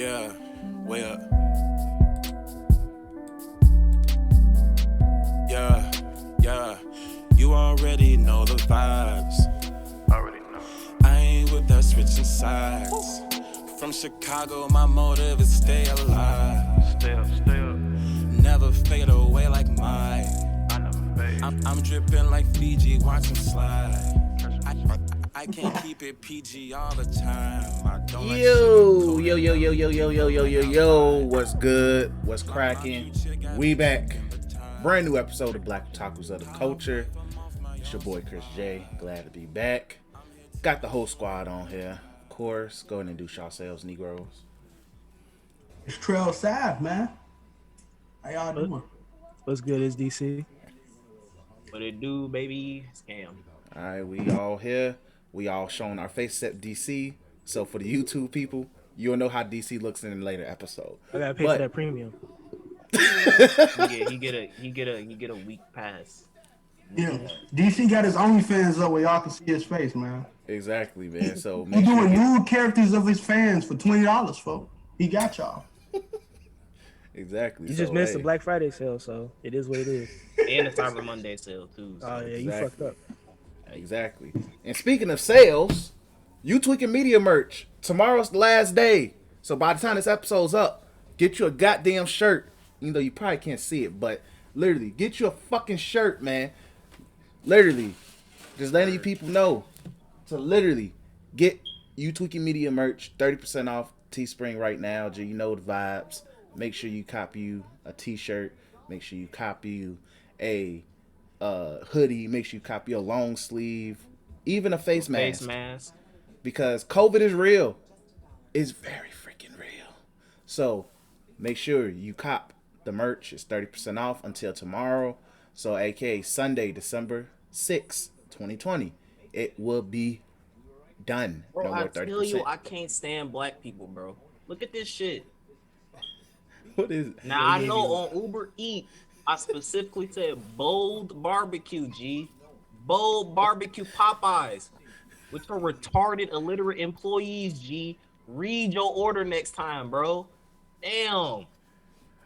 Yeah, way up. Yeah, yeah. You already know the vibes. Already know. I ain't with that switching sides. From Chicago, my motive is stay alive. Stay up, stay up. Never fade away like mine. I never fade. I'm dripping like Fiji, watch 'em slide. I can't keep it PG all the time. I don't like Yo, what's good? What's cracking? We back. Brand new episode of Black Otakus of the Culture. It's your boy Chris J. Glad to be back. Got the whole squad on here. Of course, go ahead and introduce yourselves, Negroes. It's Trail Side, man. How y'all doing? What's good is DC? What it do, baby? Scam. Alright, we all here. We all showing our face except DC. So for the YouTube people, you'll know how DC looks in a later episode. I gotta pay for that premium. He get a week pass. Yeah, DC got his OnlyFans up where y'all can see his face, man. Exactly, man. So He make sure doing you nude characters of his fans for $20, folks. He got y'all. exactly. You so, just missed the hey, Black Friday sale, so it is what it is. And the Cyber Monday sale too. So. Oh yeah, you Exactly. fucked up. Exactly. And speaking of sales, You Tweaking Media merch. Tomorrow's the last day. So by the time this episode's up, get you a goddamn shirt. Even though you probably can't see it, but literally, get you a fucking shirt, man. Literally. Just letting you people know. So literally, get You Tweaking Media merch. 30% off Teespring right now. You know the vibes. Make sure you copy you a t-shirt. Make sure you copy you a hoodie. Make sure you copy a long sleeve. Even a face mask. Face mask. Because COVID is real. It's very freaking real. So make sure you cop the merch. It's 30% off until tomorrow. So aka Sunday, December 6th, 2020. It will be done. Bro, No more I 30%. tell you, I can't stand black people, bro. Look at this shit. What is it? Now I know on Uber Eat, I specifically said bold barbecue, G. Bold barbecue Popeyes. Which are retarded, illiterate employees, G. Read your order next time, bro. Damn.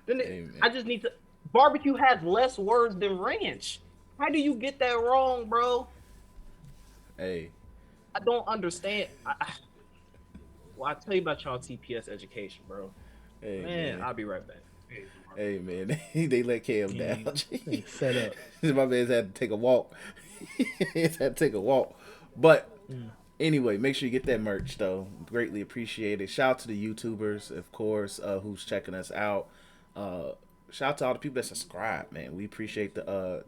Hey, I just need to. Barbecue has less words than ranch. How do you get that wrong, bro? Hey. I don't understand. Well, I tell you about y'all TPS education, bro. Hey, Man, I'll be right back. Hey, man. They let Cam down. Fed up. My man's had to take a walk. He's had to take a walk. But anyway, make sure you get that merch, though. Greatly appreciated. Shout out to the YouTubers, of course, who's checking us out. Shout out to all the people that subscribe, man. We appreciate the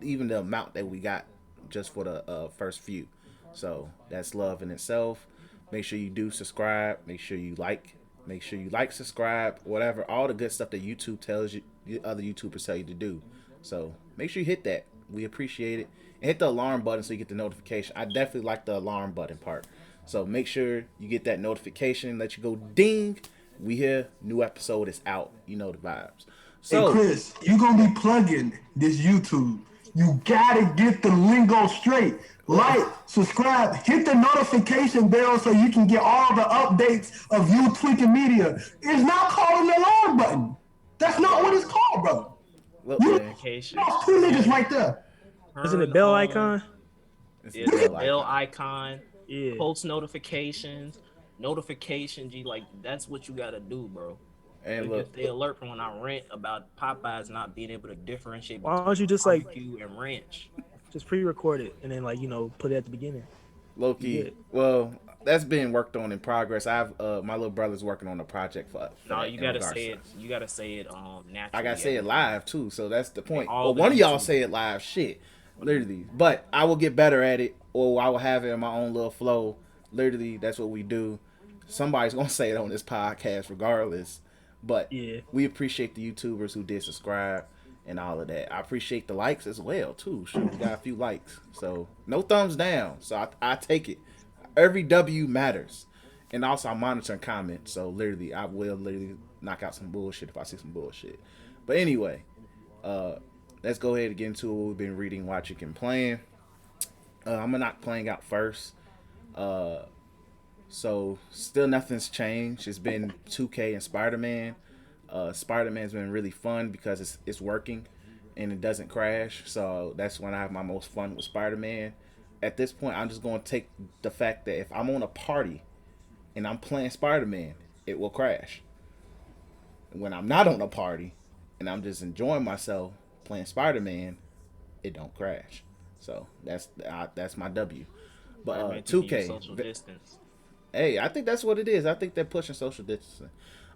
even the amount that we got just for the first few. So that's love in itself. Make sure you do subscribe. Make sure you like. Make sure you like, subscribe, whatever. All the good stuff that YouTube tells you, the other YouTubers tell you to do. So make sure you hit that. We appreciate it. And hit the alarm button so you get the notification. I definitely like the alarm button part. So make sure you get that notification. Let you go ding. We here. New episode is out. You know the vibes. So Hey, Chris, you gonna be plugging this YouTube. You gotta get the lingo straight. Like, subscribe, hit the notification bell so you can get all the updates of You Tweaking Media. It's not called an alarm button. That's not what it's called, brother. look, You man. Education. lost two niggas right there. Isn't it bell icon? It's It's the the bell icon. Yeah. Post notifications. Notification, G. Like, that's what you gotta do, bro. And You look, just stay alert from when I rant about Popeyes not being able to differentiate Why between don't you just, like- barbecue and ranch. Just pre-record it and then put it at the beginning. Low-key, Yeah. well, that's being worked on in progress. I've my little brother's working on a project for No, that you in gotta regards say to it. You gotta say it naturally. I gotta say it live too, so that's the point. All Well, the one of y'all YouTube. say it live, shit, literally. But I will get better at it, or I will have it in my own little flow. Literally, that's what we do. Somebody's gonna say it on this podcast, regardless. But Yeah. we appreciate the YouTubers who did subscribe and all of that. I appreciate the likes as well too. Shoot, we got a few likes, so no thumbs down. So I take it. Every W matters, and also I'm monitoring comments. So literally, I will literally knock out some bullshit if I see some bullshit. But anyway, let's go ahead and get into what we've been reading, watching, and playing. I'm gonna knock playing out first. So still nothing's changed. It's been 2K and Spider-Man. Spider-Man's been really fun because it's working and it doesn't crash. So that's when I have my most fun with Spider-Man. At this point, I'm just going to take the fact that if I'm on a party and I'm playing Spider-Man, it will crash. When I'm not on a party and I'm just enjoying myself playing Spider-Man, it don't crash. So that's my W. But 2K, social distance. hey, I think that's what it is. I think they're pushing social distancing.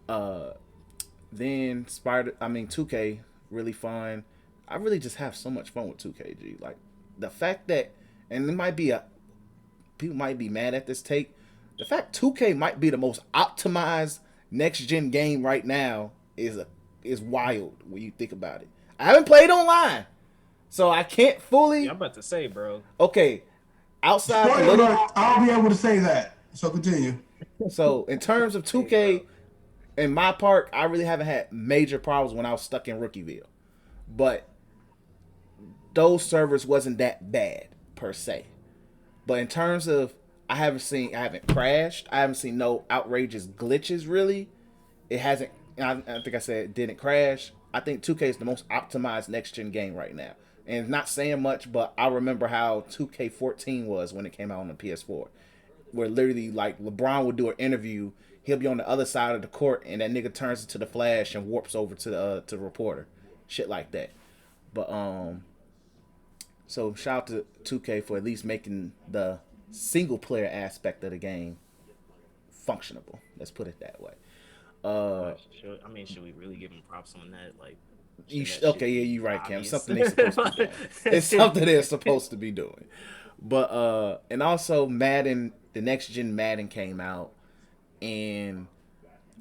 Then 2K, really fun. I really just have so much fun with 2KG. Like the fact that, and it might be people might be mad at this take. The fact 2K might be the most optimized next gen game right now is wild when you think about it. I haven't played online, so I can't fully. Yeah, I'm about to say, bro. Okay, outside the Spoiler little. alert, I'll be able to say that. So continue. So in terms of 2K, in my part, I really haven't had major problems when I was stuck in Rookieville, but those servers wasn't that bad per se. But in terms of, I haven't crashed. I haven't seen no outrageous glitches really. It hasn't. I think I said it didn't crash. I think 2K is the most optimized next gen game right now, and it's not saying much, but I remember how 2K14 was when it came out on the PS4, where literally like LeBron would do an interview. He'll be on the other side of the court, and that nigga turns into the Flash and warps over to the reporter, shit like that. But so shout out to 2K for at least making the single player aspect of the game functionable. Let's put it that way. Should we really give him props on that? Like, You're right, Cam. obvious? Something they're supposed to be doing. It's something they're supposed to be doing. But and also Madden, the next gen Madden came out, and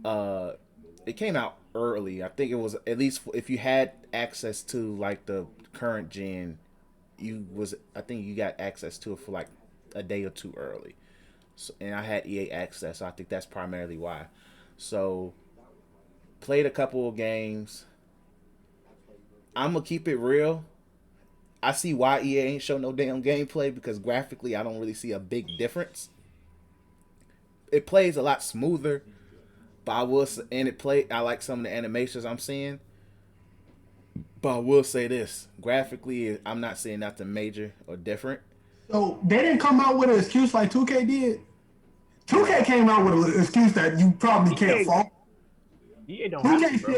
it came out early. I think it was, at least if you had access to like the current gen, I think you got access to it for like a day or two early. So, and I had EA access, so I think that's primarily why. So played a couple of games. I'm gonna keep it real. I see why EA ain't show no damn gameplay, because graphically I don't really see a big difference. It plays a lot smoother, but I like some of the animations I'm seeing. But I will say this, graphically I'm not seeing nothing major or different. So they didn't come out with an excuse like 2K did. 2K came out with an excuse that you probably can't fault. EA don't have to, bro.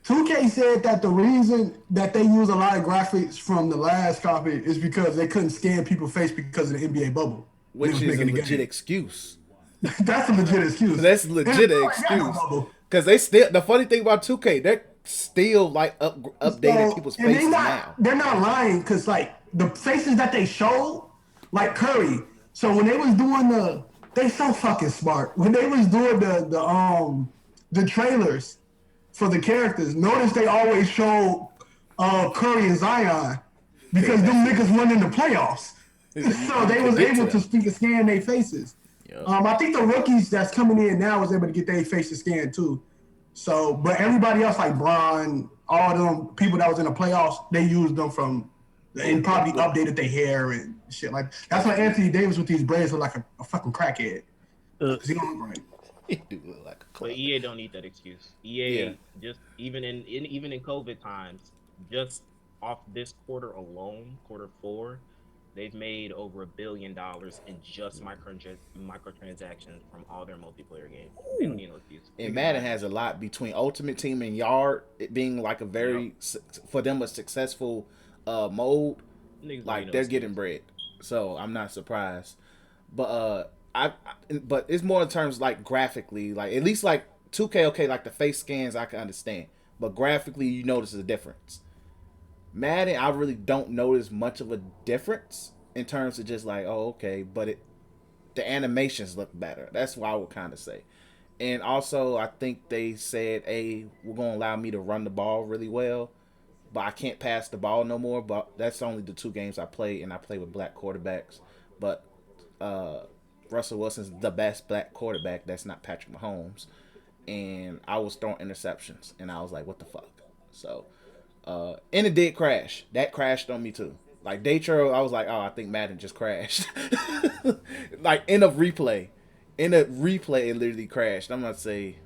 2K said that the reason that they use a lot of graphics from the last copy is because they couldn't scan people's face because of the NBA bubble. Which is a legit excuse. That's a legit excuse. That's legit excuse. Because they still, the funny thing about 2K, they're still like updating people's faces now. They're not lying, because like the faces that they showed, like Curry. So when they was doing they so fucking smart. When they was doing the trailers for the characters, notice they always showed Curry and Zion, because them niggas went in the playoffs. So they was able to scan their faces. Yep. I think the rookies that's coming in now was able to get their faces scanned too. So, but everybody else, like Bron, all them people that was in the playoffs, they used them and probably updated their hair and shit. Like, that's why Anthony Davis with these braids look like a fucking crackhead. Because he don't look right. He do look like a But EA don't need that excuse. EA just even in COVID times, just off this quarter alone, quarter 4, they've made over $1 billion in just microtransactions from all their multiplayer games. They don't need no excuse. And Madden has a lot between Ultimate Team and Yard, it being like a very for them a successful mode. Like they're getting bread, so I'm not surprised. But but it's more in terms like graphically, like at least like 2K, okay, like the face scans I can understand, but graphically you notice a difference. Madden, I really don't notice much of a difference in terms of just like, oh, okay, but the animations look better. That's what I would kind of say. And also, I think they said, hey, we're going to allow me to run the ball really well, but I can't pass the ball no more. But that's only the 2 games I play, and I play with black quarterbacks. But Russell Wilson's the best black quarterback. That's not Patrick Mahomes. And I was throwing interceptions, and I was like, what the fuck? So... and it did crash. That crashed on me too. Like Daytro, I was like, oh, I think Madden just crashed. Like end of replay, In a replay, it literally crashed. I'm about to say,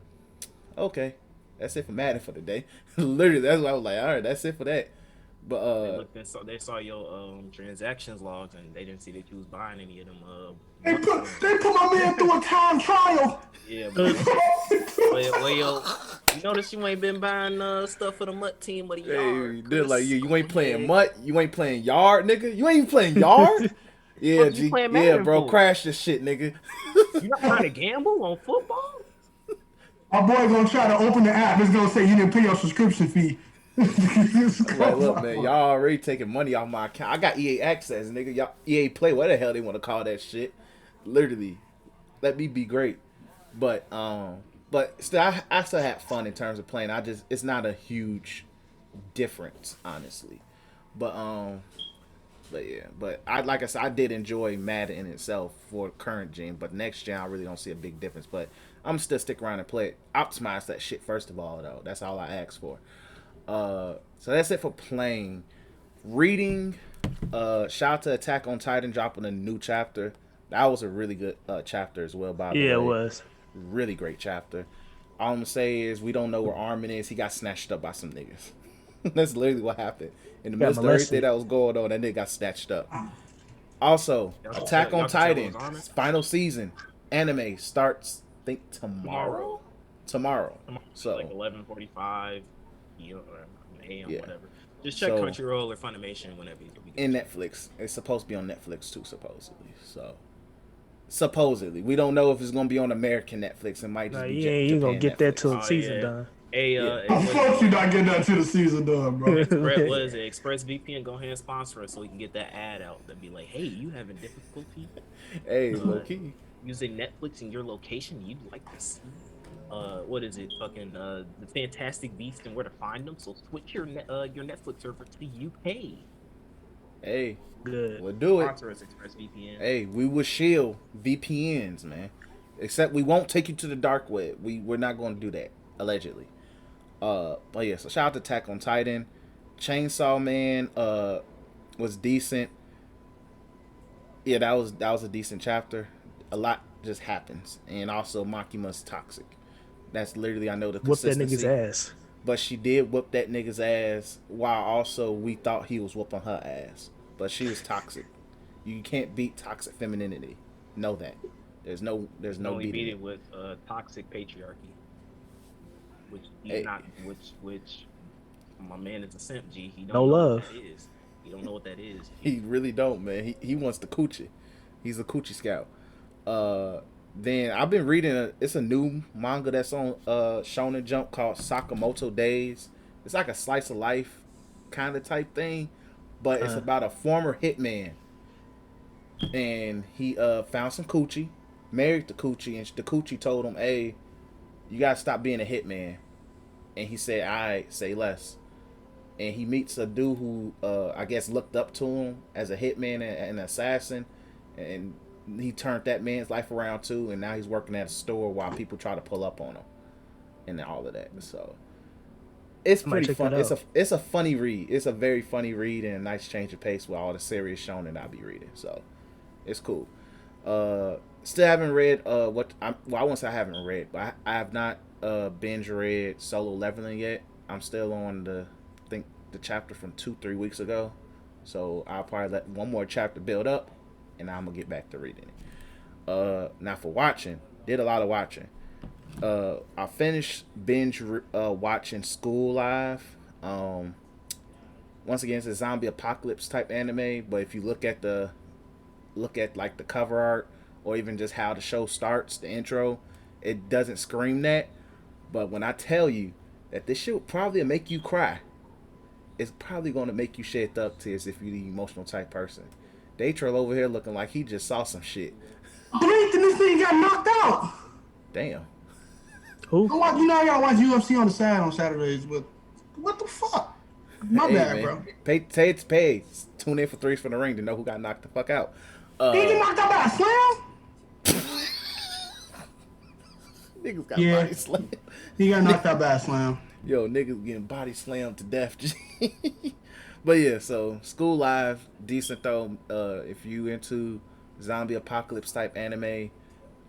okay, that's it for Madden for the day. Literally, that's why I was like, all right, that's it for that. But they saw your transactions logs and they didn't see that you was buying any of them. They put my man through a time trial. Yeah, but well, you notice you ain't been buying stuff for the MUT team of the yard. hey, they're like, you ain't playing Mutt, you ain't playing Yard, nigga. You ain't even playing Yard. Yeah, What you G. playing Yeah, Madden bro, for? crash this shit, nigga. You not trying to gamble on football? My boy gonna try to open the app. It's gonna say you didn't pay your subscription fee. Like, look, man, y'all already taking money off my account. I got EA access, nigga. Y'all EA Play, what the hell they want to call that shit? Literally, let me be great. But still, I still had fun in terms of playing. It's not a huge difference, honestly. But yeah, but like I said, I did enjoy Madden in itself for current gen, but next gen I really don't see a big difference. But I'm still stick around and play it. Optimize that shit first of all, though. That's all I ask for. So that's it for playing. Reading, shout out to Attack on Titan dropping a new chapter. That was a really good chapter as well, by the way. Yeah, it was. Really great chapter. All I'm gonna say is we don't know where Armin is. He got snatched up by some niggas. That's literally what happened. In the midst of everything that was going on, that nigga got snatched up. Also, Attack on Titan, final season, anime starts, I think, tomorrow. So like 11:45, a.m. Yeah. whatever. Just check Crunchyroll or Funimation whenever you in Netflix. It's supposed to be on Netflix too, supposedly. So supposedly, we don't know if it's gonna be on American Netflix. It might just be you gonna get Netflix. that till the season done. Fuck you not getting that till the season done, bro. What is it? ExpressVPN, go ahead and sponsor us so we can get that ad out. That'd be like, hey, you having difficulty? Hey, low key. Using Netflix in your location, you'd like to see. What is it? Fucking the Fantastic Beasts and where to find them. So switch your Netflix server to the UK. Hey, good. We'll do it. Sponsor us, ExpressVPN. Hey, we will shield VPNs, man. Except we won't take you to the dark web. We're not going to do that, allegedly. But yeah, so shout out to Attack on Titan. Chainsaw Man was decent. Yeah, that was a decent chapter. A lot just happens, and also Makima's toxic. That's literally, I know, the Whoop that consistency. nigga's ass. But she did whoop that nigga's ass, while also we thought he was whooping her ass. But she was toxic. You can't beat toxic femininity. Know that. There's no only beating beat it. it with toxic patriarchy, which my man is a simp. G, he don't No know love. What that is. He don't know what that is. He really don't, man. He wants the coochie. He's a coochie scout. Then I've been reading it's a new manga that's on Shonen Jump called Sakamoto Days. It's like a slice of life kind of type thing, but it's about a former hitman, and he found some coochie, married the coochie, and the coochie told him, "Hey, you gotta stop being a hitman." And he said, "Alright, say less." And he meets a dude who I guess looked up to him as a hitman and an assassin, and he turned that man's life around too, and now he's working at a store while people try to pull up on him and all of that. So it's pretty fun. It's a funny read. It's a very funny read and a nice change of pace with all the serious shonen I'll be reading. So it's cool. Still haven't read I won't say I haven't read, but I have not binge read Solo Leveling yet. I'm still on the chapter from 2-3 weeks ago, so I'll probably let one more chapter build up, and I'm gonna get back to reading it. Now for watching, did a lot of watching. I finished binge watching School Live. Once again, it's a zombie apocalypse type anime, but if you look at like the cover art or even just how the show starts, the intro, it doesn't scream that. But when I tell you that this shit will probably make you cry, it's probably going to make you shed thug tears if you're the emotional type person. Daytrail over here looking like he just saw some shit. Blink and this thing got knocked out. Damn. Who? I gotta watch UFC on the side on Saturdays, but what the fuck? My bad, man. bro. Pay. Tune in for Threes from the Ring to know who got knocked the fuck out. He get knocked out by a slam? Niggas got body slammed. He got knocked out by a slam. Yo, niggas getting body slammed to death. But yeah, so School Live, decent though. If you into zombie apocalypse type anime,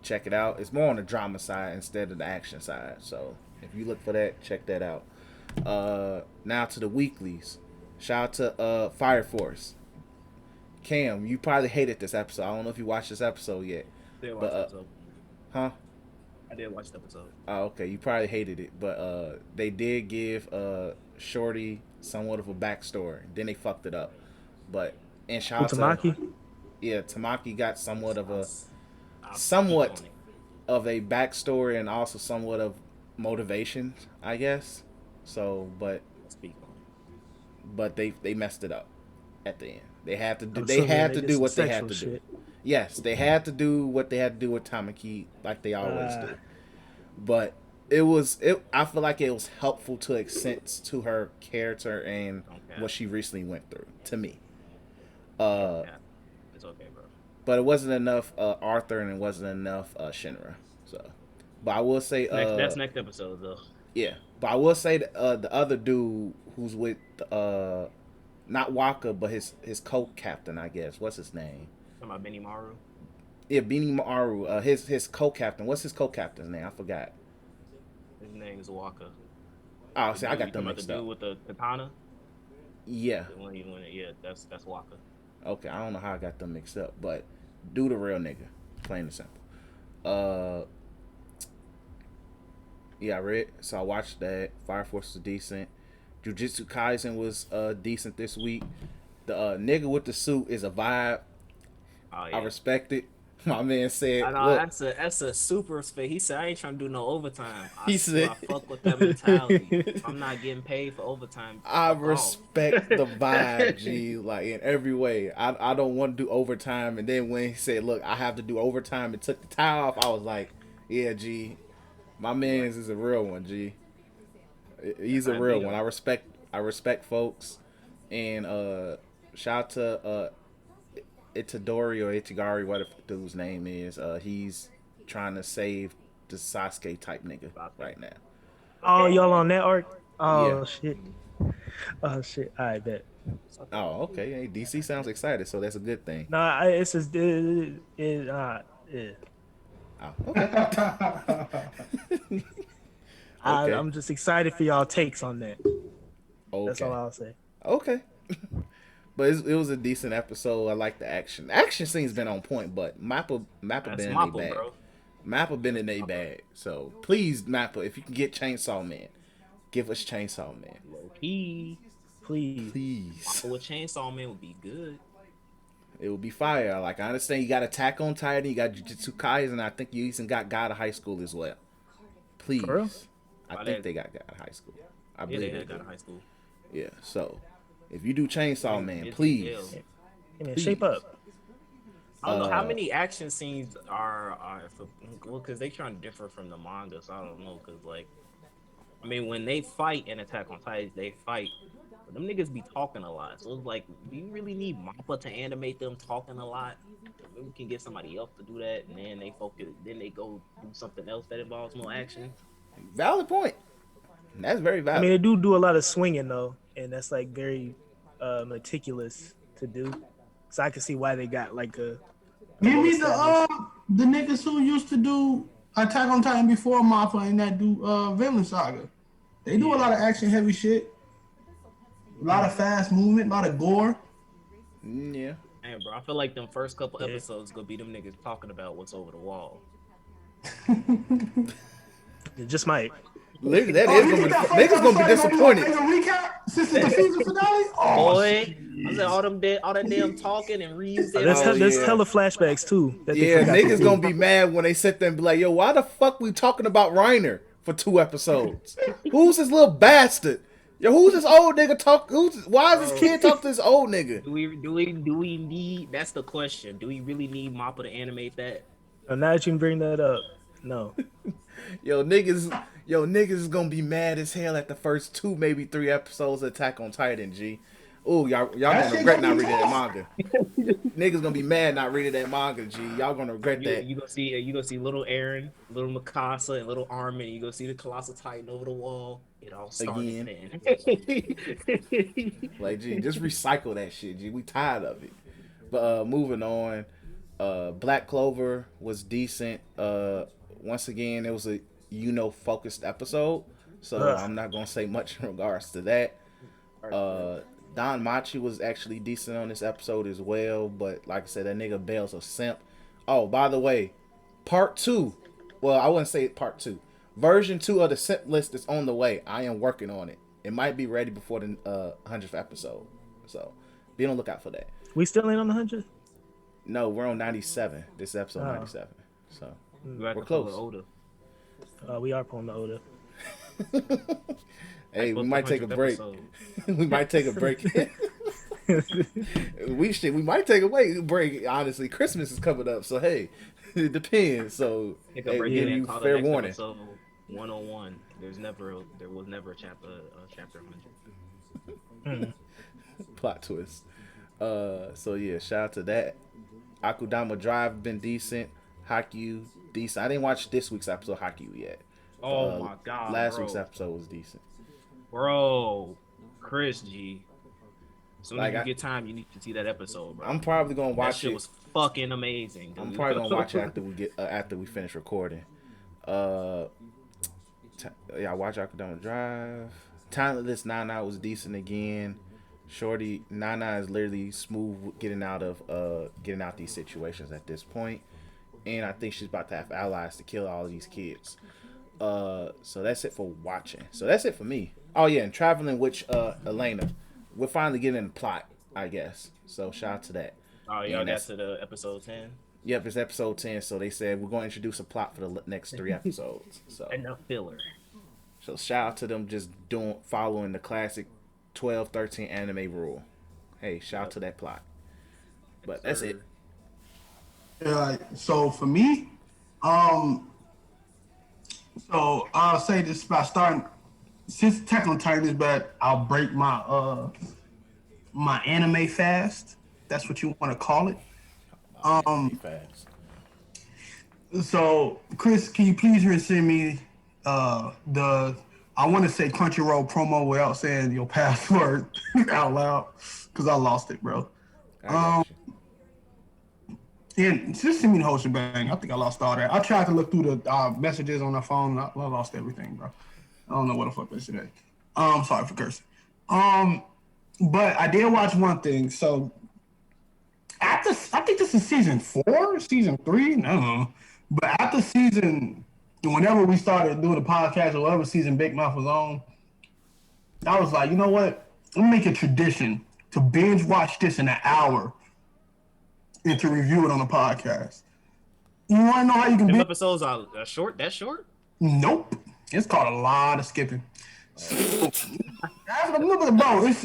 check it out. It's more on the drama side instead of the action side. So if you look for that, check that out. Now to the weeklies. Shout out to Fire Force. Cam, you probably hated this episode. I don't know if you watched this episode yet. I did watch But, the episode. Huh? I did watch the episode. Oh, okay. You probably hated it, but they did give Shorty somewhat of a backstory. Then they fucked it up. But and shout out to Utamaki? yeah, Tamaki got somewhat of a I'll somewhat speak of a backstory and also somewhat of motivation, I guess. So, but on it. Speak on it. but they messed it up at the end. They had to do I'm they assuming had to did do some what they had to sexual do. shit. Yes, they had to do what they had to do with Tamaki like they always Ah. do. But I feel like it was helpful to extent to her character and Okay. what she recently went through to me. Yeah. It's okay, bro. But it wasn't enough Arthur and it wasn't enough Shinra. So, but I will say That's next episode though. yeah. But I will say the other dude who's with not Waka but his co-captain, I guess. What's his name? Talking about Benny Maru. Yeah, Beanie Maru. His co-captain. What's his co-captain's name? I forgot. His name is Walker. Oh, see, I You got them talking about mixed the dude up. with the katana. Yeah. Yeah, that's Walker. Okay, I don't know how I got them mixed up, but dude a real nigga, plain and simple. Yeah, I read. So I watched that. Fire Force was decent. Jujutsu Kaisen was decent this week. The nigga with the suit is a vibe. Oh yeah. I respect it. My man said, I know "Look, that's a super space. He said I ain't trying to do no overtime. He said- I fuck with that mentality. I'm not getting paid for overtime. I Fuck off." respect the vibe, G, like in every way. I don't want to do overtime." And then when he said, "Look, I have to do overtime," and took the tie off, I was like, "Yeah, G, my man's is a real one, G. He's a real one. I respect folks." And shout out to Itadori or Ichigari, whatever the dude's name is. He's trying to save the Sasuke type nigga right now. Oh, y'all on that arc? Oh, Yeah. shit. Oh, shit. I bet. Oh, okay. Hey, DC sounds excited, so that's a good thing. No, it's just, yeah. Oh, okay. Okay. I'm just excited for y'all takes on that. That's all Okay. I'll say. Okay. But it was a decent episode. I like the action. The action scene's been on point, but Mappa That's been in a Mappa, bag. bro. Mappa been in a bag. So please, Mappa, if you can get Chainsaw Man, give us Chainsaw Man. Low key. Please. Please. With Chainsaw Man would be good. It would be fire. Like, I understand you got Attack on Titan, you got Jujutsu Kaisen, I think you even got God of High School as well. Please. For real? I think they got God of High School. I Yeah, believe they they got do. out of high school. Yeah, so if you do Chainsaw Man, It's please. hell. Hey, man, shape up. I don't know how many action scenes are for, well, because they trying to differ from the manga, so I don't know. Because like, I mean, when they fight in Attack on Titan, they fight. But them niggas be talking a lot, so it's like, do you really need Mappa to animate them talking a lot? Maybe we can get somebody else to do that, and then they focus. Then they go do something else that involves more action. Valid point. That's very I valid. mean, they do a lot of swinging, though, and that's, like, very meticulous to do. So I can see why they got, like, a... Give me the niggas who used to do Attack on Titan before Mappa and that do Vinland Saga. They do a lot of action heavy shit. A lot of fast movement, a lot of gore. Yeah. Man, bro, I feel like them first couple episodes gonna be them niggas talking about what's over the wall. It just might. Look, that is gonna be, niggas gonna be disappointed. Recap since it's the season finale. Oh, Boy, I said all that damn talking and reusing. There's yeah. hella flashbacks, too. That they Yeah, forgot to niggas do. gonna be mad when they sit there and be like, "Yo, why the fuck we talking about Reiner for 2 episodes? Who's this little bastard? Yo, who's this old nigga talk? Why is this kid talk to this old nigga?" Do we need? That's the question. Do we really need Mappa to animate that? Now that you can bring that up, no. Yo, niggas is gonna be mad as hell at the first 2, maybe 3 episodes of Attack on Titan, G. Oh, y'all gonna shit regret not gonna be reading that manga. Niggas gonna be mad not reading that manga, G. Y'all gonna regret that. You gonna see little Aaron, little Mikasa, and little Armin. You gonna see the Colossal Titan over the wall. It all started then. Like, G, just recycle that shit, G. We tired of it. But moving on. Black Clover was decent. Once again, it was a focused episode, so I'm not gonna say much in regards to that. Don Machi was actually decent on this episode as well, but like I said, that nigga Bell's a simp. Oh, by the way, part 2. Well, I wouldn't say part 2. Version 2 of the simp list is on the way. I am working on it. It might be ready before the 100th episode, so be on the lookout for that. We still ain't on the 100th? No, we're on 97. This is episode 97. So we're close. We are pulling the Oda. Hey, we might take a break. We might take a break. We might take a break. Honestly, Christmas is coming up, so hey, it depends. So hey, we give you fair warning. 101. There was never a chapter 100. Plot twist. So yeah, shout out to that. Akudama Drive been decent. Haikyuu decent. I didn't watch this week's episode of Haikyuu yet. Oh my god. Last week's episode was decent. Bro, Chris G. So Like when you get time, you need to see that episode, bro. I'm probably gonna watch that shit. Was fucking amazing. Dude. I'm probably gonna watch it after we finish recording. Yeah, I watch Akudama Drive. Talentless Nana was decent again. Shorty Nana is literally smooth getting out these situations at this point, and I think she's about to have allies to kill all of these kids. So that's it for watching. So that's it for me. Oh yeah, and traveling with Elena. We're finally getting the plot, I guess. So shout out to that. Oh, y'all got to the episode 10? Yep, it's episode 10. So they said we're going to introduce a plot for the next 3 episodes. So enough filler. So shout out to them just following the classic 12-13 anime rule. Hey, shout out to that plot. But that's it. So for me, so I'll say this by starting. Since technical term is bad, I'll break my my anime fast. That's what you want to call it. Fast. So Chris, can you please send me the I want to say Crunchyroll promo without saying your password out loud because I lost it, bro. And just send me the whole shebang. I think I lost all that. I tried to look through the messages on my phone. I lost everything, bro. I don't know what the fuck this shit is. Sorry for cursing. But I did watch one thing. So after, I think this is season 4, season 3, I don't know. But after whenever we started doing the podcast or whatever season Big Mouth was on, I was like, you know what? Let me make a tradition to binge watch this in an hour and to review it on the podcast. You want to know how you can Them episodes are short? That short? Nope. It's called a lot of skipping. Look at the bro. It's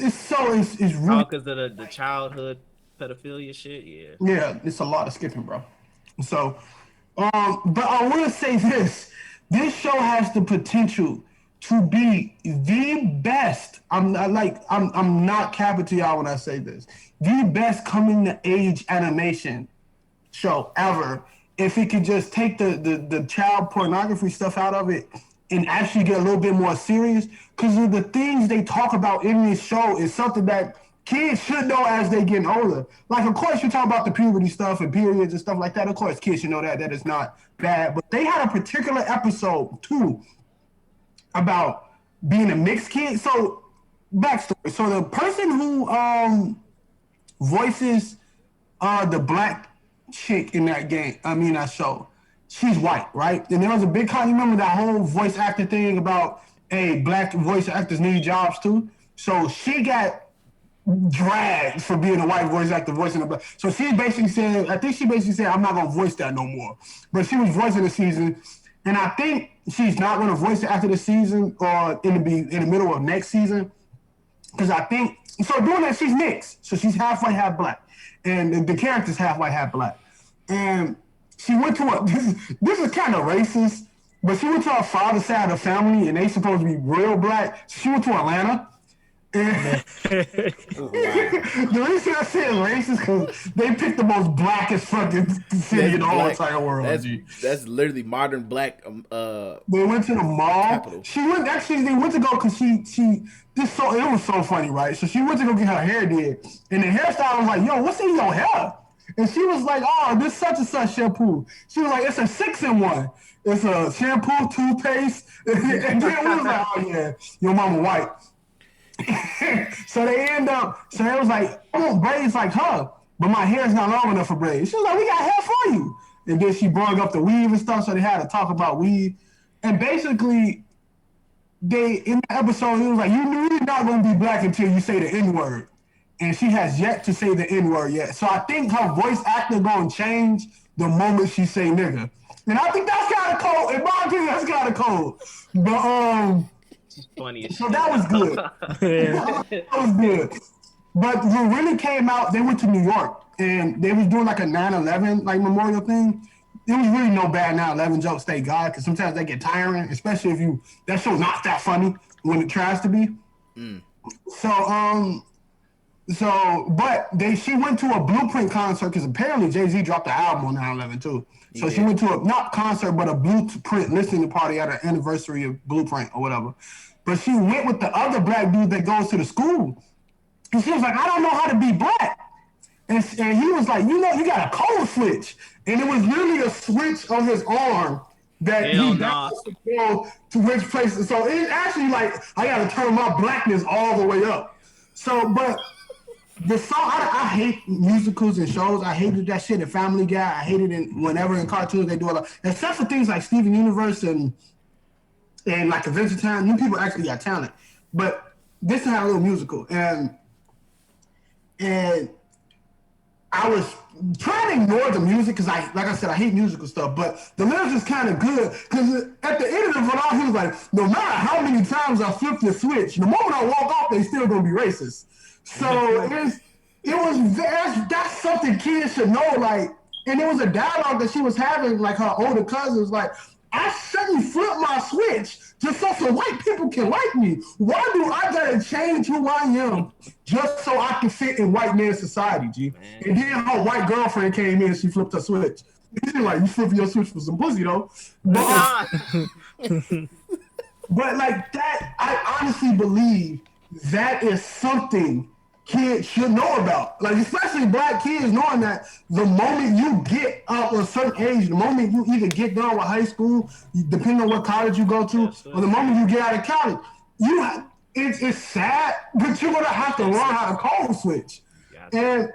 really because of the childhood pedophilia shit. Yeah, it's a lot of skipping, bro. So, but I want to say this: this show has the potential to be the best. I'm not capping to y'all when I say this. The best coming to age animation show ever. If it could just take the child pornography stuff out of it and actually get a little bit more serious, because of the things they talk about in this show is something that kids should know as they get older. Like, of course, you talk about the puberty stuff and periods and stuff like that. Of course, kids should know that is not bad. But they had a particular episode, too, about being a mixed kid. So, backstory. So, the person who voices the black chick in that show, she's white, right? And there was a big you remember that whole voice actor thing about, hey, black voice actors need jobs too? So she got dragged for being a white voice actor voicing a black. So she basically said, I'm not gonna voice that no more. But she was voicing the season, and I think she's not gonna voice it after the season or in the middle of next season. Because I think, so doing that, she's mixed. So she's half white, half black. And the character's half white, half black. And she went to this is kind of racist, but she went to her father's side of the family, and they supposed to be real black. She went to Atlanta. And the reason I say it's racist because they picked the most blackest fucking city in the whole entire world. That's literally modern black. They went to the mall. Capital. They went to go because it was so funny, right? So she went to go get her hair did, and the hairstylist was like, "Yo, what's in your hair?" And she was like, oh, this such and such shampoo. She was like, it's a 6-in-1. It's a shampoo, toothpaste. And then we was like, oh yeah, your mama white. So they was like, I want braids like her, but my hair's not long enough for braids. She was like, we got hair for you. And then she brought up the weave and stuff, so they had to talk about weave. And basically, in the episode, it was like, you're not going to be black until you say the N-word. And she has yet to say the N-word yet. So I think her voice acting going to change the moment she say nigga. And I think that's kind of cold. In my opinion, that's kind of cold. But, Funny as so shit. that was good. That was good. But what really came out, they went to New York. And they was doing like a 9/11 like memorial thing. There was really no bad 9/11 jokes, thank God, because sometimes they get tiring, especially if that show's not that funny when it tries to be. But she went to a Blueprint concert because apparently Jay-Z dropped the album on 9/11 too. So she went to a not concert but a Blueprint listening party at an anniversary of Blueprint or whatever. But she went with the other black dude that goes to the school, and she was like, I don't know how to be black. And he was like, you got a code switch. And it was really a switch on his arm that he got to go to which places. So it's actually like, I got to turn my blackness all the way up. So, but the song, I hate musicals and shows. I hated that shit in Family Guy. I hated it whenever in cartoons they do a lot. Except for things like Steven Universe and like Adventure Time. New people actually got talent. But this had a little musical. And I was trying to ignore the music because like I said, I hate musical stuff, but the lyrics is kind of good because at the end of it all, he was like, no matter how many times I flip the switch, the moment I walk off, they still gonna be racist. So that's something kids should know, like, and it was a dialogue that she was having, like her older cousins, like, I shouldn't flip my switch just so some white people can like me. Why do I gotta change who I am just so I can fit in white man society, G? Man. And then her white girlfriend came in and she flipped her switch. She's like, you flipping your switch for some pussy, though. But like that, I honestly believe that is something kids should know about. Like, especially black kids, knowing that the moment you get up a certain age, the moment you either get done with high school, depending on what college you go to, or the moment you get out of college, it's sad, but you're gonna have to learn how to code switch. And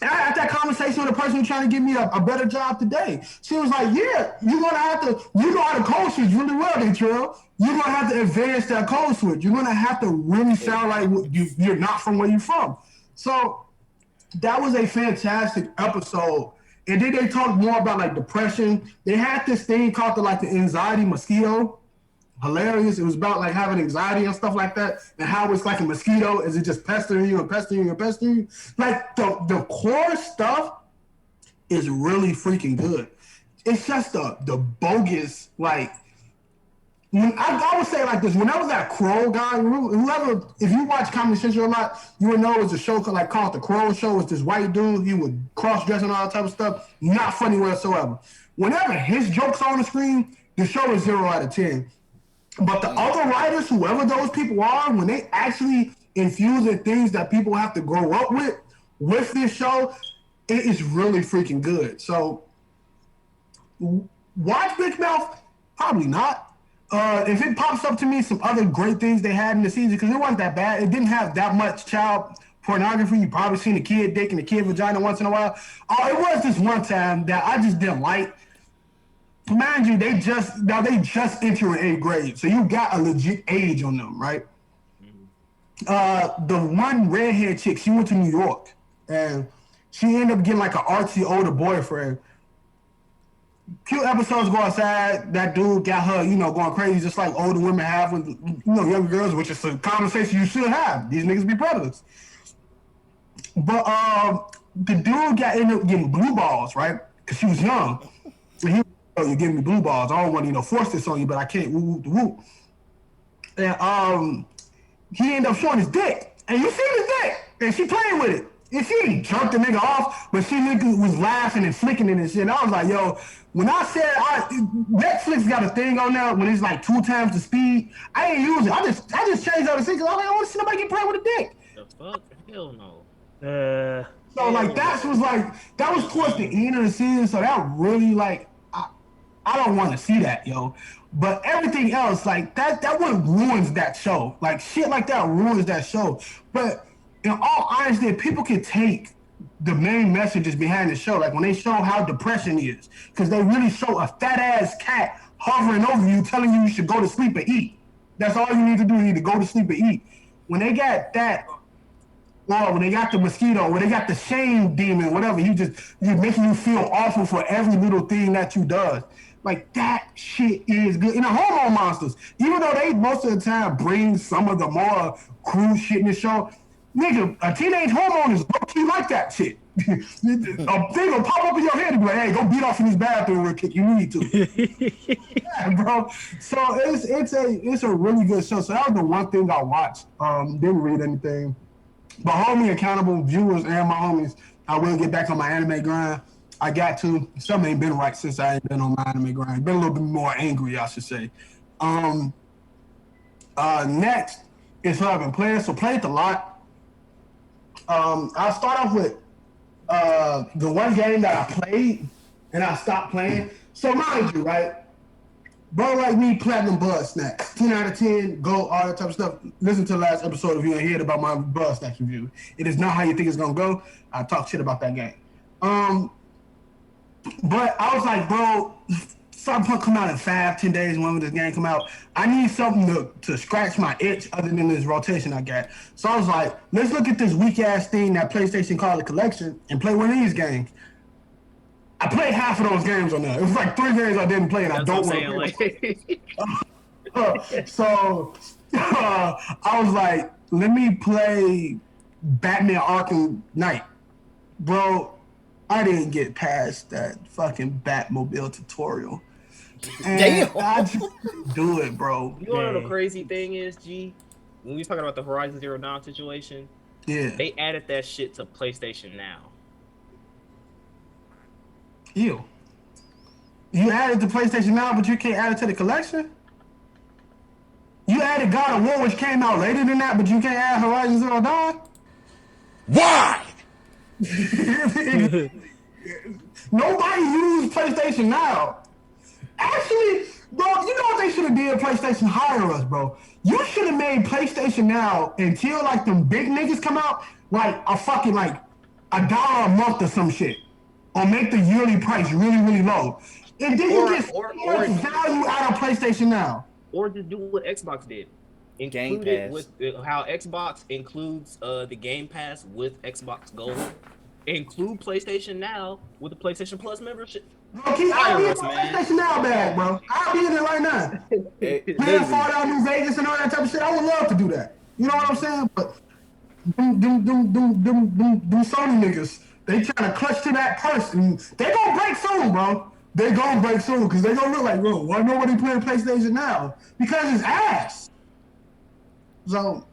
I had that conversation with a person who's trying to give me a better job today. She was like, yeah, you're gonna have to, you know how to code switch really well, Detrell. You're gonna have to advance that code switch. You're gonna have to really sound like you're not from where you're from. So that was a fantastic episode. And then they talked more about like depression. They had this thing called the anxiety mosquito. Hilarious. It was about like having anxiety and stuff like that, and how it's like a mosquito. Is it just pestering you and pestering you and pestering you? Like the core stuff is really freaking good. It's just the bogus, like, I would say like this, whenever that Crow guy, whoever, if you watch Comedy Central a lot, you would know it's a show called The Crow Show. It's this white dude, he would cross-dress and all that type of stuff. Not funny whatsoever. Whenever his jokes are on the screen, the show is 0 out of 10. But the other writers, whoever those people are, when they actually infuse in things that people have to grow up with this show, it is really freaking good. So, watch Big Mouth? Probably not. If it pops up to me, some other great things they had in the season, because it wasn't that bad. It didn't have that much child pornography. You probably seen a kid dick and a kid vagina once in a while. It was this one time that I just didn't like. Mind you, they just enter in 8th grade, so you got a legit age on them, right? The one redhead chick, she went to New York, and she ended up getting like an artsy older boyfriend. Few episodes go outside, that dude got her, going crazy, just like older women have with, younger girls, which is a conversation you should have. These niggas be predators. But the dude ended up getting blue balls, right? Because she was young. So he, you're giving me blue balls. I don't want to, force this on you, but I can't. Woo. And he ended up showing his dick, and you see his dick, and she playing with it. And she didn't jerk the nigga off, but she was laughing and flicking it and shit. And I was like, yo, when I said Netflix got a thing on there when it's like 2 times the speed, I ain't use it. I just changed out the thing because I don't want to see nobody get playing with a dick. The fuck? Hell no. So like that was towards the end of the season. So that really like I don't want to see that, yo. But everything else, like that what ruins that show. Like shit like that ruins that show. But in all honesty, if people can take the main messages behind the show, like when they show how depression is, because they really show a fat ass cat hovering over you, telling you should go to sleep and eat. That's all you need to do. You need to go to sleep and eat. When they got that, or when they got the mosquito, when they got the shame demon, whatever, he's making you feel awful for every little thing that you does. Like that shit is good. And the hormone monsters, even though they most of the time bring some of the more crude shit in the show, nigga, a teenage hormone is low-key like that shit. A thing will pop up in your head and be like, hey, go beat off in this bathroom real quick. You need to. Yeah, bro. So it's a really good show. So that was the one thing I watched. Didn't read anything. But hold me accountable, viewers and my homies. I will get back on my anime grind. I got to. Something ain't been right since I ain't been on my anime grind. Been a little bit more angry, I should say. Next is what I've been playing. So played a lot. I'll start off with the one game that I played and I stopped playing. So mind you, right? Bro like me, platinum buzz snacks. 10 out of 10, go, all that type of stuff. Listen to the last episode if you ain't heard about my buzz snacks review. It is not how you think it's gonna go. I talk shit about that game. But I was like, bro, Cyberpunk come out in 5-10 days when this game come out. I need something to scratch my itch other than this rotation I got. So I was like, let's look at this weak ass thing that PlayStation called a collection and play one of these games. I played half of those games on there. It was like 3 games I didn't play and I don't want to play. So I was like, let me play Batman Arkham Knight. Bro, I didn't get past that fucking Batmobile tutorial. And damn. I just didn't do it, bro. You know what the crazy thing is, G? When we talking about the Horizon Zero Dawn situation, Yeah. they added that shit to PlayStation Now. Ew. You added to PlayStation Now, but you can't add it to the collection? You added God of War, which came out later than that, but you can't add Horizon Zero Dawn? Why? Nobody used PlayStation Now. Actually, bro, you know what they should have did? PlayStation hire us, bro. You should have made PlayStation Now until like them big niggas come out, like a fucking like $1 a month or some shit, or make the yearly price really really low, and then you get so much value out of PlayStation Now. Or just do what Xbox did. Game Include it Pass. with how Xbox includes the Game Pass with Xbox Gold. Include PlayStation Now with the PlayStation Plus membership. Bro, I'll be in my PlayStation Now bag, bro. I'll be in it right now. Playing Fallout New Vegas and all that type of shit. I would love to do that. You know what I'm saying? But them Sony niggas, they trying to clutch to that purse, and they gonna break soon, bro. They gonna break soon because they gonna look like, bro, why nobody playing PlayStation Now? Because it's ass. So,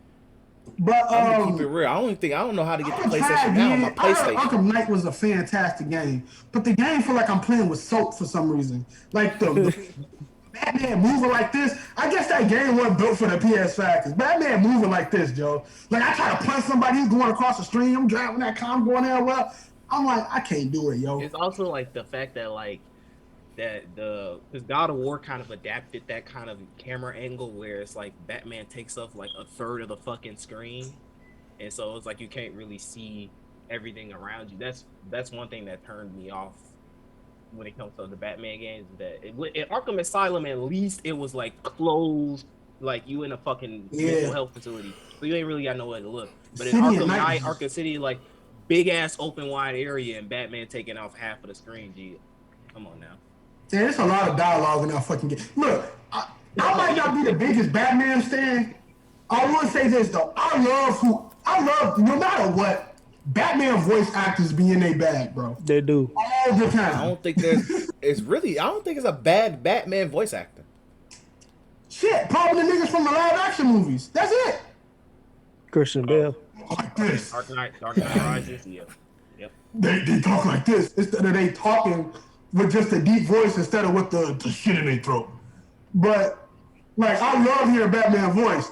but I'm gonna keep it real. I don't know how to get the PlayStation Now on my PlayStation. Arkham Knight was a fantastic game, but the game feel like I'm playing with soap for some reason. Like the Batman moving like this. I guess that game wasn't built for the PS5 because Batman moving like this, Joe. Like I try to punch somebody, he's going across the street. I'm driving that car, I'm going there. Well, I'm like, I can't do it, yo. It's also like the fact that like because God of War kind of adapted that kind of camera angle where it's like Batman takes up like a third of the fucking screen, and so it's like you can't really see everything around you. That's one thing that turned me off when it comes to the Batman games. That in Arkham Asylum, at least it was like closed, like you in a fucking mental health facility, so you ain't really got nowhere to look. But in Arkham Knight, Arkham City, like big ass open wide area, and Batman taking off half of the screen. Gee, come on now. Yeah, there's a lot of dialogue in that fucking game. Look, I might not be the biggest Batman fan. I will say this though. I love no matter what, Batman voice actors be in their bag, bro. They do. All the time. I don't think it's a bad Batman voice actor. Shit, probably the niggas from the live action movies. That's it. Christian Bale. Like this. Dark Knight Rises. Yeah. Yep. They talk like this instead of they talking with just a deep voice instead of with the shit in their throat. But like I love hearing Batman voice,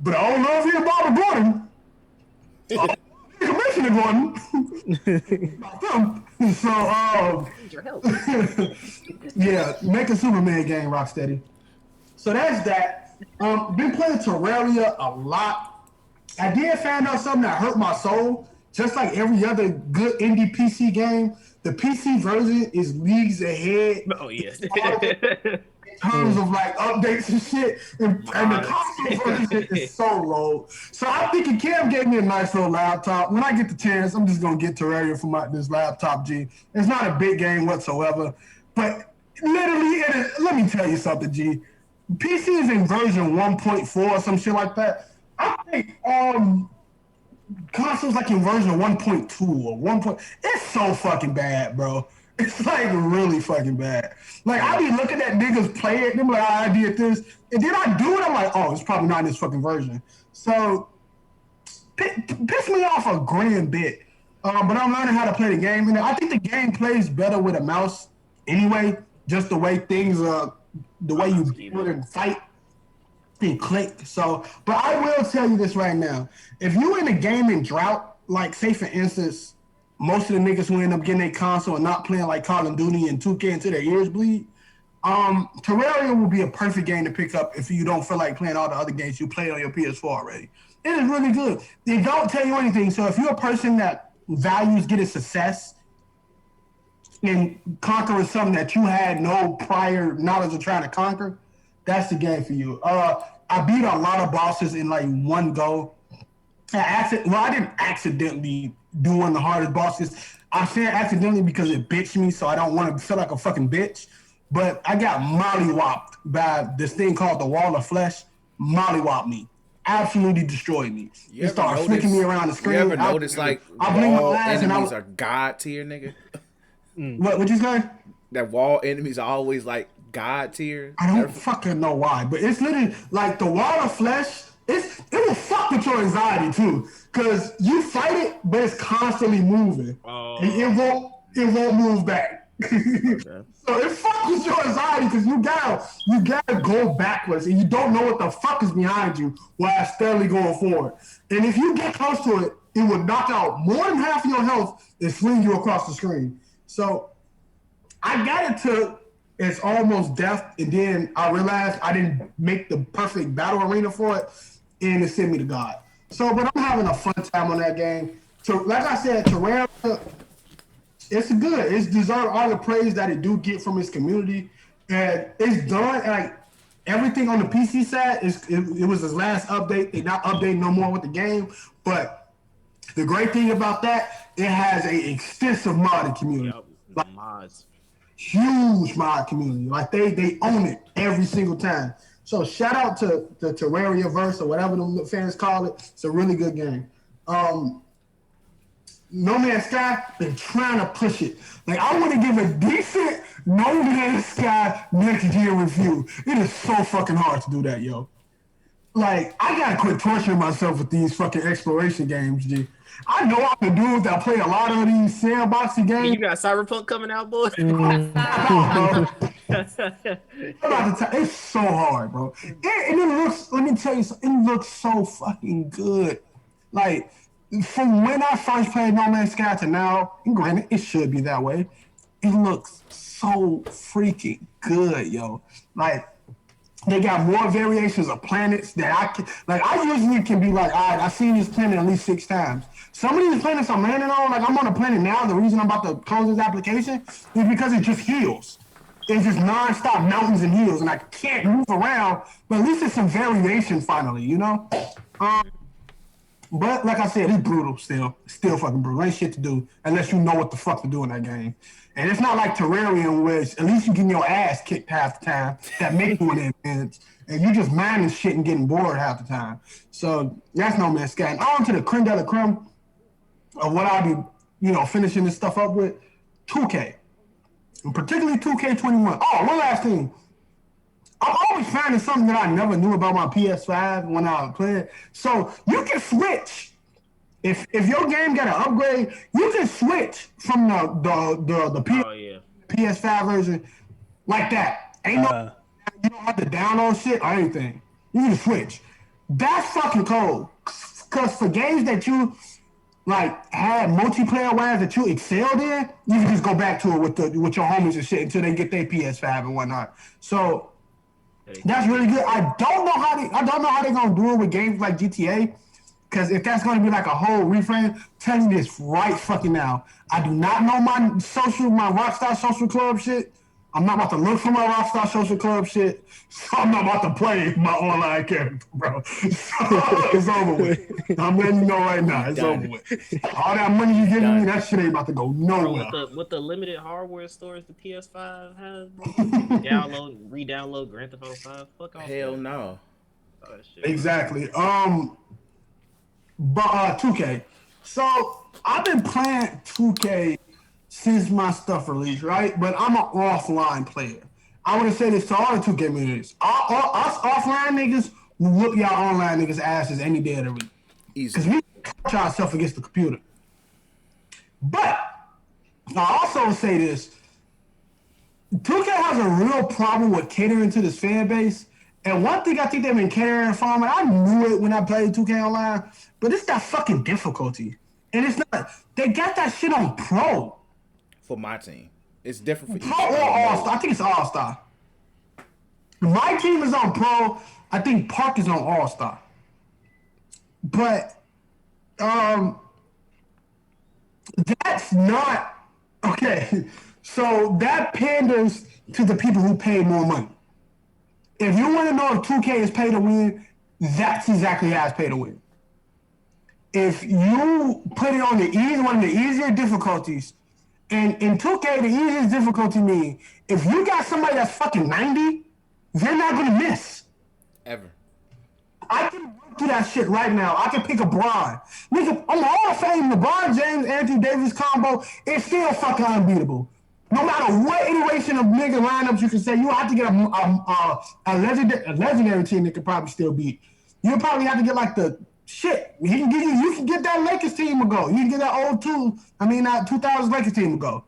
but I don't love hearing Barbara Gordon. Commissioner kindergarten. So, Need your help. yeah, make a Superman game, Rocksteady. So that's that. Been playing Terraria a lot. I did find out something that hurt my soul. Just like every other good indie PC game, the PC version is leagues ahead. Oh yeah. In terms of like updates and shit, and the console version is so low. So I'm thinking Cam gave me a nice little laptop. When I get the chance, I'm just gonna get Terraria for this laptop, G. It's not a big game whatsoever, but literally, let me tell you something, G. PC is in version 1.4 or some shit like that. I think consoles like in version 1.2 or 1. It's so fucking bad, bro. It's like really fucking bad. Like I be looking at niggas play it, and I'm like, I did this, and then I do it. I'm like, oh, it's probably not in this fucking version. So piss me off a grand bit. But I'm learning how to play the game, and I think the game plays better with a mouse anyway. Just the way things the way you build and fight and click. So, but I will tell you this right now: if you in a gaming drought, like say for instance. Most of the niggas who end up getting a console and not playing like Call of Duty and 2K until their ears bleed, Terraria will be a perfect game to pick up if you don't feel like playing all the other games you play on your PS4 already. It is really good. They don't tell you anything. So if you're a person that values getting success and conquering something that you had no prior knowledge of trying to conquer, that's the game for you. I beat a lot of bosses in like one go. I didn't accidentally do one of the hardest bosses. I said accidentally because it bitched me, so I don't want to feel like a fucking bitch. But I got mollywopped by this thing called the Wall of Flesh. Mollywopped me. Absolutely destroyed me. It started flicking me around the screen. You ever notice like wall enemies are god tier, nigga? What you say? That wall enemies are always like god tier. I don't fucking know why, but it's literally like the Wall of Flesh. It will fuck with your anxiety too, cause you fight it, but it's constantly moving, and it won't move back. Okay. So it fucks with your anxiety, cause you gotta go backwards, and you don't know what the fuck is behind you while steadily going forward. And if you get close to it, it will knock out more than half of your health and swing you across the screen. So I got it to it's almost death, and then I realized I didn't make the perfect battle arena for it. And it sent me to God. So, but I'm having a fun time on that game. So, like I said, Terraria, it's good. It's deserved all the praise that it do get from its community. And it's done. Like, everything on the PC side, it was his last update. They're not updating no more with the game. But the great thing about that, it has an extensive modding community. Yep, like, mods. Huge mod community. Like, they own it every single time. So shout out to the Terraria verse or whatever the fans call it. It's a really good game. No Man's Sky, been trying to push it. Like I want to give a decent No Man's Sky next year review. It is so fucking hard to do that, yo. Like I gotta quit torturing myself with these fucking exploration games, G. I know I'm a dude that play a lot of these sandboxy games. You got Cyberpunk coming out, boy. It's so hard, bro. And it looks, let me tell you something, it looks so fucking good. Like, from when I first played No Man's Sky to now, and granted, it should be that way, it looks so freaking good, yo. Like, they got more variations of planets that I usually can be like, all right, I've seen this planet at least 6 times. Some of these planets I'm landing on, like I'm on a planet now, the reason I'm about to close this application is because it just heals. It's just non-stop mountains and hills, and I can't move around, but at least it's some variation finally, you know? But like I said, it's brutal still. Still fucking brutal. Ain't shit to do unless you know what the fuck to do in that game. And it's not like Terraria, which at least you getting your ass kicked half the time that make you an advantage. And you just minding shit and getting bored half the time. So that's No Man's Sky. And on to the creme de la creme of what I'll be, finishing this stuff up with, 2K. And particularly 2K21. Oh, one last thing. I'm always finding something that I never knew about my PS5 when I was playing. So you can switch. If your game got an upgrade, you can switch from the PS5 version like that. You don't have to download shit or anything. You can switch. That's fucking cold. Because for games that like had multiplayer ways that you excelled in, you can just go back to it with your homies and shit until they get their PS5 and whatnot. So that's really good. I don't know how they gonna do it with games like GTA. Because if that's going to be like a whole reframe, telling you this right fucking now, I do not know my Rockstar Social Club shit. I'm not about to look for my Rockstar Social Club shit. So I'm not about to play my online character, bro. So it's over with. I'm letting you know right now. It's over with. All that money you giving me, that shit ain't about to go nowhere. With the limited hardware storage the PS5 has, re-download Grand Theft Auto 5. Fuck off. Hell no. Oh, shit. Exactly. But 2K. So I've been playing 2K since my stuff released, right? But I'm an offline player. I want to say this to all the 2K communities. Us offline niggas will whoop y'all online niggas' asses any day of the week. Easy. Because we touch ourselves against the computer. But I also say this. 2K has a real problem with catering to this fan base. And one thing I think they've been catering from, and I knew it when I played 2K Online, but it's that fucking difficulty. And it's not, they got that shit on Pro. For my team. It's different for each Pro or All-Star. I think it's All-Star. My team is on Pro. I think Park is on All-Star. But, that's not, okay. So that panders to the people who pay more money. If you want to know if 2K is pay to win, that's exactly how it's pay to win. If you put it on one of the easier difficulties, and in 2K, the easiest difficulty means if you got somebody that's fucking 90, they're not going to miss. Ever. I can run through that shit right now. I can pick a Bron. Nigga, on the Hall of Fame, LeBron James, Anthony Davis combo, it's still fucking unbeatable. No matter what iteration of nigga lineups you can say, you have to get a legendary team that could probably still beat. You'll probably have to get like the shit. You can get that Lakers team to go. You can get that 2000 Lakers team to go.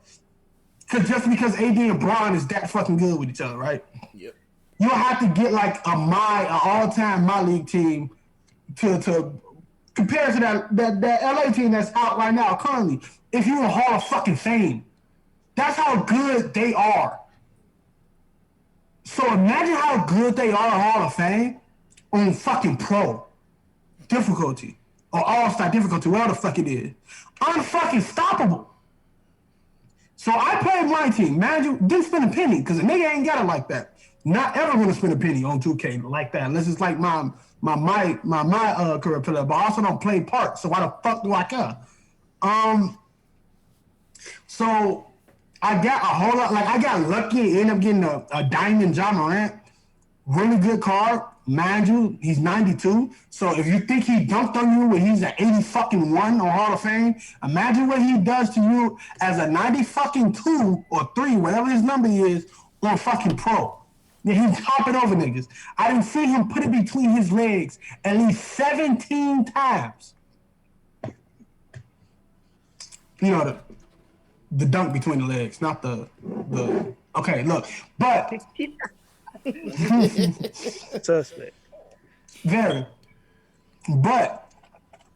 Just because AD and Bron is that fucking good with each other, right? Yep. You'll have to get like an all-time my league team to compare to that LA team that's out right now currently. If you're in Hall of fucking Fame. That's how good they are. So imagine how good they are in Hall of Fame on fucking Pro difficulty or All-Star difficulty, whatever the fuck it is. Unfucking stoppable. So I played my team. Imagine, didn't spend a penny because a nigga ain't got it like that. Not ever gonna spend a penny on 2K like that unless it's like my career pillar. But I also don't play parts, so why the fuck do I care? So I got a whole lot, like I got lucky and ended up getting a Diamond John Morant. Really good card. Mind you, he's 92. So if you think he dunked on you when he's at 80 fucking 1 on Hall of Fame, imagine what he does to you as a 90 fucking 2 or 3, whatever his number is, on fucking Pro. Yeah, he's hopping over niggas. I didn't see him put it between his legs at least 17 times. You know, the dunk between the legs, not the okay, look. But suspect. Very. But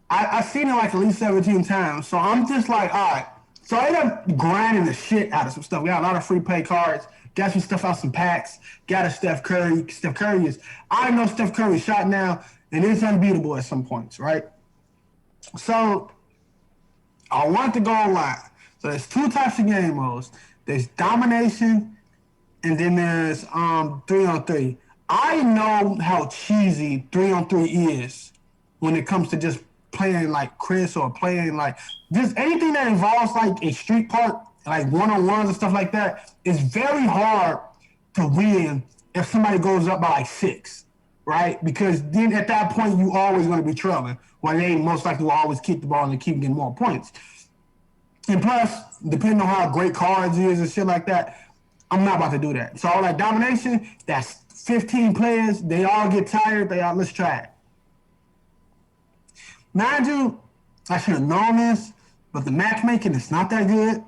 I seen it like at least 17 times. So I'm just like, all right. So I ended up grinding the shit out of some stuff. We got a lot of free play cards. Got some stuff out some packs. Got a Steph Curry. Steph Curry is, I know Steph Curry shot now, and it's unbeatable at some points, right? So I want to go online. So there's two types of game modes. There's domination, and then there's 3-on-3. I know how cheesy 3-on-3 is when it comes to just playing like Chris or playing like just anything that involves like a street part, like one-on-ones and stuff like that. It's very hard to win if somebody goes up by like 6, right? Because then at that point you always going to be trailing. Well, they most likely will always keep the ball and keep getting more points. And plus, depending on how great cards is and shit like that, I'm not about to do that. So like domination, that's 15 players. They all get tired. Let's try it. Mind you, I should have known this, but the matchmaking is not that good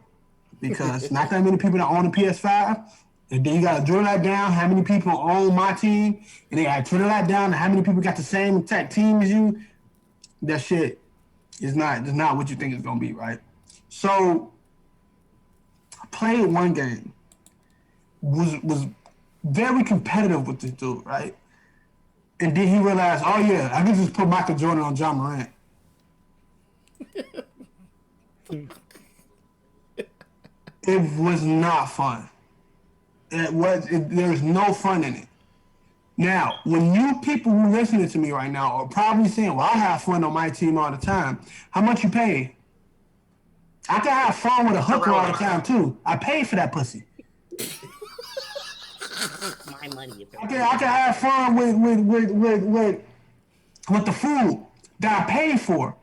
because not that many people that own a PS5. And then you got to drill that down, how many people own my team, and they got to drill that down to how many people got the same exact team as you. That shit It's not what you think it's gonna be, right? So I played one game, was very competitive with this dude, right? And then he realized, oh yeah, I can just put Michael Jordan on John Morant. It was not fun. There's no fun in it. Now, when you people who listening to me right now are probably saying, well, I have fun on my team all the time. How much you pay? I can have fun with a hooker all the time too. I pay for that pussy. My money. I can have fun with the food that I paid for.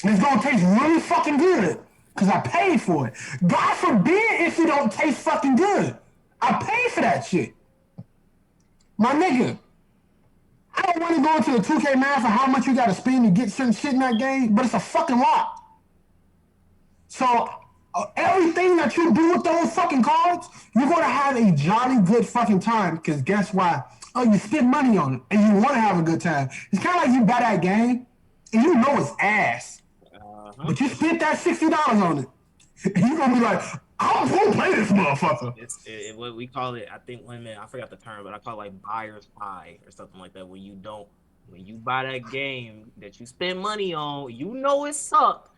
And it's gonna taste really fucking good. Cause I paid for it. God forbid if it don't taste fucking good. I paid for that shit. My nigga, I don't want to go into the 2K math for how much you gotta spend to get certain shit in that game, but it's a fucking lot. So everything that you do with those fucking cards, you're gonna have a jolly good fucking time. Cause guess why? Oh, you spend money on it and you want to have a good time. It's kind of like you buy that game and you know it's ass, but you spent that $60 on it, and you're gonna be like, I'm gonna play this motherfucker. It's what we call it. I think women. I forgot the term, but I call it like buyer's pie or something like that. When you buy that game that you spend money on, you know it sucked.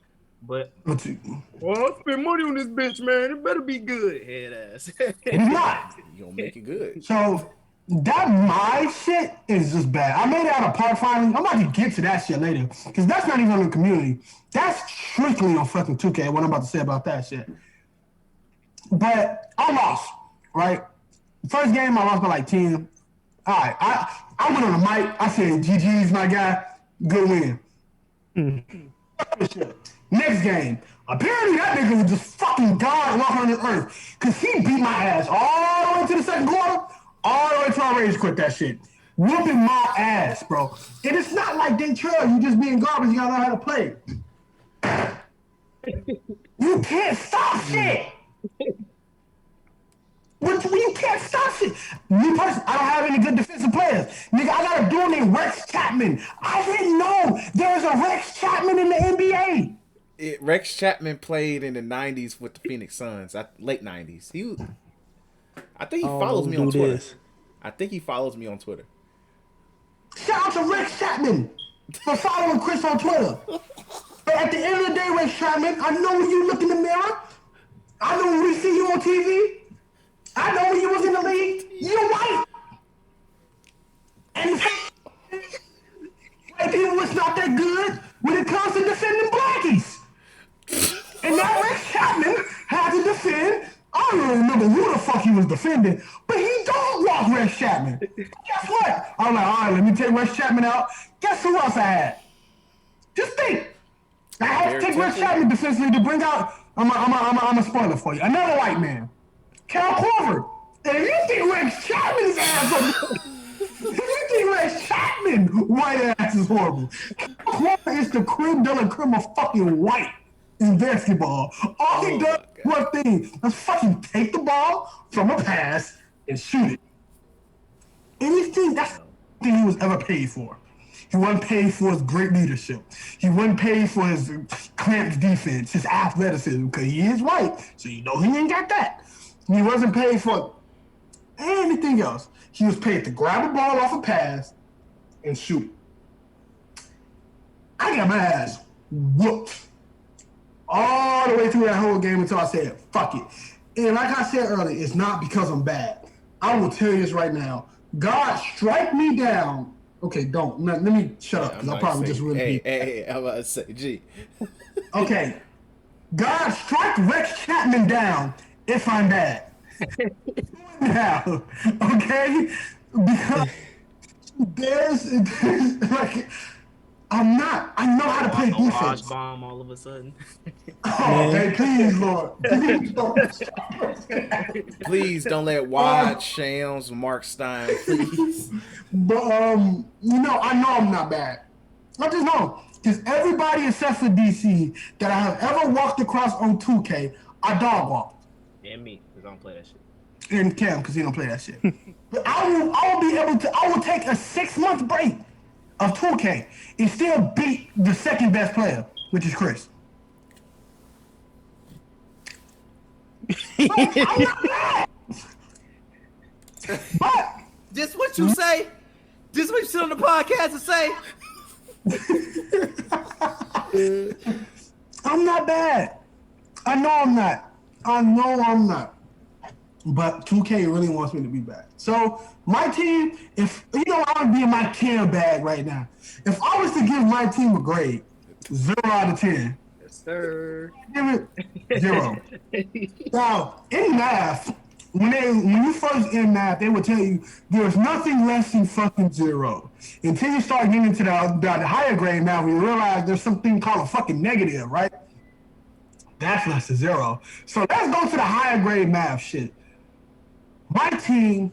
But I spend money on this bitch, man. It better be good, head ass. It's not. You gonna make it good. So that my shit is just bad. I made it out of park finally. I'm about to get to that shit later because that's not even on the community. That's strictly on fucking 2K. What I'm about to say about that shit. But I lost, right? First game, I lost by like 10. All right, I went on the mic. I said, GG's, my guy. Good win. Next game, apparently that nigga was just fucking God walking on this earth because he beat my ass all the way to the second quarter, all the way to our rage quit that shit. Whooping my ass, bro. And it's not like they trail you just being garbage. You gotta know how to play. You can't stop shit. You can't stop shit. Me personally, I don't have any good defensive players. Nigga, I got a dude named Rex Chapman. I didn't know there was a Rex Chapman in the NBA. Rex Chapman played in the 90s with the Phoenix Suns, late 90s. I think he follows me on Twitter. I think he follows me on Twitter. Shout out to Rex Chapman for following Chris on Twitter. But at the end of the day, Rex Chapman, I know when you look in the mirror. I know when we see you on TV. I know when you was in the league. You're white. And white people was not that good when it comes to defending blackies. And now Rex Chapman had to defend. I don't even remember who the fuck he was defending, but he don't walk Rex Chapman. Guess what? I'm like, all right, let me take Rex Chapman out. Guess who else I had? Just think. I had to take Rex Chapman defensively to bring out. I'm a spoiler for you. Another white man, Cal Corver. And if you think Rex Chapman's ass, if you think Rex Chapman white ass is horrible, Cal Corver is the creme de la creme of fucking white in basketball. All he does is one thing: let's fucking take the ball from a pass and shoot it. Anything that's the thing he was ever paid for. He wasn't paid for his great leadership. He wasn't paid for his cramped defense, his athleticism, because he is white, so you know he ain't got that. He wasn't paid for anything else. He was paid to grab a ball off a pass and shoot it. I got my ass whooped all the way through that whole game until I said, fuck it. And like I said earlier, it's not because I'm bad. I will tell you this right now. God, strike me down. Okay, don't. Let me shut up, because I'll probably just really Hey, I'm about to say, G. Okay. God, strike Rex Chapman down if I'm bad. Now, okay? Because there's like, I know how to play defense. Bomb all of a sudden. Oh, hey, please, Lord. Please don't let Wad, Shams, Mark Stein, please. But, I know I'm not bad. I just know. Because everybody except for DC that I have ever walked across on 2K, I dog walked. And me, because I don't play that shit. And Cam, because he don't play that shit. But I will take a 6-month break of 2K and still beat the second best player. which is Chris. I'm not mad. But Just what you say. Just what you sit on the podcast and say. I'm not bad. I know I'm not. But 2K really wants me to be bad. So my team, if you know, I would be in my care bag right now. If I was to give my team a grade, 0 out of 10. Yes, sir. Give it 0. Now, in math, when you first in math, they would tell you there's nothing less than fucking 0. Until you start getting into the higher grade now, we realize there's something called a fucking negative, right? That's less than 0. So let's go to the higher grade math shit. My team,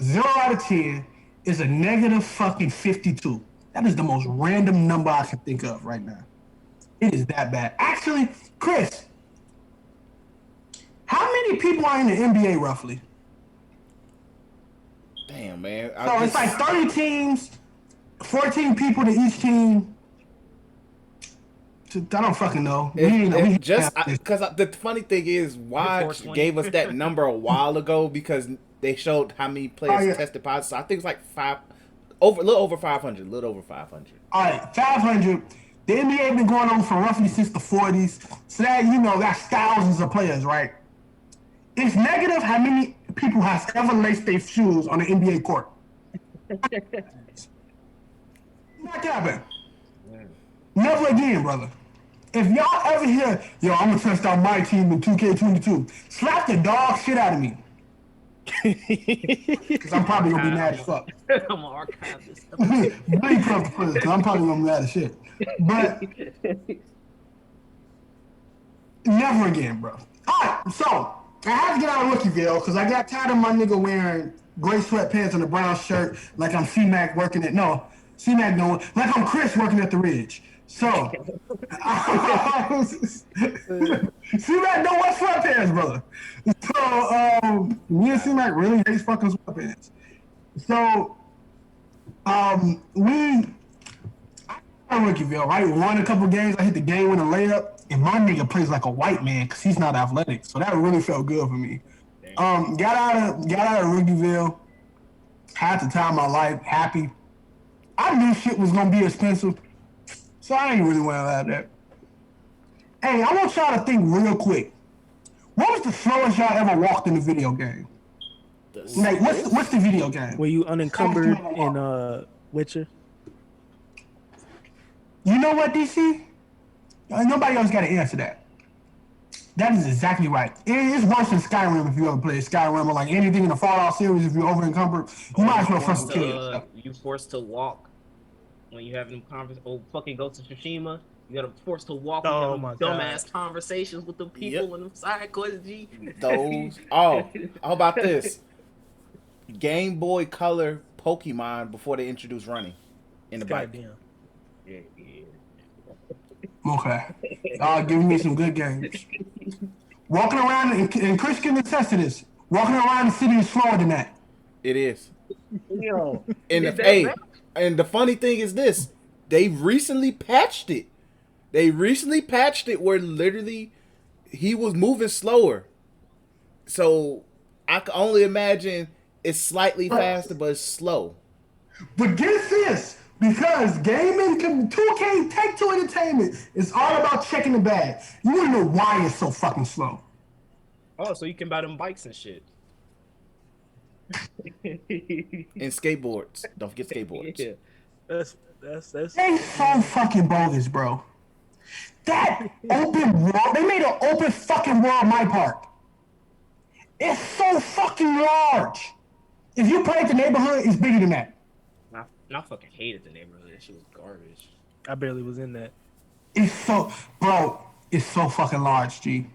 0 out of 10, is a negative fucking 52. That is the most random number I can think of right now. It is that bad. Actually, Chris, how many people are in the NBA roughly? Damn, man. So it's like 30 teams, 14 people to each team. I don't fucking know. Because the funny thing is, Watch gave us that number a while ago because they showed how many players tested positive. So I think it's like a little over 500. All right, 500. The NBA been going on for roughly since the 40s. So that, that's thousands of players, right? It's negative how many people has ever laced their shoes on the NBA court. Not happening. Never again, brother. If y'all ever hear, I'm gonna test out my team in 2K22, slap the dog shit out of me. Because I'm probably gonna be mad as fuck. I'm gonna archive this stuff. Really tough to put because I'm probably gonna be mad as shit. But never again, bro. Alright, so I had to get out of Rookieville because I got tired of my nigga wearing gray sweatpants and a brown shirt like I'm C-Mac working at C-Mac no, like I'm Chris working at the Ridge. So C-Mac don't wear sweatpants, brother. So me and C-Mac really hates fucking sweatpants. So we Rookieville, right? We won a couple games. I hit the game winning layup, and my nigga plays like a white man because he's not athletic. So that really felt good for me. Got out of Rookieville. Had the time of my life, happy. I knew shit was gonna be expensive, so I ain't really worried about that. Hey, I want y'all to think real quick. What was the slowest y'all ever walked in a video game? Like, what's the video game? Were you unencumbered in Witcher? You know what, DC? Nobody else got to answer that. That is exactly right. It's worse than Skyrim if you ever play Skyrim or like anything in the Fallout series. If you're over encumbered, you might as well fucking kill yourself. You forced to walk when you having conversations. Oh, fucking Ghost of Tsushima. You gotta force to walk with dumbass conversations with the people and the side quests. G. Those. Oh, how about this? Game Boy Color Pokemon before they introduced running in the bike. Goddamn. Yeah. Okay. Y'all giving me some good games. Walking around, and Chris can attest to this, walking around the city is slower than that. It is. Yo. And the funny thing is this, they recently patched it. Where literally he was moving slower. So I can only imagine it's slightly faster, but it's slow. But get this, because gaming, 2K, Take-Two Entertainment, is all about checking the bag. You want to know why it's so fucking slow. Oh, so you can buy them bikes and shit. And skateboards. Don't forget skateboards. Yeah. That's They so fucking bogus, bro. That open world, they made an open fucking world my park. It's so fucking large. If you play at the neighborhood, it's bigger than that. I fucking hated the neighborhood. That shit was garbage. I barely was in that. It's so fucking large, G.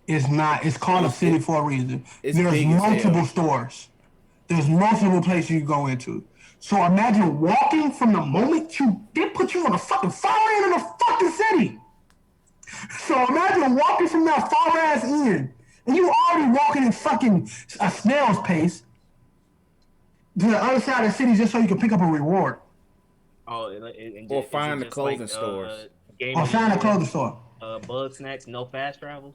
It's not. It's called a city for a reason. There's multiple stores. There's multiple places you go into. So imagine walking from the moment they put you on the fucking far end of the fucking city. So imagine walking from that far ass end, and you already walking in fucking a snail's pace to the other side of the city just so you can pick up a reward. Oh, and Or find the clothing stores. Game Or of the find a year, clothing store. Bug Snacks, no fast travel.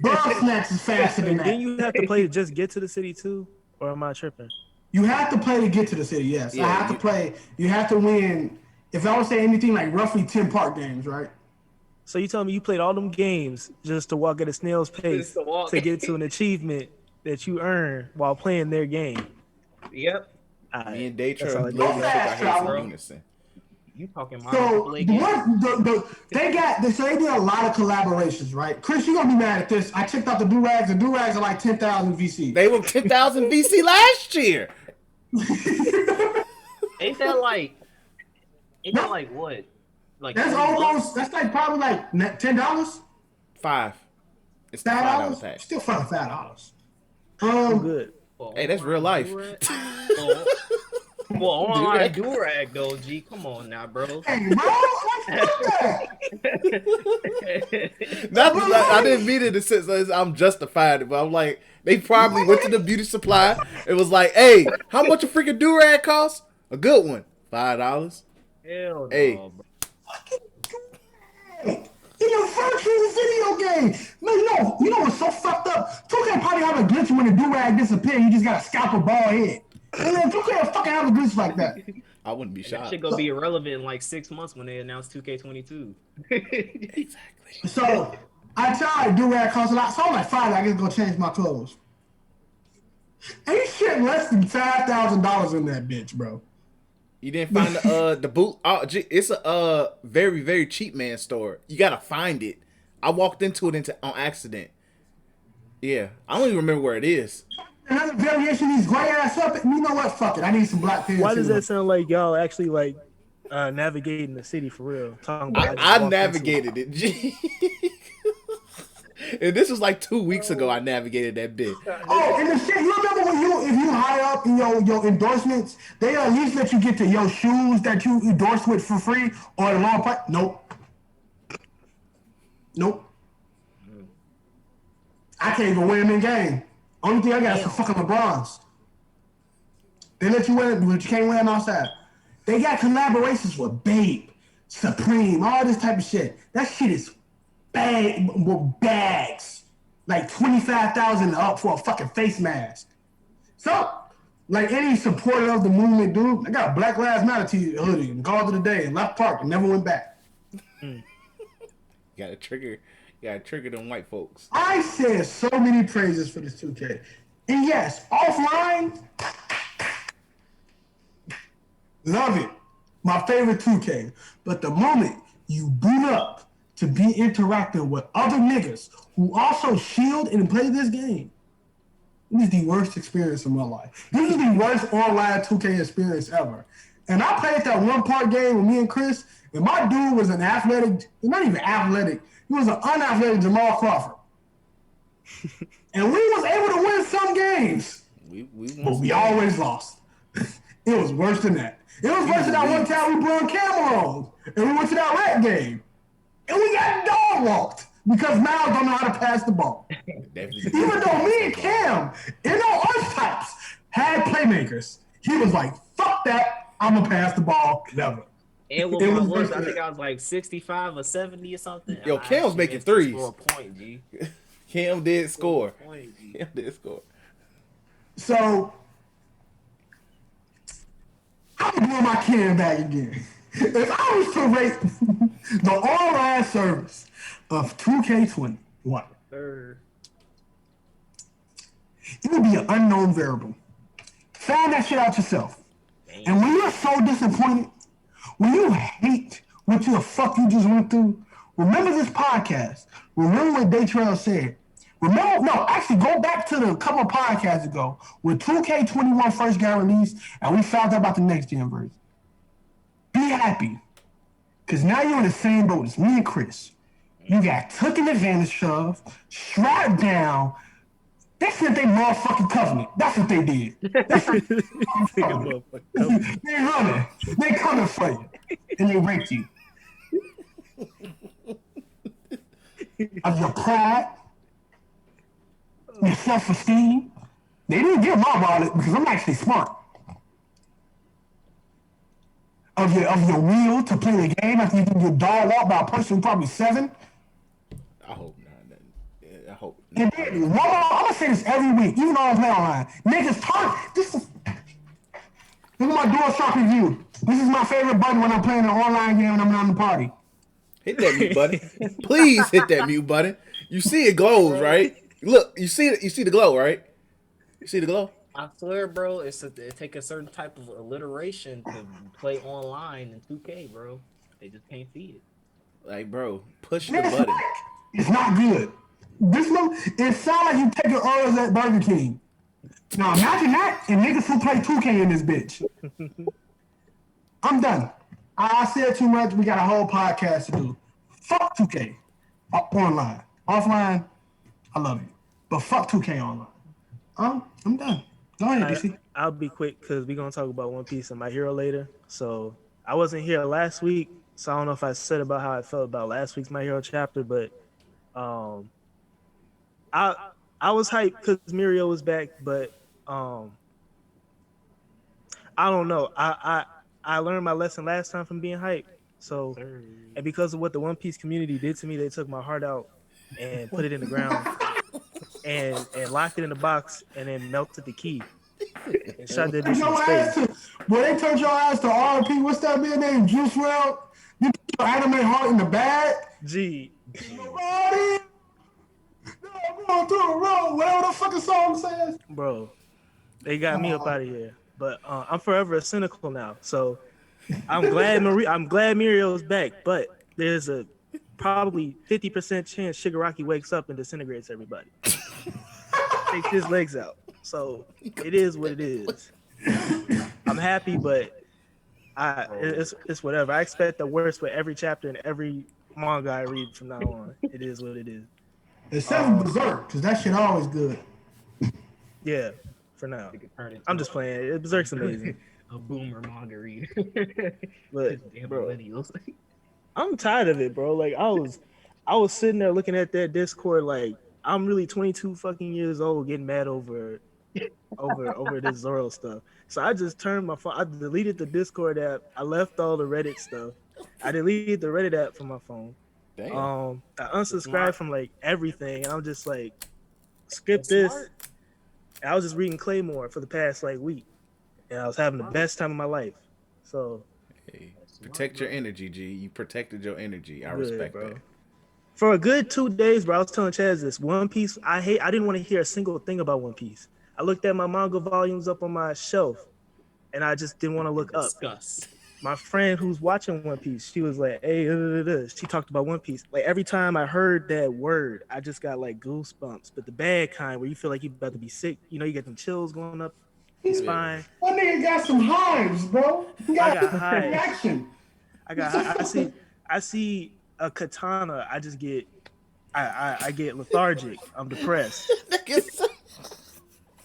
Bug Snacks is faster than Wait, didn't that. you have to play to just get to the city too? Or am I tripping? You have to play to get to the city, yes. Yeah, I have to play. You have to win. If I would say anything like roughly 10 park games, right? So you telling me you played all them games just to walk at a snail's pace to walk. to get to an achievement that you earn while playing their game? Yep. Me and Daytra That's all I literally need. shook our heads Travel. in unison. You talking my So play the game? one, they did a lot of collaborations, right? Chris, you're gonna be mad at this. I checked out the do-rags. The do-rags are like 10,000 VC. They were 10,000 VC last year. Ain't that like what? Like That's $20? almost. That's like probably like $10. $5. It's the $5 $5. pack. Still $5. I'm good. Hey, that's real life. Well, online do-rag though, G. Come on now, bro. Hey, bro, I I didn't mean it in the sense that I'm justified, but I'm like, they probably went to the beauty supply. It was like, hey, how much a freaking do-rag cost? A good one, $5. Hell no, Hey. bro. In a virtual video game, man, you know what's so fucked up? 2K probably have a glitch when the do-rag disappear. You just gotta scalp a ball head. Man, 2K fucking have a glitch like that. I wouldn't be That shocked. shit gonna be irrelevant in like 6 months when they announce 2K22. Exactly. So I tried do-rag cost a lot. So I'm like, fine, I guess go change my clothes. Ain't shit less than $5,000 in that bitch, bro. You didn't find the boot? Oh, it's a very, very cheap man store. You gotta find it. I walked into it on accident. Yeah, I don't even remember where it is. Another variation of these gray ass up. You know what? Fuck it. I need some black pants. Why does too. that sound like y'all actually like navigating the city for real? Talking about I navigated it. G. And this was like 2 weeks ago. I navigated that bit. Oh, and the shit, you remember when if you high up in your endorsements, they at least let you get to your shoes that you endorse with for free or at a lower price? Nope. I can't even wear them in game. Only thing I got is some fucking LeBrons. They let you wear it, but you can't wear them outside. They got collaborations with Babe, Supreme, all this type of shit. That shit is bags. Like 25,000 up for a fucking face mask. So, like any supporter of the movement, dude, I got a Black Lives Matter hoodie and called it a day and left park and never went back. You gotta trigger them white folks. I said so many praises for this 2K. And yes, offline, love it. My favorite 2K. But the moment you boot up to be interacting with other niggas who also shield and play this game, this is the worst experience of my life. This is the worst online 2K experience ever. And I played that one part game with me and Chris, and my dude was an athletic, not even athletic, he was an unathletic Jamal Crawford. And we was able to win some games, but we always lost. It was worse than that. It was worse than that one time we brought Cameron, and we went to that rat game, and we got dog walked because Miles don't know how to pass the ball. Even though me and Cam, in our archetypes, had playmakers, he was like, fuck that, I'm going to pass the ball, never. And what my was, I think I was like 65 or 70 or something. Yo, Cam's making threes. For a point, G. Cam did score. Point, Cam did score. So, I'm going to blow my Cam back again. If I was to rate the online service of 2K21, it would be an unknown variable. Find that shit out yourself. And when you're so disappointed, when you hate what the fuck you just went through, remember this podcast. Remember what Daytrail said. Actually go back to the couple of podcasts ago when 2K21 first got released and we found out about the next gen version. Be happy. Because now you're in the same boat as me and Chris. You got taken advantage of, strapped down. They sent their motherfucking covenant. That's what they did. They running. They coming for you. And they raped you. Of your pride, your self-esteem. They didn't get my wallet because I'm actually smart. of your will to play the game after you get your dog walked by a person probably 7. I hope not. I hope. And then, I'm gonna say this every week, even though I don't play online. Niggas this is my DualShock review. This is my favorite button when I'm playing an online game and I'm on the party. Hit that mute button. Please hit that mute button. You see it glows, right? Look, you see it. You see the glow, right? You see the glow? I swear, bro, it take a certain type of alliteration to play online in 2K, bro. They just can't see it. Like, bro, push the button. It's not good. It sounds like you taking orders at Burger King. Now imagine that and niggas who play 2K in this bitch. I'm done. I said too much. We got a whole podcast to do. Fuck 2K online. Offline, I love you. But fuck 2K online. I'm done. Go ahead, DC. I'll be quick because we're going to talk about One Piece and My Hero later. So I wasn't here last week, so I don't know if I said about how I felt about last week's My Hero chapter, but I was hyped because Mirio was back, but I don't know. I learned my lesson last time from being hyped. So, and because of what the One Piece community did to me, they took my heart out and put it in the ground and locked it in the box and then melted the key and shot that bitch in space. Boy, they turned your ass to RP. What's that man named? Juice WRLD? You put your anime heart in the bag? G. Nobody. No, going through the road. Whatever the fucking song says. Bro, they got me up out of here. But I'm forever cynical now. So I'm glad Mirio's back, but there's a probably 50% chance Shigaraki wakes up and disintegrates everybody. Takes his legs out. So it is what it is. I'm happy, but it's whatever. I expect the worst for every chapter and every manga I read from now on. It is what it is. Except Berserk, because that shit always good. Yeah, for now. I'm just playing. Berserk's amazing. A boomer manga reader. But bro, I'm tired of it, bro. Like I was sitting there looking at that Discord like I'm really 22 fucking years old getting mad over this Zoro stuff. So I just turned my phone. I deleted the Discord app. I left all the Reddit stuff. I deleted the Reddit app from my phone. Damn. I unsubscribed from like everything, and I'm just like, skip this. And I was just reading Claymore for the past like week, and I was having the best time of my life. So, hey, protect your energy, G. You protected your energy. I respect that. For a good 2 days, bro, I was telling Chaz this One Piece. I didn't want to hear a single thing about One Piece. I looked at my manga volumes up on my shelf, and I just didn't want to look up. My friend who's watching One Piece, she was like, hey, she talked about One Piece. Like every time I heard that word, I just got like goosebumps, but the bad kind where you feel like you're about to be sick. You know, you get them chills going up your spine. That nigga got some hives, bro. I got hives. Reaction. I see a katana. I just get, I get lethargic. I'm depressed.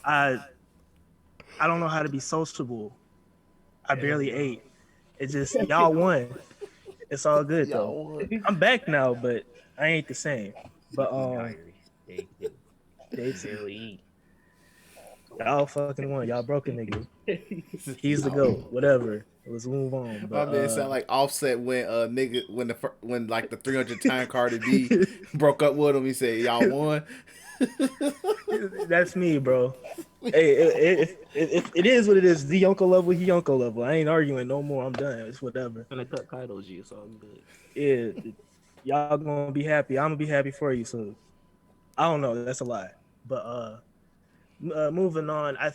I don't know how to be sociable. I barely ate. It's just y'all won. It's all good though. I'm back now, but I ain't the same. But y'all fucking won. Y'all broke a nigga. He's the GOAT. Whatever. Let's move on. But, my man sound like Offset when when like the 300 time Cardi B broke up with him. He said, "Y'all won." That's me, bro. Hey, it is what it is. The Yonko level, he Yonko level. I ain't arguing no more. I'm done. It's whatever. I'm gonna cut Kaido G, so I'm good. Yeah, y'all gonna be happy. I'm gonna be happy for you. So I don't know. That's a lie. But moving on. I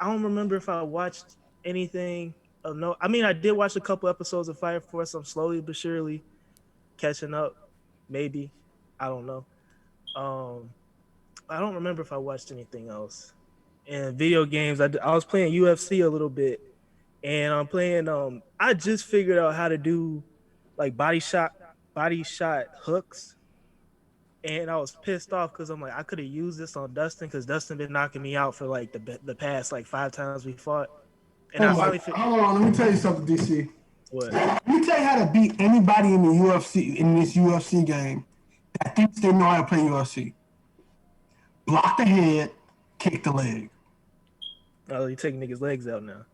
don't remember if I watched anything of no. I mean, I did watch a couple episodes of Fire Force. I'm slowly but surely catching up. Maybe. I don't know. I don't remember if I watched anything else. And video games, I was playing UFC a little bit, and I'm playing. I just figured out how to do like body shot hooks, and I was pissed off because I'm like, I could have used this on Dustin because Dustin been knocking me out for like the past like 5 times we fought. And I finally hold on, let me tell you something, DC. What? Let me tell you how to beat anybody in the UFC in this UFC game that thinks they know how to play UFC. Block the head, kick the leg. Oh, you taking niggas' legs out now.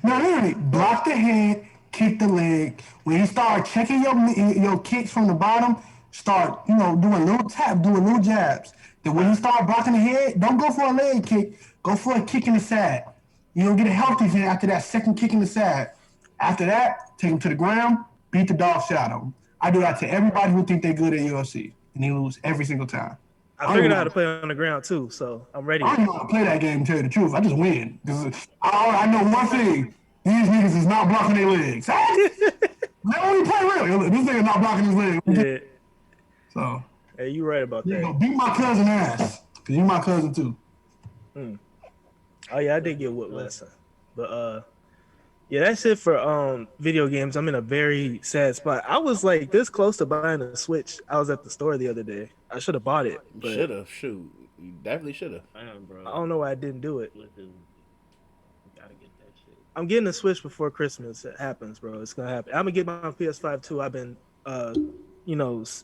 No, literally, block the head, kick the leg. When you start checking your kicks from the bottom, start doing a little tap, doing little jabs. Then when you start blocking the head, don't go for a leg kick. Go for a kick in the side. You don't get a healthy hit after that second kick in the side. After that, take them to the ground, beat the dog shit out of them. I do that to everybody who think they're good at UFC, and they lose every single time. I figured out how to play on the ground too, so I'm ready. I don't even know how to play that game, to tell you the truth. I just win. I know one thing. These niggas is not blocking their legs. They only play real. This nigga not blocking his legs. Yeah. So. Hey, you right about that. Go beat my cousin ass. Because you my cousin too. Oh, yeah, I did get whooped last time. But, yeah, that's it for video games. I'm in a very sad spot. I was like this close to buying a Switch. I was at the store the other day. I should have bought it. Should have. Shoot. You definitely should have. I don't know why I didn't do it. Gotta get that shit. I'm getting a Switch before Christmas. It happens, bro. It's gonna happen. I'm gonna get my PS5 too. I've been,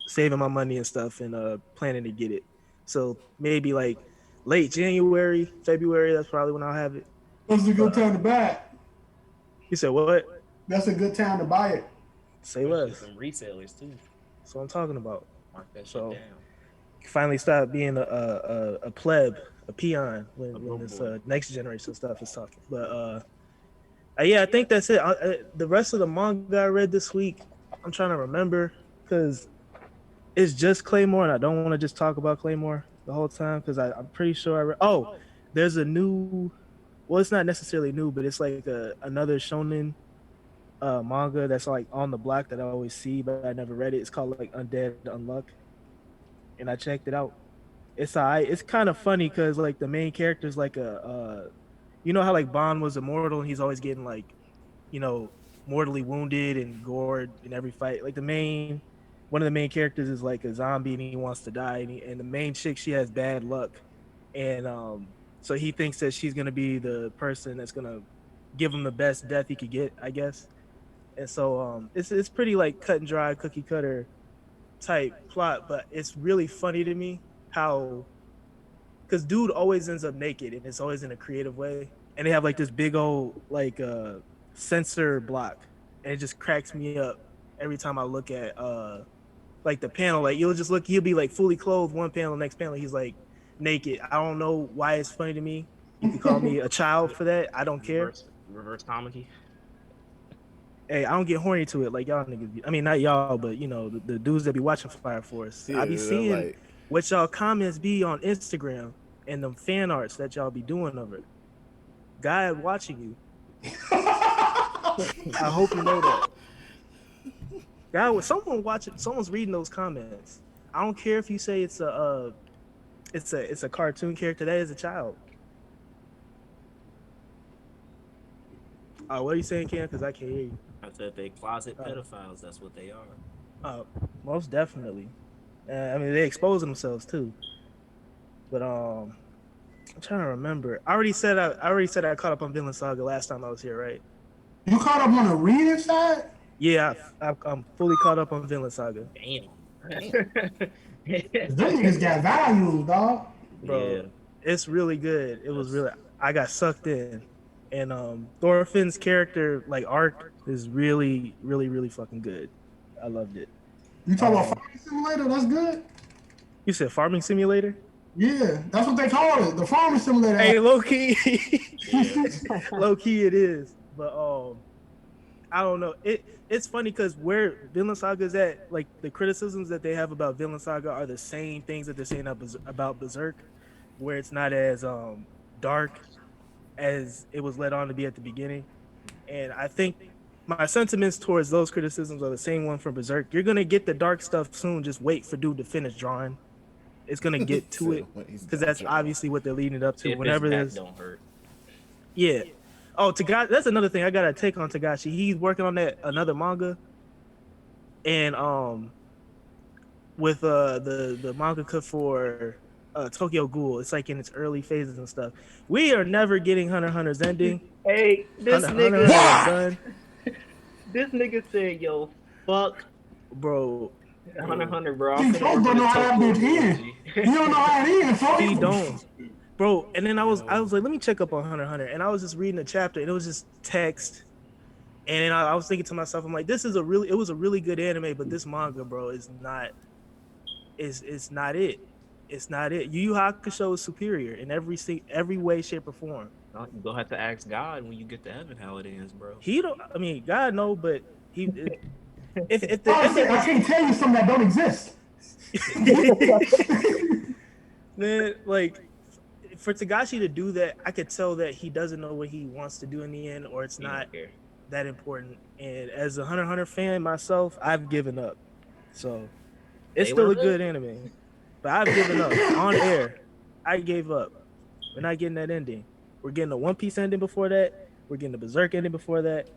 saving my money and stuff and planning to get it. So maybe like late January, February. That's probably when I'll have it. That's a good time to buy it. You said what? That's a good time to buy it. Say less. Some resellers too. That's what I'm talking about. Mark that shit So down. finally stop being a pleb, a peon when this next generation stuff is talking. But yeah, I think that's it. The rest of the manga I read this week, I'm trying to remember because it's just Claymore, and I don't want to just talk about Claymore the whole time because I'm pretty sure I read. Oh, there's a new. Well, it's not necessarily new, but it's like another shonen manga that's like on the block that I always see, but I never read it. It's called like Undead Unluck, and I checked it out. It's alright. It's kind of funny because like the main character is like you know how like Bond was immortal and he's always getting like, mortally wounded and gored in every fight. Like one of the main characters is like a zombie and he wants to die, and the main chick, she has bad luck, and so he thinks that she's gonna be the person that's gonna give him the best death he could get, I guess. And so it's pretty like cut and dry, cookie cutter type plot, but it's really funny to me how, because dude always ends up naked and it's always in a creative way, and they have like this big old like sensor block, and it just cracks me up every time I look at like the panel. Like he'll be like fully clothed one panel, next panel he's like naked. I don't know why it's funny to me. You can call me a child for that. I don't care. Reverse comedy. Hey, I don't get horny to it like y'all niggas. I mean, not y'all, but the dudes that be watching Fire Force. Yeah, I be seeing like, what y'all comments be on Instagram and them fan arts that y'all be doing of it. Guy watching you. I hope you know that. Guy, someone's reading those comments. I don't care if you say it's a cartoon character. That is a child. What are you saying, Cam? Because I can't hear you. I said they closet pedophiles. That's what they are. Most definitely. I mean, they expose themselves too. But I'm trying to remember. I already said I caught up on Vinland Saga last time I was here, right? You caught up on the reading side? Yeah, I'm fully caught up on Vinland Saga. Damn. Them niggas got values, dog. Bro, Yeah. it's really good. It was really. I got sucked in, and Thorfinn's character like arc is really, really, really fucking good. I loved it. You talk about Farming Simulator? That's good. You said Farming Simulator? Yeah, that's what they call it. The Farming Simulator. Hey, low key, low key it is. But I don't know. It's funny because where Vinland Saga is at, like the criticisms that they have about Vinland Saga are the same things that they're saying about Berserk, where it's not as dark as it was led on to be at the beginning. And I think my sentiments towards those criticisms are the same one from Berserk. You're gonna get the dark stuff soon. Just wait for dude to finish drawing. It's gonna get to it because that's obviously what they're leading it up to. If Whenever his back there's don't hurt. yeah. Oh, Tagashi, that's another thing I gotta take on Tagashi. He's working on another manga, and with the mangaka for Tokyo Ghoul, it's like in its early phases and stuff. We are never getting Hunter x Hunter's ending. Hey, this Hunter nigga. x Hunter's done. This nigga said, "Yo, fuck Bro, Hunter x Hunter, bro." You don't know how that bitch ends. You don't know how it ends, folks. he don't. bro. And then I was like, let me check up on Hunter x Hunter, and I was just reading a chapter, and it was just text. And then I was thinking to myself, I'm like, it was a really good anime, but this manga, bro, is not. It's not it. It's not it. Yu Yu Hakusho is superior in every way, shape, or form. You gonna have to ask God when you get to heaven how it ends, bro. He don't. I mean, God no, but he. If the I can't tell you something that don't exist. man, like for Tagashi to do that, I could tell that he doesn't know what he wants to do in the end, or it's not that important. And as a Hunter x Hunter fan myself, I've given up. So it's still a good anime, but I've given up on air. I gave up. We're not getting that ending. We're getting a One Piece ending before that. We're getting a Berserk ending before that.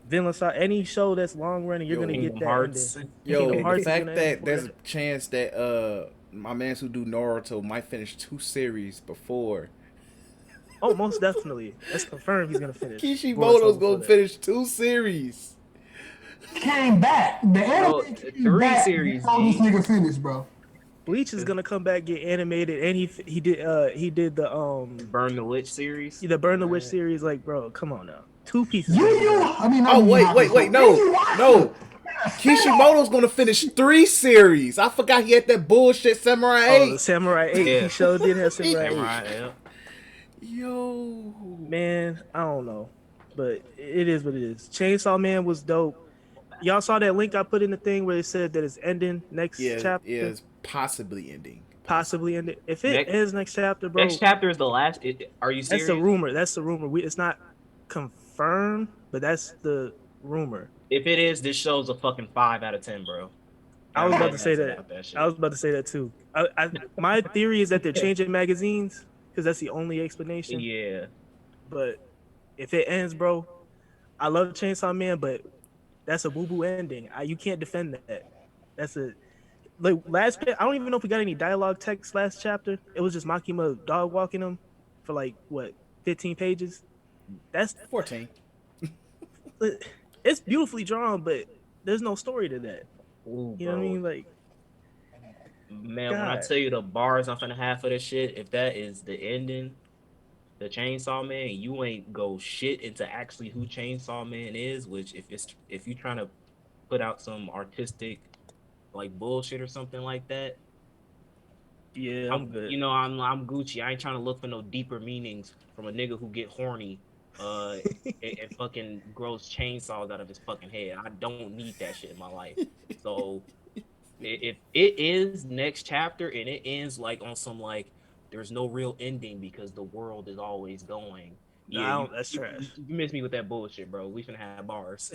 Vinland Saga, any show that's long running, you're gonna get that ending. The fact that there's a chance that my mans who do Naruto might finish 2 series before. Oh, most definitely. That's confirmed. He's gonna finish. Kishimoto's gonna finish 2 series. Came back. The anime came 3 back series. before this nigga finished, bro. Bleach is gonna come back, get animated, and he did the Burn the Witch series. The Burn the Witch series. Like, bro, come on now. 2 pieces. Wait, no. Kishimoto's gonna finish 3 series. I forgot he had that bullshit Samurai 8. The Samurai 8. Yeah. He sure did have Samurai 8. Yeah. Yo, man, I don't know, but it is what it is. Chainsaw Man was dope. Y'all saw that link I put in the thing where it said that it's ending next chapter. Yeah, it's possibly ending. Possibly ending. If it ends next chapter, bro. Next chapter is the last. Are you serious? That's the rumor. It's not confirmed, but that's the rumor. If it is, this show's a fucking 5 out of 10, bro. I was about to say that. I was about to say that too. My theory is that they're changing magazines because that's the only explanation. Yeah. But if it ends, bro, I love Chainsaw Man, but that's a boo-boo ending. You can't defend that. That's a last. I don't even know if we got any dialogue text last chapter. It was just Makima dog walking him for 15 pages. That's 14. It's beautifully drawn, but there's no story to that. Ooh, you know what I mean? Like, man, when I tell you the bars I'm finna have for this shit, if that is the ending, the Chainsaw Man, you ain't go shit into actually who Chainsaw Man is. Which if you trying to put out some artistic bullshit or something like that, yeah, I'm good. You know, I'm Gucci. I ain't trying to look for no deeper meanings from a nigga who get horny and fucking grows chainsaws out of his fucking head. I don't need that shit in my life. So if it is next chapter and it ends on some there's no real ending because the world is always going. Yeah, that's trash. You miss me with that bullshit, bro. We finna have bars.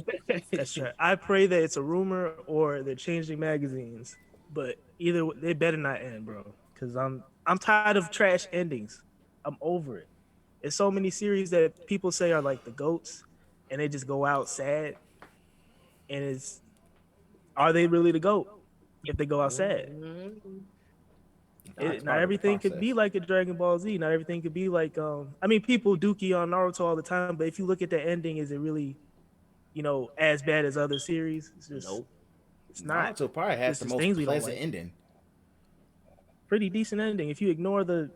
That's trash. I pray that it's a rumor or they're changing magazines, but either they better not end, bro. Because I'm tired of trash endings. I'm over it. There's so many series that people say are the GOATs, and they just go out sad. And are they really the GOAT if they go out sad? Not everything could be like a Dragon Ball Z. Not everything could be people dookie on Naruto all the time, but if you look at the ending, is it really, as bad as other series? It's just, nope. It's not. Naruto probably has the most pleasant ending. Pretty decent ending. If you ignore the,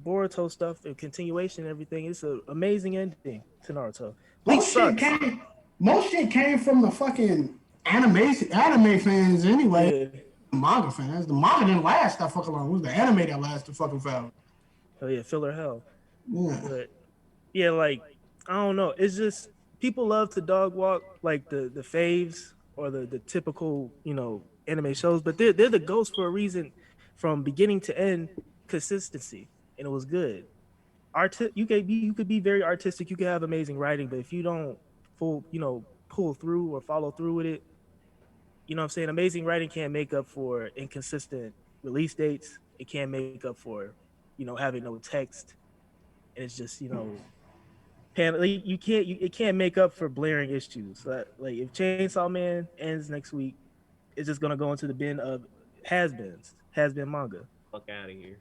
Boruto stuff, the continuation and everything, it's an amazing ending to Naruto. Most shit came from the fucking anime fans anyway. Yeah. Manga fans. The manga didn't last that fucking long. It was the anime that lasted fucking forever. Oh yeah, filler hell. Yeah. But yeah, I don't know. It's just people love to dog walk the faves or the typical, anime shows, but they're the GOATs for a reason. From beginning to end, consistency, and it was good. You could be very artistic. You could have amazing writing, but if you don't pull through or follow through with it, you know what I'm saying? Amazing writing can't make up for inconsistent release dates. It can't make up for, having no text. And it's just, it can't make up for blaring issues. If Chainsaw Man ends next week, it's just gonna go into the bin of has-been manga. Fuck out of here.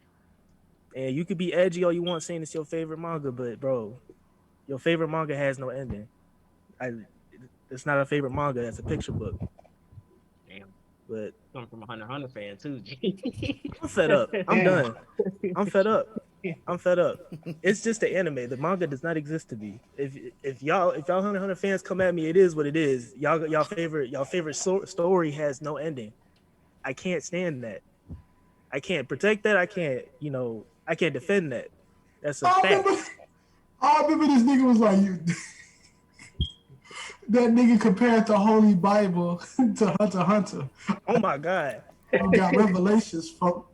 And you could be edgy all you want saying it's your favorite manga, but bro, your favorite manga has no ending. It's not a favorite manga, that's a picture book. Damn. But coming from a Hunter x Hunter fan too, I'm fed up. I'm done. I'm fed up. I'm fed up. It's just the anime. The manga does not exist to me. If y'all Hunter fans come at me, it is what it is. Y'all favorite story has no ending. I can't stand that. I can't protect that. I can't defend that. That's a I fact. remember, I remember this nigga was like, you, that nigga compared the Holy Bible to Hunter x Hunter. Oh my god, I got revelations from.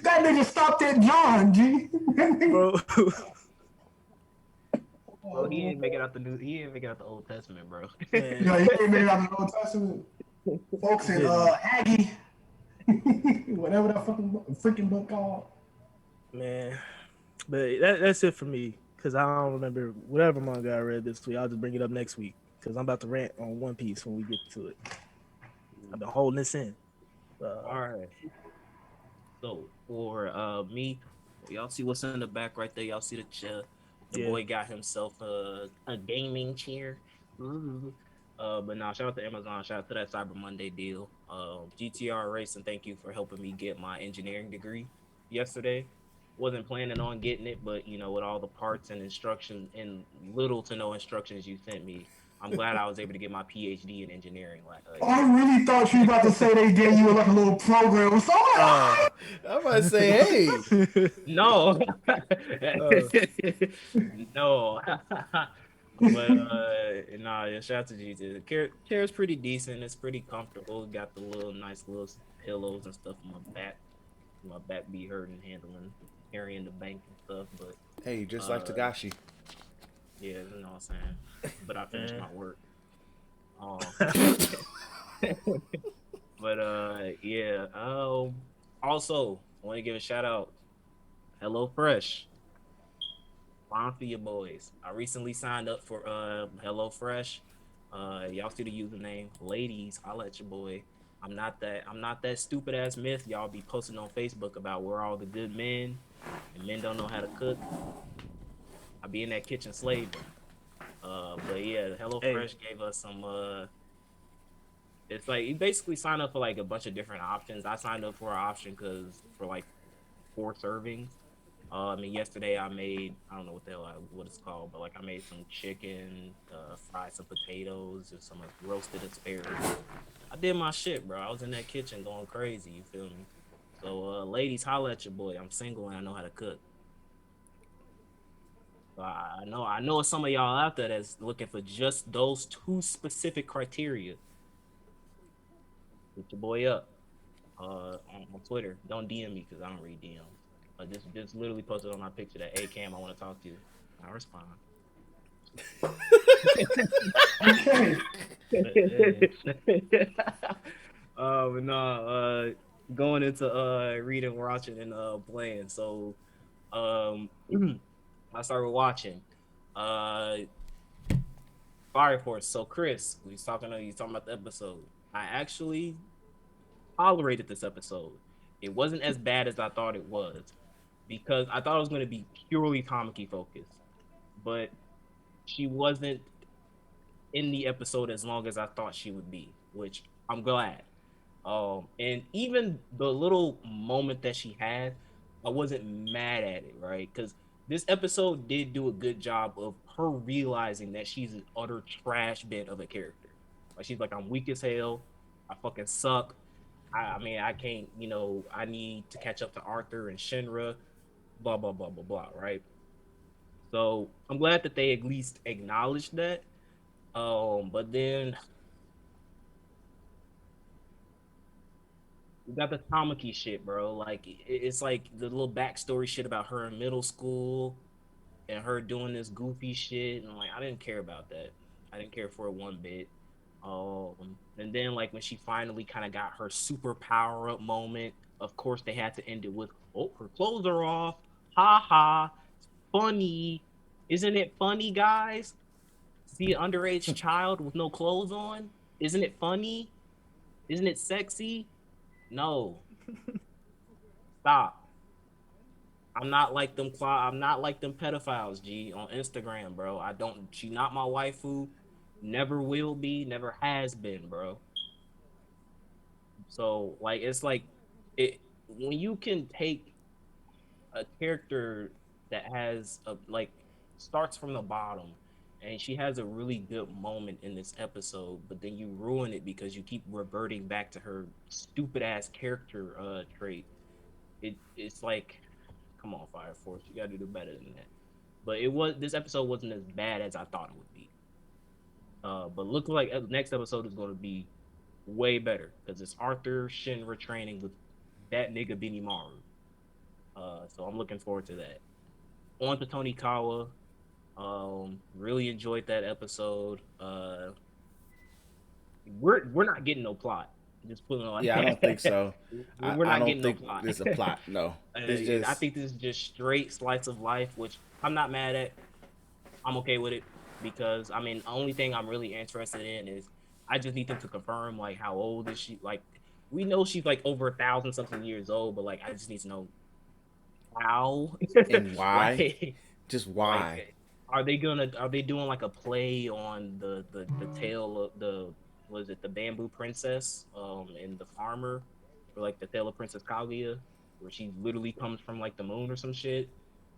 That nigga stopped at John, G. bro. Bro, he ain't make it out the new. He ain't make it out the Old Testament, bro. Man, Yeah, he ain't made it out of the Old Testament. Folks in Aggie, whatever that freaking book called. man. But that's it for me. Cause I don't remember whatever manga I read this week. I'll just bring it up next week. Cause I'm about to rant on One Piece when we get to it. I've been holding this in. All right. So for me, y'all see what's in the back right there. Y'all see the chair. The Yeah. boy got himself a gaming chair. But nah, shout out to Amazon. Shout out to that Cyber Monday deal. GTR Racing, thank you for helping me get my engineering degree yesterday. Wasn't planning on getting it, but you know, with all the parts and instructions and little to no instructions you sent me, I'm glad I was able to get my PhD in engineering. I really thought you were about to say they gave you like a little program or something. I'm about to say, hey, No, no. But nah, yeah, shout out to GT. The chair is pretty decent. It's pretty comfortable. Got the nice little pillows and stuff on my back. My back be hurting handling, carrying the bank and stuff. But hey, just like Tagashi. yeah, you know what I'm saying. But I finished my work. But yeah. Also, I want to give a shout out. HelloFresh. Fine for your boys. I recently signed up for HelloFresh. Y'all see the username. Ladies, I'll let your boy. I'm not that stupid ass myth y'all be posting on Facebook about where all the good men and men don't know how to cook. I be in that kitchen slaving. But yeah, HelloFresh gave us some it's like you basically sign up for like a bunch of different options. I signed up for an option for like 4 servings. I mean, yesterday I made, I don't know what it's called, but like I made some chicken, fried some potatoes, and some roasted asparagus. I did my shit, bro. I was in that kitchen going crazy. You feel me? So, ladies, holla at your boy. I'm single and I know how to cook. So I know some of y'all out there that's looking for just those 2 specific criteria. Hit your boy up on Twitter. Don't DM me because I don't read DMs. Just literally posted on my picture that, hey Cam, I want to talk to you. I respond. But no, going into reading, watching, and playing. So, I started watching Fire Force. So Chris, you talking about the episode. I actually tolerated this episode. It wasn't as bad as I thought it was, because I thought it was going to be purely Tamaki focused, but she wasn't in the episode as long as I thought she would be, which I'm glad. And even the little moment that she had, I wasn't mad at it, right? Because this episode did do a good job of her realizing that she's an utter trash bin of a character. Like, she's like, I'm weak as hell. I fucking suck. I mean, I can't, I need to catch up to Arthur and Shinra, blah, blah, blah, blah, blah, right? So I'm glad that they at least acknowledged that. But then we got the Tamaki shit, bro. Like, it's like the little backstory shit about her in middle school and her doing this goofy shit. And like, I didn't care about that. I didn't care for it one bit. And then like when she finally kind of got her super power up moment, of course they had to end it with, oh, her clothes are off. Ha ha. Funny. Isn't it funny, guys? See an underage child with no clothes on? Isn't it funny? Isn't it sexy? No. Stop. I'm not like them pedophiles, G, on Instagram, bro. She not my waifu. Never will be, never has been, bro. So like, it's like when you can take a character that has a like starts from the bottom, and she has a really good moment in this episode, but then you ruin it because you keep reverting back to her stupid ass character trait. It's like, come on, Fire Force, you gotta do better than that. But this episode wasn't as bad as I thought it would be. But look like next episode is going to be way better because it's Arthur Shinra training with that nigga Benny Maru. So I'm looking forward to that. On to Tony Kawa. Really enjoyed that episode. We're not getting no plot. Just putting it like Yeah, I don't think so. We're I not don't getting think no plot. there's a plot. No, it's just. I think this is just straight slice of life, which I'm not mad at. I'm okay with it because I mean, the only thing I'm really interested in is I just need them to confirm like how old is she. Like we know she's like over 1,000 something years old, but like I just need to know how And why? Like, Just why? like, are they doing like a play on the tale of the was it the bamboo princess and the farmer, or like the tale of Princess Kaguya, where she literally comes from like the moon or some shit.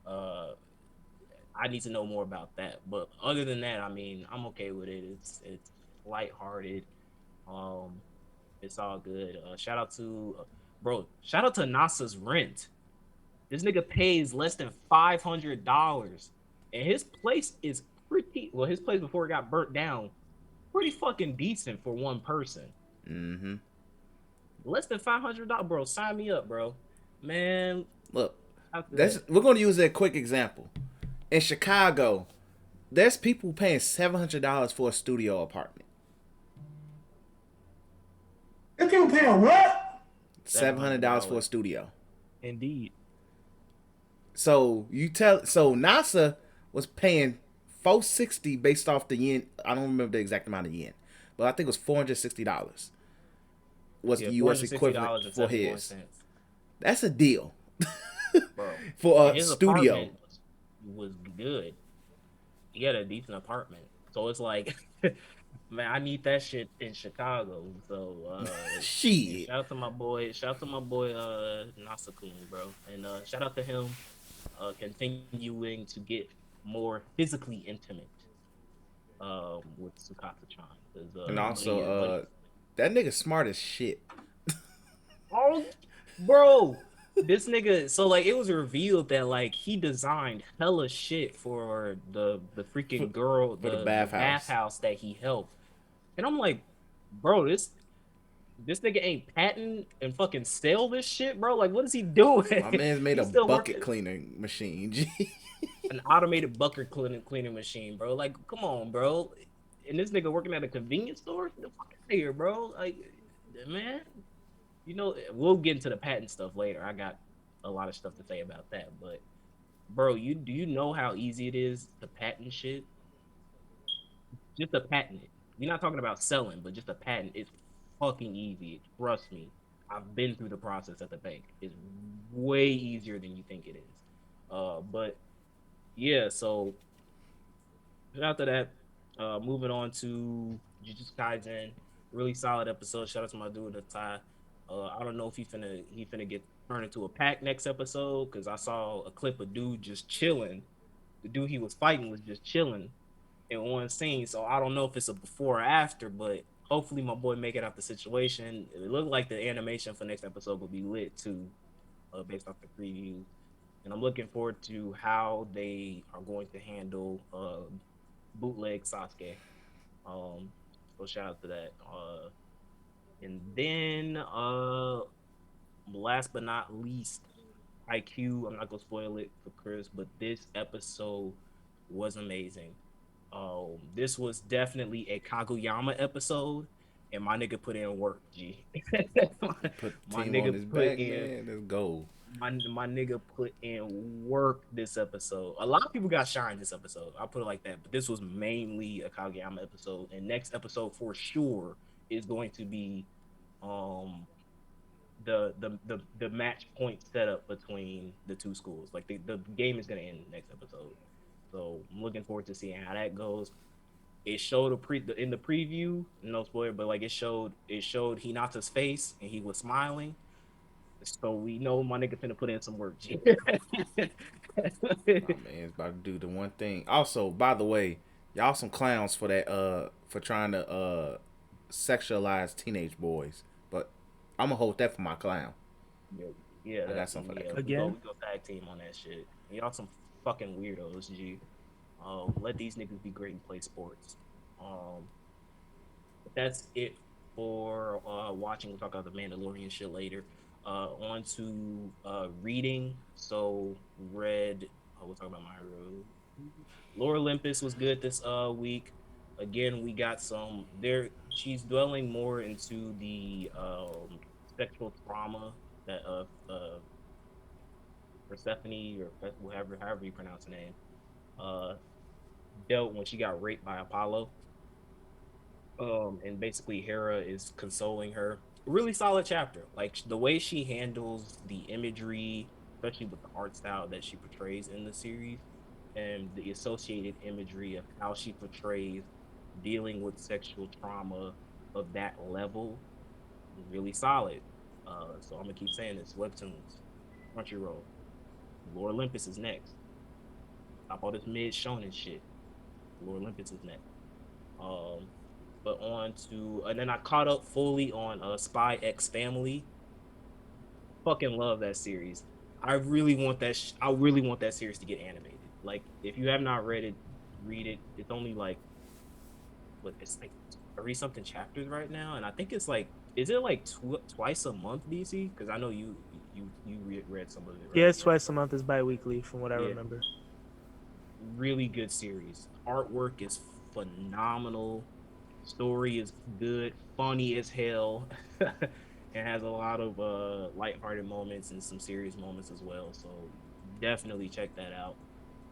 I need to know more about that. But other than that, I mean, I'm okay with it. It's lighthearted. Um, it's all good. Shout out to bro. Shout out to NASA's rent. This nigga pays less than $500, and his place is pretty. Well, his place before it got burnt down, pretty fucking decent for one person. Mm-hmm. Less than $500, bro. Sign me up, bro. Man, Look, we're going to use a quick example. In Chicago, there's people paying $700 for a studio apartment. If people paying what? $700 for a studio. Indeed. So NASA was paying $460 based off the yen. I don't remember the exact amount of yen, but I think it was $460. Was the U.S. equivalent for his? That's a deal. Bro. For a his studio. apartment was good. He had a decent apartment, so it's like, man, I need that shit in Chicago. So shit. Shout out to my boy, Nasa Kun, bro, and shout out to him continuing to get more physically intimate with Tsukasa-chan. And also, that nigga smart as shit. Oh, bro. This nigga, so like it was revealed that like he designed hella shit for the freaking girl, the bathhouse that he helped, and I'm like, bro, this nigga ain't patent and fucking sell this shit, bro. Like, what is he doing? My man's made a bucket cleaning machine. An automated bucket cleaning machine, bro. Like, come on, bro. And this nigga working at a convenience store? Get the fuck out of here, bro. Like, man. You know, we'll get into the patent stuff later. I got a lot of stuff to say about that, but bro, do you know how easy it is to patent shit? Just to patent it. You're not talking about selling, but just a patent. It's fucking easy. Trust me. I've been through the process at the bank. It's way easier than you think it is. But yeah, so after that, moving on to Jujutsu Kaisen. Really solid episode. Shout out to my dude Natai. I don't know if he finna get turned into a pack next episode, because I saw a clip of dude just chilling. The dude he was fighting was just chilling in one scene. So I don't know if it's a before or after, but hopefully my boy make it out the situation. It looked like the animation for next episode will be lit too, based off the preview. And I'm looking forward to how they are going to handle bootleg Sasuke. So shout out to that. And then, last but not least, IQ. I'm not gonna spoil it for Chris, but this episode was amazing. This was definitely a Kaguyama episode, and my nigga put in work, G. my nigga on his back, man. Let's go. My nigga put in work this episode. A lot of people got shine this episode. I'll put it like that. But this was mainly a Kaguyama episode, and next episode for sure is going to be the match point setup between the two schools. Like the game is gonna end next episode, so I'm looking forward to seeing how that goes. It showed in the preview, no spoiler, but like it showed Hinata's face and he was smiling. So we know my nigga finna put in some work, G. My man's about to do the one thing. Also, by the way, y'all some clowns for that for trying to sexualize teenage boys. But I'm gonna hold that for my clown. Yeah, I got something for that. Again? we go tag team on that shit. Y'all some fucking weirdos, G. Let these niggas be great and play sports. Um, but that's it for watching. We'll talk about the Mandalorian shit later. On to reading. So read. We'll talk about my hero. Lore Olympus was good this week. Again, we got some there. She's dwelling more into the sexual trauma that Persephone or however you pronounce the name uh dealt when she got raped by Apollo. And basically Hera is consoling her. Really solid chapter. Like the way she handles the imagery, especially with the art style that she portrays in the series, and the associated imagery of how she portrays dealing with sexual trauma of that level, is really solid. So I'm gonna keep saying this. Webtoons, Crunchyroll, Lord Olympus is next. Stop all this mid shonen shit. Lord Olympus is next. Um, but on to and then I caught up fully on Spy X Family. Fucking love that series. I really want that. I really want that series to get animated. Like, if you have not read it, read it. It's only like what it's like 30 something chapters right now, and I think it's like, is it like twice a month, DC? Because I know you read some of it, right? Yeah, it's twice a month. It's bi-weekly, from what I Yeah. remember. Really good series. Artwork is phenomenal. Story is good, funny as hell. It has a lot of lighthearted moments and some serious moments as well. So definitely check that out.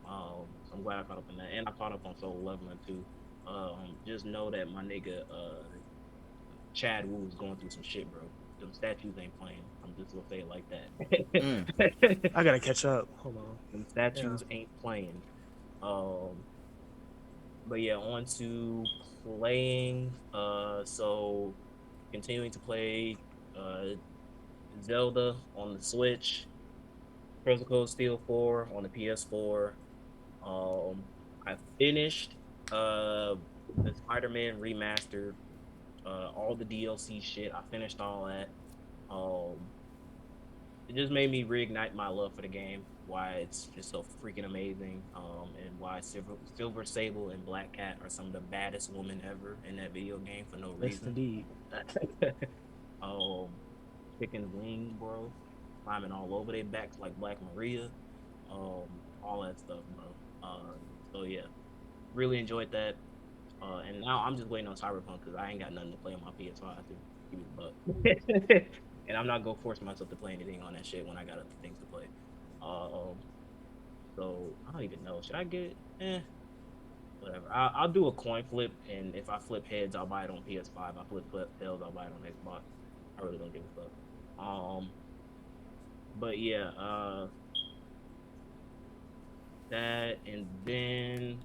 So I'm glad I caught up on that, and I caught up on Soul Leveling too. Just know that my nigga Chad Wu is going through some shit, bro. Them statues ain't playing. I'm just gonna say it like that. I gotta catch up. Hold on. Them statues ain't playing. But yeah, on to playing. So continuing to play uh Zelda on the Switch, Physical Steel 4 on the PS4. I finished the Spider-Man remastered, all the DLC shit. I finished all that. Um, it just made me reignite my love for the game. Why it's just so freaking amazing. And why Silver Sable and Black Cat are some of the baddest women ever in that video game for no Yes, reason. indeed. Chicken wing, bro, climbing all over their backs like Black Maria. All that stuff, bro. So yeah, really enjoyed that. And now I'm just waiting on Cyberpunk because I ain't got nothing to play on my PS5 to give me the buck. And I'm not gonna force myself to play anything on that shit when I got other things to play. So I don't even know. Should I get it? Whatever. I'll do a coin flip, and if I flip heads, I'll buy it on PS5. I flip tails, I'll buy it on Xbox. I really don't give a fuck. But yeah, that, and then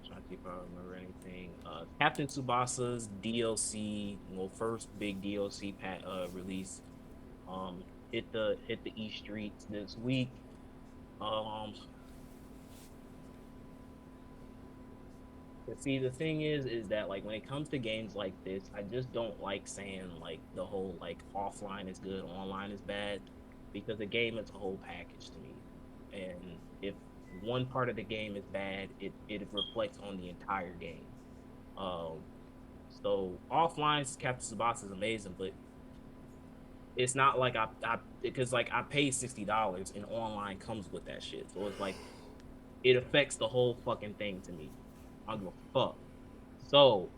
trying to see if I remember anything. Captain Tsubasa's DLC, well, first big DLC release, hit the E streets this week. But see, the thing is that like when it comes to games like this, I just don't like saying like the whole like offline is good, online is bad, because the game is a whole package to me. And if one part of the game is bad, it reflects on the entire game. Um, so offline, Captain Tsubasa is amazing, but it's not like I because like I paid $60 and online comes with that shit. So it's like it affects the whole fucking thing to me. I don't give a fuck. So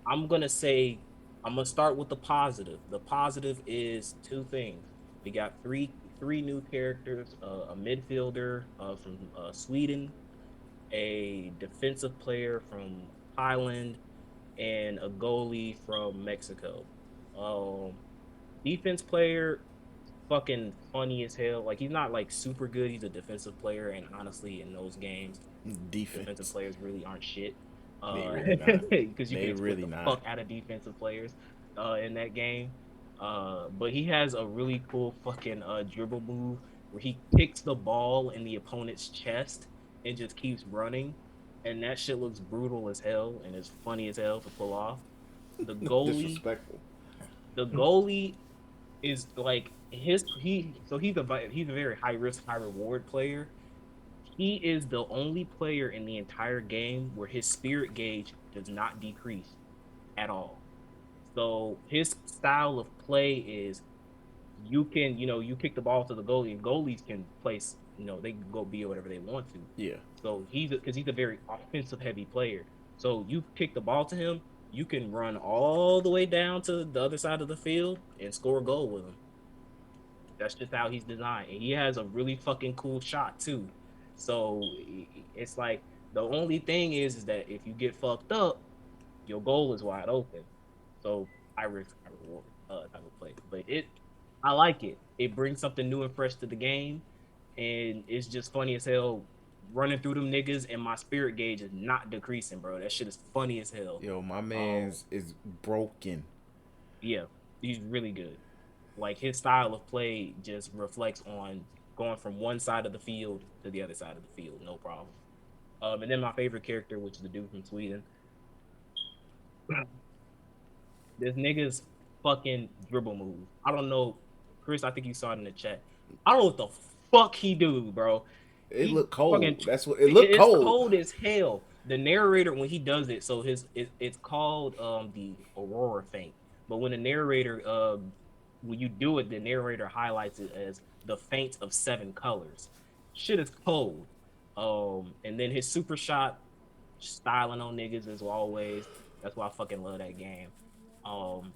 I'm gonna start with the positive. The positive is two things. We got three new characters: a midfielder from Sweden, a defensive player from Thailand, and a goalie from Mexico. Defense player, fucking funny as hell. Like, he's not like super good. He's a defensive player, and honestly, in those games, defensive players really aren't shit. They really not. Because you They can really exploit the not. fuck out of defensive players in that game. But he has a really cool fucking dribble move where he kicks the ball in the opponent's chest and just keeps running, and that shit looks brutal as hell and it's funny as hell to pull off. The goalie, Disrespectful. the goalie is like he's a very high risk, high reward player. He is the only player in the entire game where his spirit gauge does not decrease at all. So his style of play is you can, you kick the ball to the goalie, and goalies can place, they can go be whatever they want to. Yeah. So he's a very offensive heavy player. So you kick the ball to him, you can run all the way down to the other side of the field and score a goal with him. That's just how he's designed. And he has a really fucking cool shot too. So it's like the only thing is that if you get fucked up, your goal is wide open. So I risk, I reward type of play. But I like it. It brings something new and fresh to the game, and it's just funny as hell running through them niggas, and my spirit gauge is not decreasing, bro. That shit is funny as hell. Yo, my man's is broken. Yeah, he's really good. Like his style of play just reflects on going from one side of the field to the other side of the field, no problem. And then my favorite character, which is the dude from Sweden. This nigga's fucking dribble move. I don't know, Chris. I think you saw it in the chat. I don't know what the fuck he do, bro. It He looked cold. fucking- That's what it looked It's cold. cold as hell. The narrator when he does it, so it's called the Aurora feint. But when the narrator when you do it, the narrator highlights it as the feint of 7 colors. Shit is cold. And then his super shot, styling on niggas as always. That's why I fucking love that game.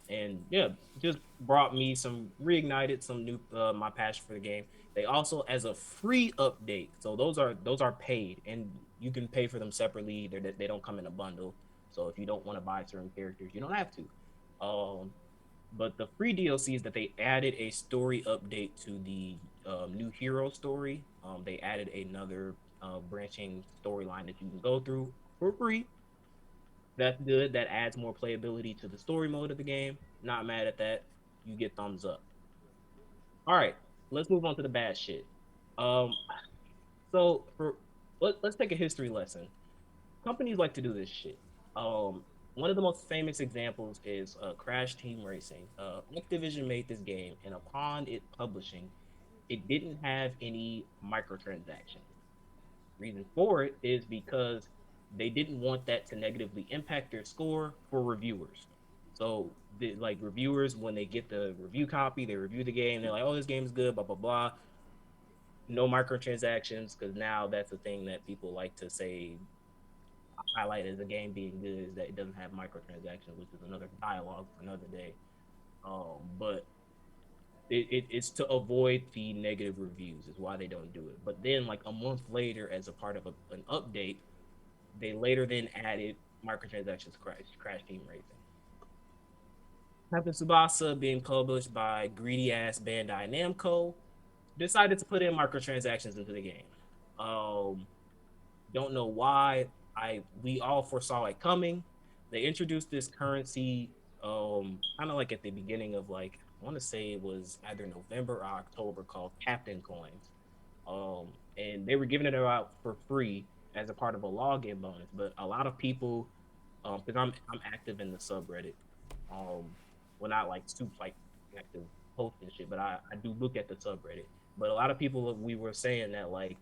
And yeah, just brought me reignited some new my passion for the game. They also as a free update, so those are paid, and you can pay for them separately. They don't come in a bundle, so if you don't want to buy certain characters, you don't have to. But the free DLC is that they added a story update to the new hero story. They added another branching storyline that you can go through for free. That's good. That adds more playability to the story mode of the game. Not mad at that. You get thumbs up. All right, let's move on to the bad shit. Um, so let's take a history lesson. Companies like to do this shit. One of the most famous examples is Crash Team Racing. Activision made this game, and upon it publishing, it didn't have any microtransactions. Reason for it is because they didn't want that to negatively impact their score for reviewers. So, like reviewers, when they get the review copy, they review the game. They're like, "Oh, this game is good." Blah blah blah. No microtransactions, because now that's the thing that people like to say highlight as a game being good is that it doesn't have microtransactions, which is another dialogue for another day. But it's to avoid the negative reviews is why they don't do it. But then, like a month later, as a part of an update, they later then added microtransactions to Crash Team Racing. Captain Tsubasa, being published by greedy ass Bandai Namco, decided to put in microtransactions into the game. Don't know why. We all foresaw it coming. They introduced this currency, kind of like at the beginning of like I want to say it was either November or October, called Captain Coins. And they were giving it out for free as a part of a login bonus. But a lot of people, because I'm active in the subreddit, well not like super like active post and shit, but I do look at the subreddit. But a lot of people we were saying that like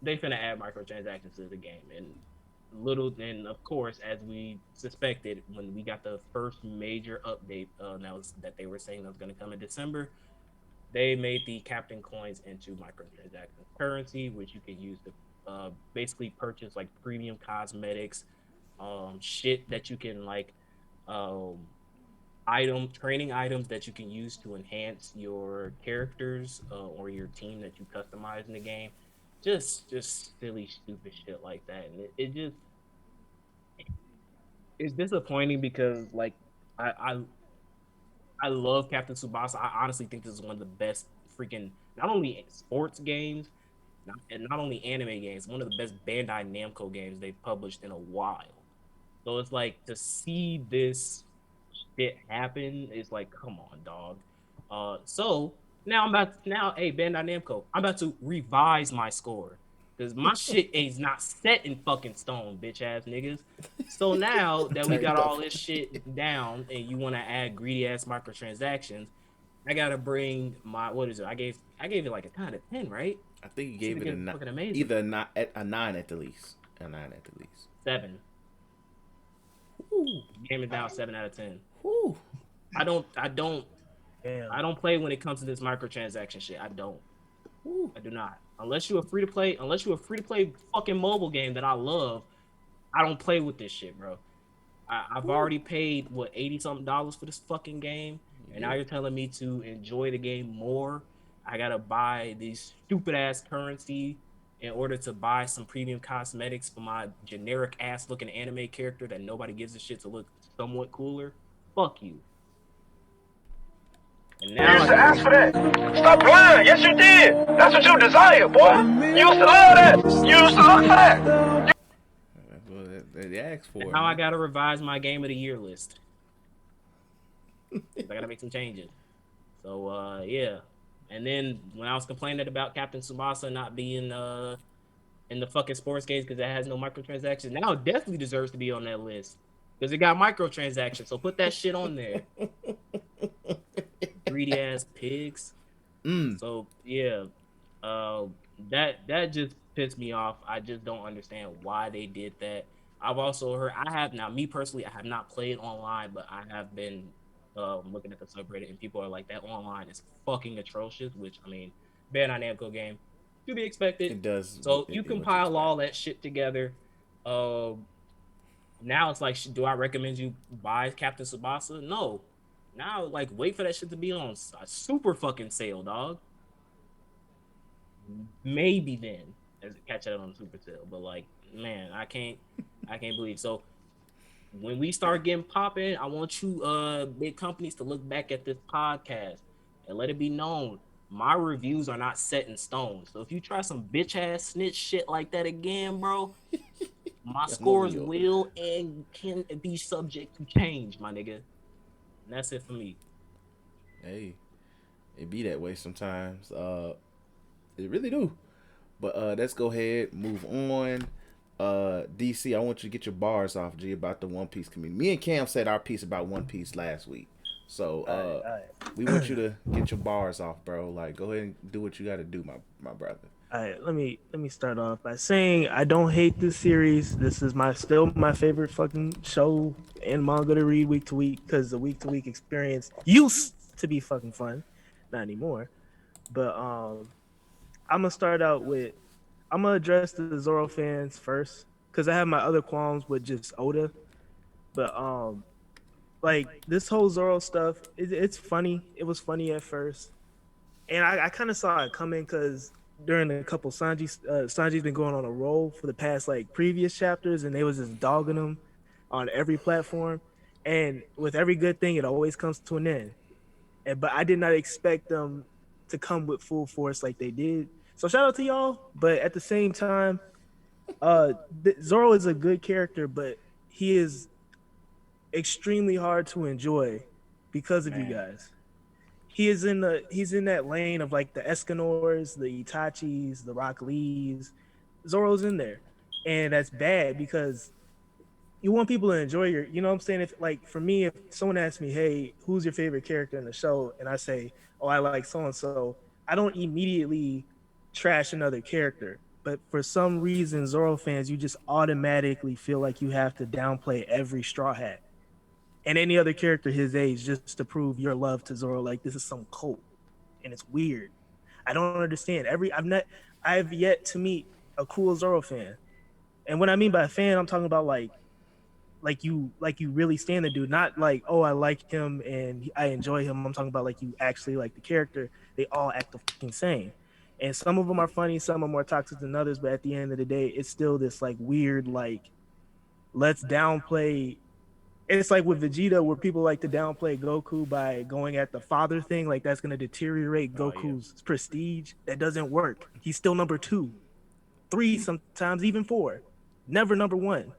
they finna add microtransactions to the game, and of course, as we suspected when we got the first major update, that they were saying that was gonna come in December, they made the Captain Coins into microtransaction currency, which you can use to basically purchase like premium cosmetics, shit that you can like, um, training items that you can use to enhance your characters or your team that you customize in the game. Just silly, stupid shit like that, and it just it's disappointing because like I I I love Captain Tsubasa. I honestly think this is one of the best freaking not only sports games, and not only anime games, one of the best Bandai Namco games they've published in a while. So it's like to see this shit happen. It's like, come on, dog. So now hey, Bandai Namco, I'm about to revise my score. Cause my shit is not set in fucking stone, bitch ass niggas. So now that we got all this shit down and you wanna add greedy ass microtransactions, I gotta bring my what is it? I gave it like a kind of 10, right? I think you gave it a fucking amazing. either a 9 at the least. A 9 at the least. 7. Ooh. Game is now 7 out of 10. Ooh. I don't Damn. I don't play when it comes to this microtransaction shit. I don't. Ooh. I do not. Unless you're a free to play fucking mobile game that I love, I don't play with this shit, bro. I've already paid what $80 something for this fucking game, and now you're telling me to enjoy the game more. I gotta buy these stupid ass currency in order to buy some premium cosmetics for my generic ass looking anime character that nobody gives a shit to look somewhat cooler. Fuck you. And now You used to ask for that. Stop lying. Yes, you did. That's what you desire, boy. You used to love that. You used to look for that. That's what they asked for. now I gotta revise my game of the year list. I gotta make some changes. So yeah. And then when I was complaining about Captain Tsubasa not being in the fucking sports games because it has no microtransactions, now it definitely deserves to be on that list because it got microtransactions. So put that shit on there. Greedy ass pigs. So yeah, that just pissed me off. I just don't understand why they did that. I've also heard me personally, I have not played online, but I have been looking at the subreddit and people are like, that online is fucking atrocious, which I mean, Bandai Namco game to be expected. It does. So you compile all that shit together. Now it's like, do I recommend you buy Captain Tsubasa? No. Now, like, wait for that shit to be on a super fucking sale, dog. Maybe then catch that on super sale, but like, man, I can't believe. So when we start getting popping, I want you big companies to look back at this podcast and let it be known my reviews are not set in stone. So if you try some bitch ass snitch shit like that again, bro, my scores will and can be subject to change, my nigga. And that's it for me. Hey, it be that way sometimes. It really do. But let's go ahead, move on. DC, I want you to get your bars off, G, about the One Piece community. Me and Cam said our piece about One Piece last week. So All right. we want you to get your bars off, bro. Like, go ahead and do what you got to do, my brother. All right, let me start off by saying I don't hate this series. This is still my favorite fucking show and manga to read week to week because the week to week experience used to be fucking fun, not anymore. But I'm gonna address the Zoro fans first because I have my other qualms with just Oda. But like this whole Zoro stuff, it's funny. It was funny at first, and I kind of saw it coming because during a couple Sanji's been going on a roll for the past like previous chapters, and they was just dogging him on every platform. And with every good thing, it always comes to an end. But I did not expect them to come with full force like they did. So shout out to y'all. But at the same time, Zoro is a good character, but he is extremely hard to enjoy because of you guys. He's in that lane of like the Escanors, the Itachis, the Rock Lees. Zoro's in there, and that's bad because you want people to enjoy you know what I'm saying? If like for me, if someone asks me, hey, who's your favorite character in the show? And I say, oh, I like so-and-so, I don't immediately trash another character. But for some reason, Zoro fans, you just automatically feel like you have to downplay every Straw Hat and any other character his age just to prove your love to Zoro. Like this is some cult, and it's weird. I don't understand. I've yet to meet a cool Zoro fan, and what I mean by a fan, I'm talking about like you really stand the dude, not like, oh, I like him and I enjoy him. I'm talking about like you actually like the character. They all act the fucking same, and some of them are funny, some are more toxic than others. But at the end of the day, it's still this like weird like let's downplay. It's like with Vegeta, where people like to downplay Goku by going at the father thing, like that's going to deteriorate Goku's prestige. That doesn't work. He's still number 2, 3, sometimes even 4. Never number 1.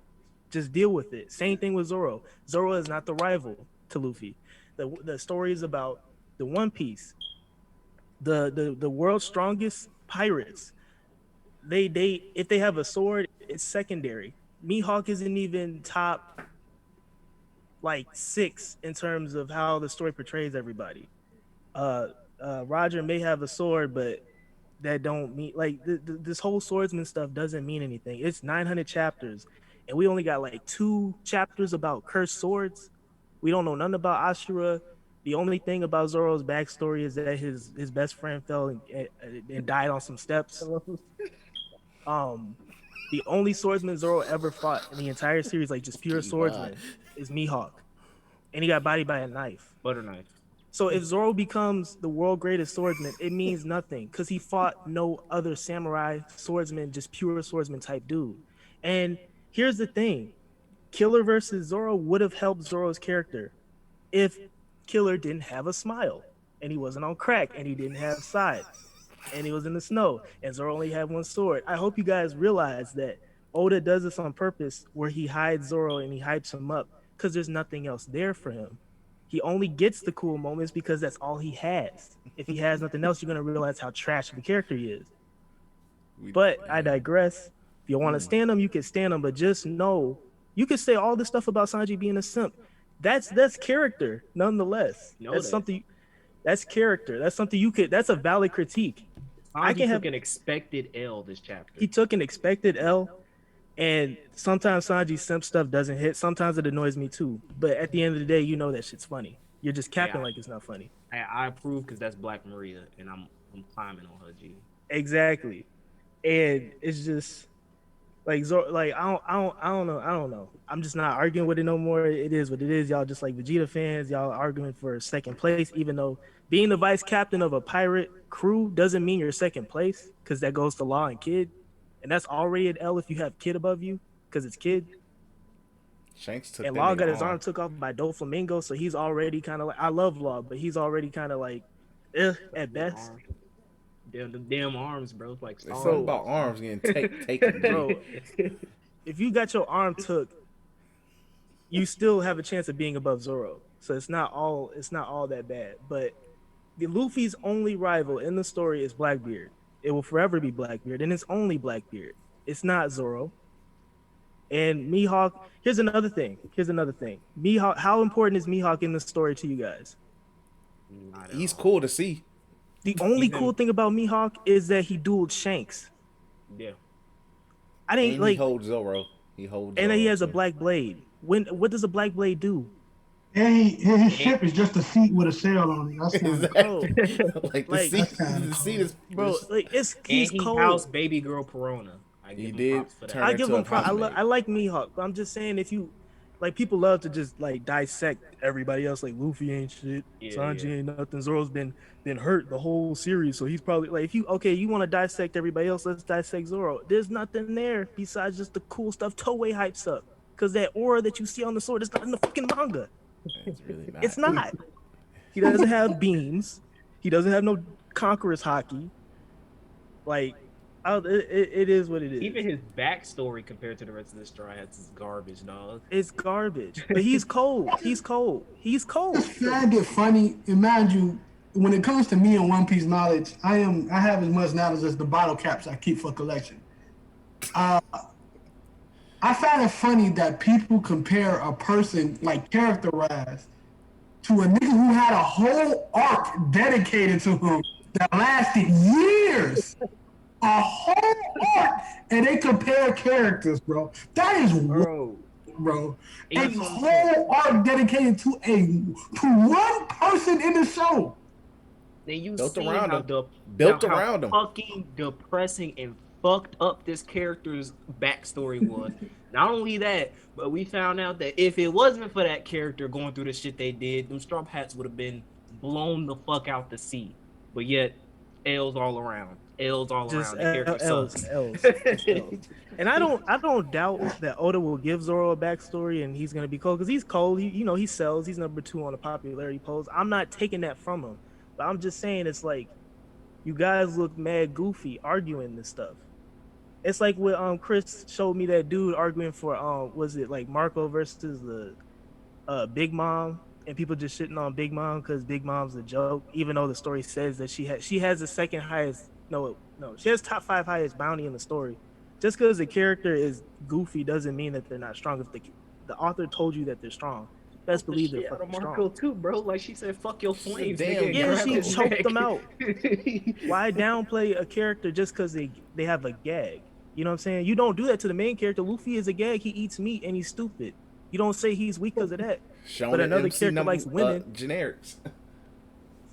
Just deal with it. Same thing with Zoro. Zoro is not the rival. to Luffy. The story is about the One Piece, the world's strongest pirates. They if they have a sword, it's secondary. Mihawk isn't even top like 6 in terms of how the story portrays everybody. Uh, Roger may have a sword, but that don't mean like this whole swordsman stuff doesn't mean anything. It's 900 chapters, and we only got like 2 chapters about cursed swords. We don't know nothing about Ashura. The only thing about Zoro's backstory is that his best friend fell and died on some steps. The only swordsman Zoro ever fought in the entire series, like just pure swordsman, is Mihawk, and he got bodied by a knife. Butter knife. So if Zoro becomes the world greatest swordsman, it means nothing because he fought no other samurai swordsman, just pure swordsman type dude. And here's the thing: Killer versus Zoro would have helped Zoro's character if Killer didn't have a smile and he wasn't on crack and he didn't have sides and he was in the snow and Zoro only had one sword. I hope you guys realize that Oda does this on purpose where he hides Zoro and he hypes him up because there's nothing else there for him. He only gets the cool moments because that's all he has. If he has nothing else, you're going to realize how trash of a character he is. But I digress. If you want to stand him, you can stand him, but just know you can say all this stuff about Sanji being a simp. That's character, nonetheless. That's character. That's something you could. That's a valid critique. Sanji took an expected L this chapter. He took an expected L, and sometimes Sanji's simp stuff doesn't hit. Sometimes it annoys me too. But at the end of the day, you know that shit's funny. You're just capping like it's not funny. I approve because that's Black Maria, and I'm climbing on her, G. Exactly, and it's just like I don't know. I'm just not arguing with it no more. It is what it is. Y'all just like Vegeta fans. Y'all arguing for second place, even though being the vice captain of a pirate crew doesn't mean you're second place because that goes to Law and Kid, and that's already an L if you have Kid above you because it's Kid. Shanks took and Law got his arm took off by Doflamingo, so he's already kind of like, I love Law, but he's already kind of like at best. The damn arms, bro. It's like something about arms getting taken, bro. If you got your arm took, you still have a chance of being above Zoro. So it's not all that bad. But the Luffy's only rival in the story is Blackbeard. It will forever be Blackbeard, and it's only Blackbeard. It's not Zoro. And Mihawk. Here's another thing. Mihawk. How important is Mihawk in the story to you guys? He's cool to see. The only cool thing about Mihawk is that he dueled Shanks. Yeah. I didn't and like. He holds Zoro. And then he has a black blade. What does a black blade do? And his ship is just a seat with a sail on it. That's not like the seat is, bro. Like he's cold. He housed baby girl Perona. I give him props. I like Mihawk, but I'm just saying if you like, people love to just like dissect everybody else. Like Luffy ain't shit, Sanji ain't nothing. Zoro's been hurt the whole series, so he's probably like, if you want to dissect everybody else, let's dissect Zoro. There's nothing there besides just the cool stuff Toei hypes up, because that aura that you see on the sword is not in the fucking manga. It's really not. It's not. He doesn't have beams. He doesn't have no conqueror's hockey. Like, it is what it is. Even his backstory compared to the rest of the Straw Hats is garbage, dog. It's garbage. But he's cold. He's cold. I find it funny, and mind you, when it comes to me and One Piece knowledge, I have as much knowledge as the bottle caps I keep for collection. I find it funny that people compare a person like characterized to a nigga who had a whole arc dedicated to him that lasted years. A whole arc, and they compare characters, bro. That is bro. A whole arc dedicated to one person in the show. Then you built see around how him. Fucking depressing and fucked up this character's backstory was. Not only that, but we found out that if it wasn't for that character going through the shit they did, them Straw Hats would have been blown the fuck out to sea. But yet, L's all around. L's all just around. The character L's. And I don't doubt that Oda will give Zoro a backstory and he's gonna be cold, because he's cold. He sells. He's number 2 on the popularity polls. I'm not taking that from him, but I'm just saying it's like, you guys look mad goofy arguing this stuff. It's like when Chris showed me that dude arguing for was it like Marco versus the Big Mom and people just shitting on Big Mom because Big Mom's a joke, even though the story says that she has the second highest. No, she has top 5 highest bounty in the story. Just because the character is goofy doesn't mean that they're not strong. If the author told you that they're strong, best believe they're fucking Marco strong. too, bro. Like she said, "Fuck your flames." Damn, nigga, Yeah, grab she his choked neck. them out. Why downplay a character just because they have a gag? You know what I'm saying? You don't do that to the main character. Luffy is a gag. He eats meat and he's stupid. You don't say he's weak because of that. Shonen But another MC character number, likes women. generics.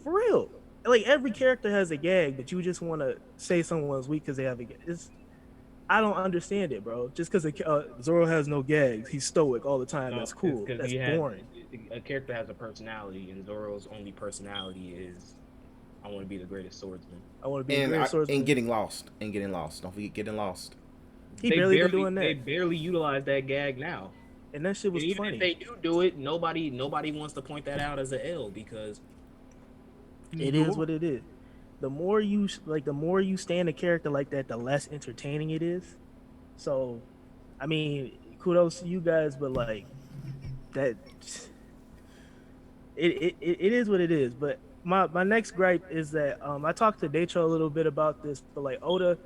For real. Like every character has a gag, but you just want to say someone's weak because they have a gag. I don't understand it, bro. Just because Zoro has no gags, he's stoic all the time. No, That's cool. it's 'cause That's he has- boring. A character has a personality, and Zoro's only personality is, "I want to be the greatest swordsman." I want to be a great swordsman. And getting lost. Don't forget getting lost. He barely been doing They that, barely utilize that gag now. and that shit was And even funny. if they do it, nobody wants to point that out as an L because It is what it is. The more you stand a character like that, the less entertaining it is. So, I mean, kudos to you guys, but like that, it is what it is. But my next gripe is that I talked to Daytro a little bit about this, but like Oda,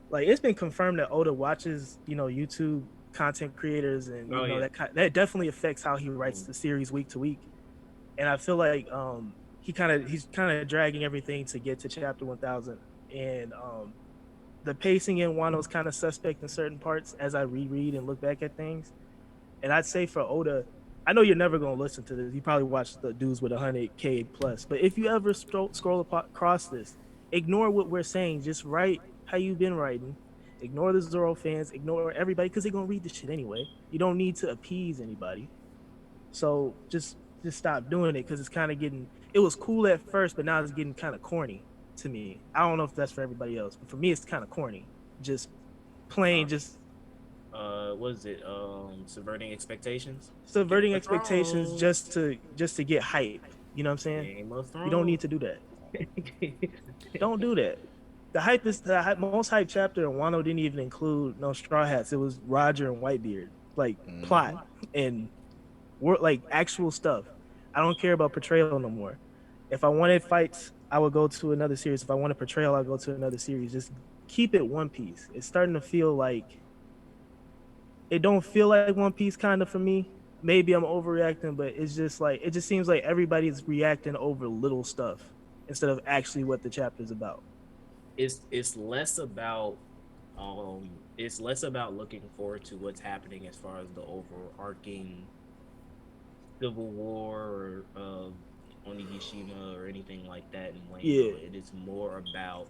like it's been confirmed that Oda watches YouTube content creators, and that definitely affects how he writes the series week to week. And I feel like he's kind of dragging everything to get to chapter 1000, and the pacing in Wano's kind of suspect in certain parts as I reread and look back at things. And I'd say for Oda, I know you're never going to listen to this. You probably watch the dudes with 100K plus, but if you ever scroll across this, ignore what we're saying. Just write how you've been writing. Ignore the Zoro fans. Ignore everybody because they're going to read the shit anyway. You don't need to appease anybody. So just stop doing it because it's kind of getting. It was cool at first, but now it's getting kind of corny to me. I don't know if that's for everybody else, but for me, it's kind of corny. Just plain, what is it? Subverting expectations. Subverting expectations just to get hype. You know what I'm saying? You don't need to do that. Don't do that. The hype is the most hype chapter, and Wano didn't even include no Straw Hats. It was Roger and Whitebeard, like plot and like actual stuff. I don't care about portrayal no more. If I wanted fights, I would go to another series. If I wanted portrayal, I'd go to another series. Just keep it One Piece. It's starting to feel like it don't feel like One Piece kind of for me. Maybe I'm overreacting, but it's just like it just seems like everybody's reacting over little stuff instead of actually what the chapter's about. It's less about looking forward to what's happening as far as the overarching civil war or Onigashima or anything like that in Wayne. Yeah. It is more about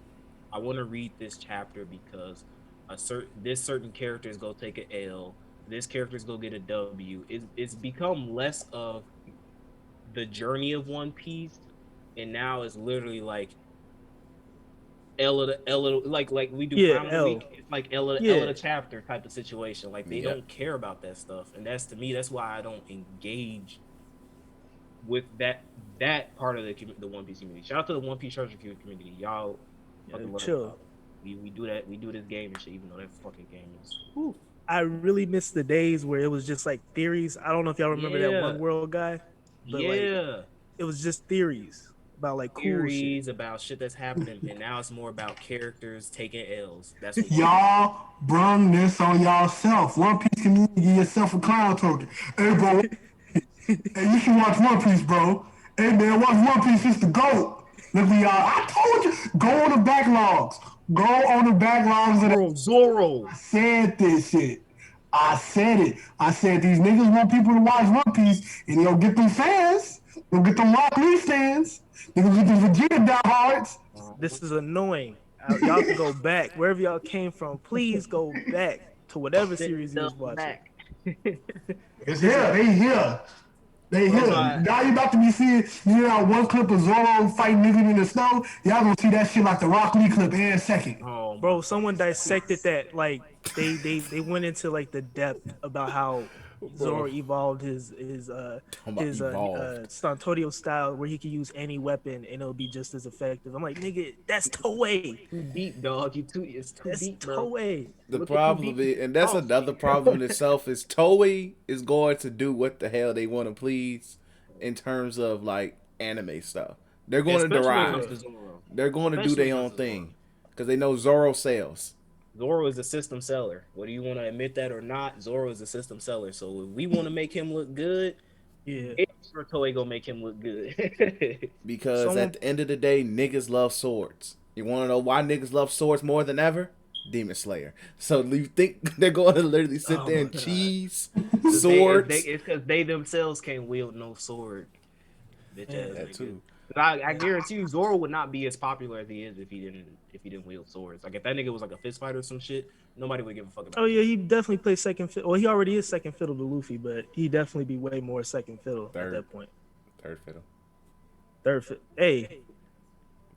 I want to read this chapter because this certain character is gonna take an L. This character is gonna get a W. It's become less of the journey of One Piece, and now it's literally like L of the like we do Prime of the Week. It's like L of the chapter type of situation. Like they don't care about that stuff, and that's to me that's why I don't engage with that part of the One Piece community. Shout out to the One Piece treasure community, y'all. Chill. We do that. We do this game and shit, even though that fucking game is. Whew. I really miss the days where it was just like theories. I don't know if y'all remember that One World guy. But like, it was just theories about like cool theories shit. about shit that's happening, and now it's more about characters taking L's. That's what y'all brung this on y'allself. One Piece community, give yourself a clown token. Hey, bro. Hey, you should watch One Piece, bro. Hey, man, watch One Piece. It's the GOAT. Look, I told you. Go on the backlogs. Go on the backlogs of Zoro. I said this shit. I said it. I said these niggas want people to watch One Piece, and they'll get them fans. They'll get them Rock Lee fans. They'll get them Vegeta diehards. This is annoying. Y'all can go back wherever y'all came from. Please go back to whatever series you was watching. It's here. They here. They here. Now you about to be seeing, one clip of Zoro fighting niggas in the snow. Y'all gonna see that shit like the Rock Lee clip in a second. Bro, someone dissected that. Like they went into like the depth about how Zoro evolved his Santorio style, where he can use any weapon and it'll be just as effective. I'm like, nigga, that's Toei. Too deep, dog. It's too deep, bro. Toei. The problem is, and that's another problem in itself, is Toei is going to do what the hell they want to please, in terms of like anime stuff. They're going Especially to when it derive. comes to Zoro. They're going to do Especially their when it own comes to thing because they know Zoro sells. Zoro is a system seller. Whether you want to admit that or not, Zoro is a system seller. So if we want to make him look good, Yeah. it's for Toei gonna make him look good. Because at the end of the day, niggas love swords. You want to know why niggas love swords more than ever? Demon Slayer. So you think they're going to literally sit there and cheese swords? It's because they themselves can't wield no sword. Bitch ass That niggas. too. I guarantee you, Zoro would not be as popular as he is if he didn't wield swords. Like if that nigga was like a fist fighter or some shit, nobody would give a fuck about. Oh yeah, he definitely plays second fiddle. Well, he already is second fiddle to Luffy, but he definitely be way more second fiddle at that point. Third fiddle. Third fiddle. Hey.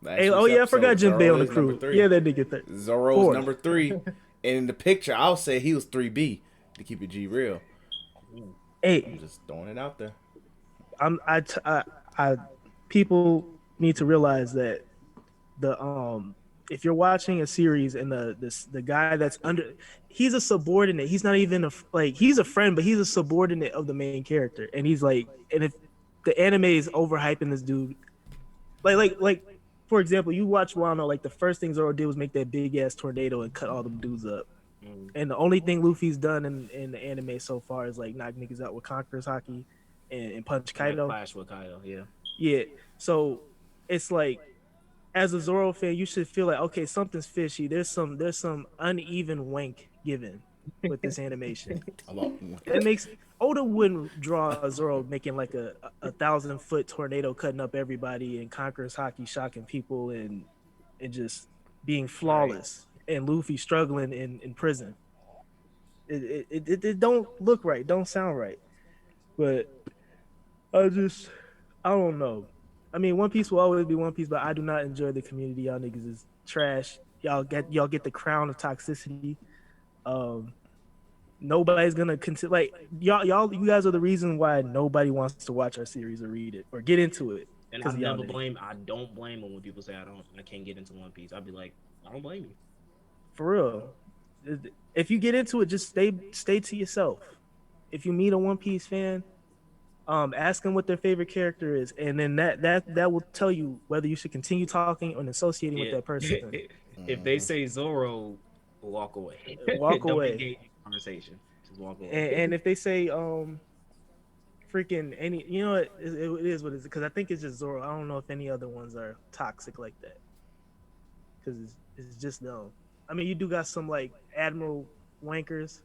Last Hey, oh week's yeah, I forgot episode, Jinbei on the is crew. number 3. Yeah, that nigga third. Zoro's Fourth. number 3. And in the picture, I'll say he was 3B to keep it G real. Hey, I'm just throwing it out there. People need to realize that if you're watching a series and the guy that's under, he's a subordinate. He's not even he's a friend, but he's a subordinate of the main character. And he's like, and if the anime is overhyping this dude, like for example, you watch Wano, like the first thing Zoro did was make that big ass tornado and cut all them dudes up. And the only thing Luffy's done in the anime so far is like knock niggas out with Conqueror's Haki and punch Kaido. Clash with Kaido, yeah. Yeah. So it's like, as a Zoro fan, you should feel like, okay, something's fishy. There's some uneven wank given with this animation. It makes Oda wouldn't draw Zoro making like a 1,000-foot tornado cutting up everybody and Conqueror's Haki shocking people and just being flawless, and Luffy struggling in prison. It don't look right, don't sound right. But I don't know. I mean, One Piece will always be One Piece, but I do not enjoy the community. Y'all niggas is trash. Y'all get the crown of toxicity. Nobody's gonna continue. Like you guys are the reason why nobody wants to watch our series or read it or get into it. And I don't blame them when people say I can't get into One Piece. I'd be like, I don't blame you. For real. If you get into it, just stay to yourself. If you meet a One Piece fan, ask them what their favorite character is, and then that will tell you whether you should continue talking or associating with that person. If they say Zoro, walk away. Walk Don't away. engage in conversation. Just walk away. And if they say freaking any, you know, it is what it is, because I think it's just Zoro. I don't know if any other ones are toxic like that, because it's just no. I mean, you do got some like Admiral wankers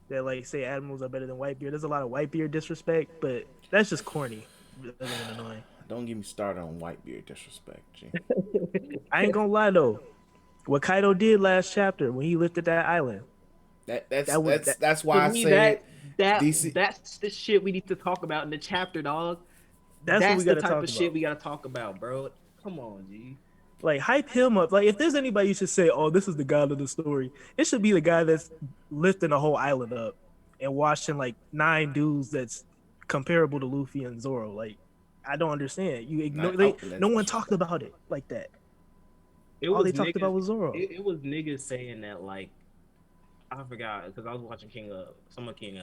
that like say admirals are better than Whitebeard. There's a lot of Whitebeard disrespect, but that's just corny. That's annoying. Don't get me started on Whitebeard disrespect, G. I ain't gonna lie though, what Kaido did last chapter when he lifted that island. That's why I said that's the shit we need to talk about in the chapter, dog. That's what we gotta the type talk of about. shit we gotta talk about, bro. Come on, G. Like, hype him up. Like, if there's anybody you should say, oh, this is the god of the story, it should be the guy that's lifting a whole island up and watching like 9 dudes that's comparable to Luffy and Zoro. Like, I don't understand. You ignore. No one talked about it like that. All they talked about was Zoro. It was niggas saying that, like, I forgot because I was watching King of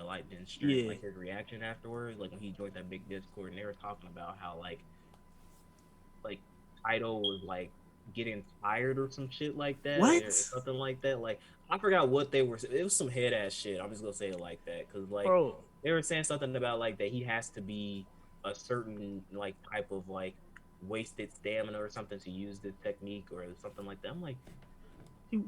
Light then stream, like his reaction afterwards, like when he joined that big Discord, and they were talking about how like Kaido was like getting tired or some shit like that, or something like that. Like, I forgot what they were. It was some head ass shit. I'm just gonna say it like that because like they were saying something about like that he has to be a certain like type of like wasted stamina or something to use this technique or something like that. I'm like,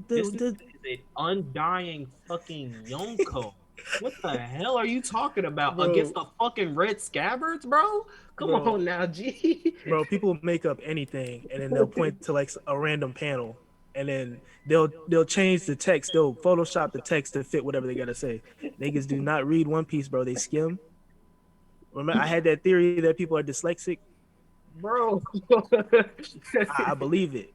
this is an undying fucking Yonko. What the hell are you talking about? Against the fucking red scabbards, bro? Come on now, G. Bro, people make up anything and then they'll point to like a random panel and then they'll change the text. They'll Photoshop the text to fit whatever they gotta say. Niggas do not read One Piece, bro. They skim. Remember, I had that theory that people are dyslexic. Bro. I believe it.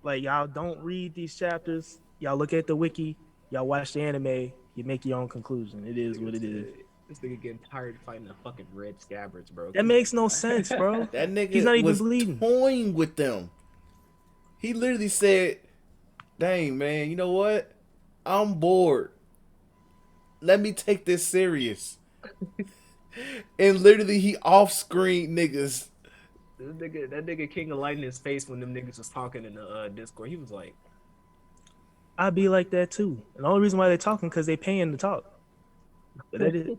Like, y'all don't read these chapters. Y'all look at the wiki. Y'all watch the anime. You make your own conclusion. It is what it is. This nigga getting tired of fighting the fucking red scabbards, bro. That makes no sense, bro. That nigga He's not even was bleeding. Toying with them. He literally said, dang, man, you know what? I'm bored. Let me take this serious. And literally, he off-screen niggas. That nigga King of Lightning's face when them niggas was talking in the Discord, he was like, I'd be like that too. And the only reason why they're talking because they paying to talk. But that is,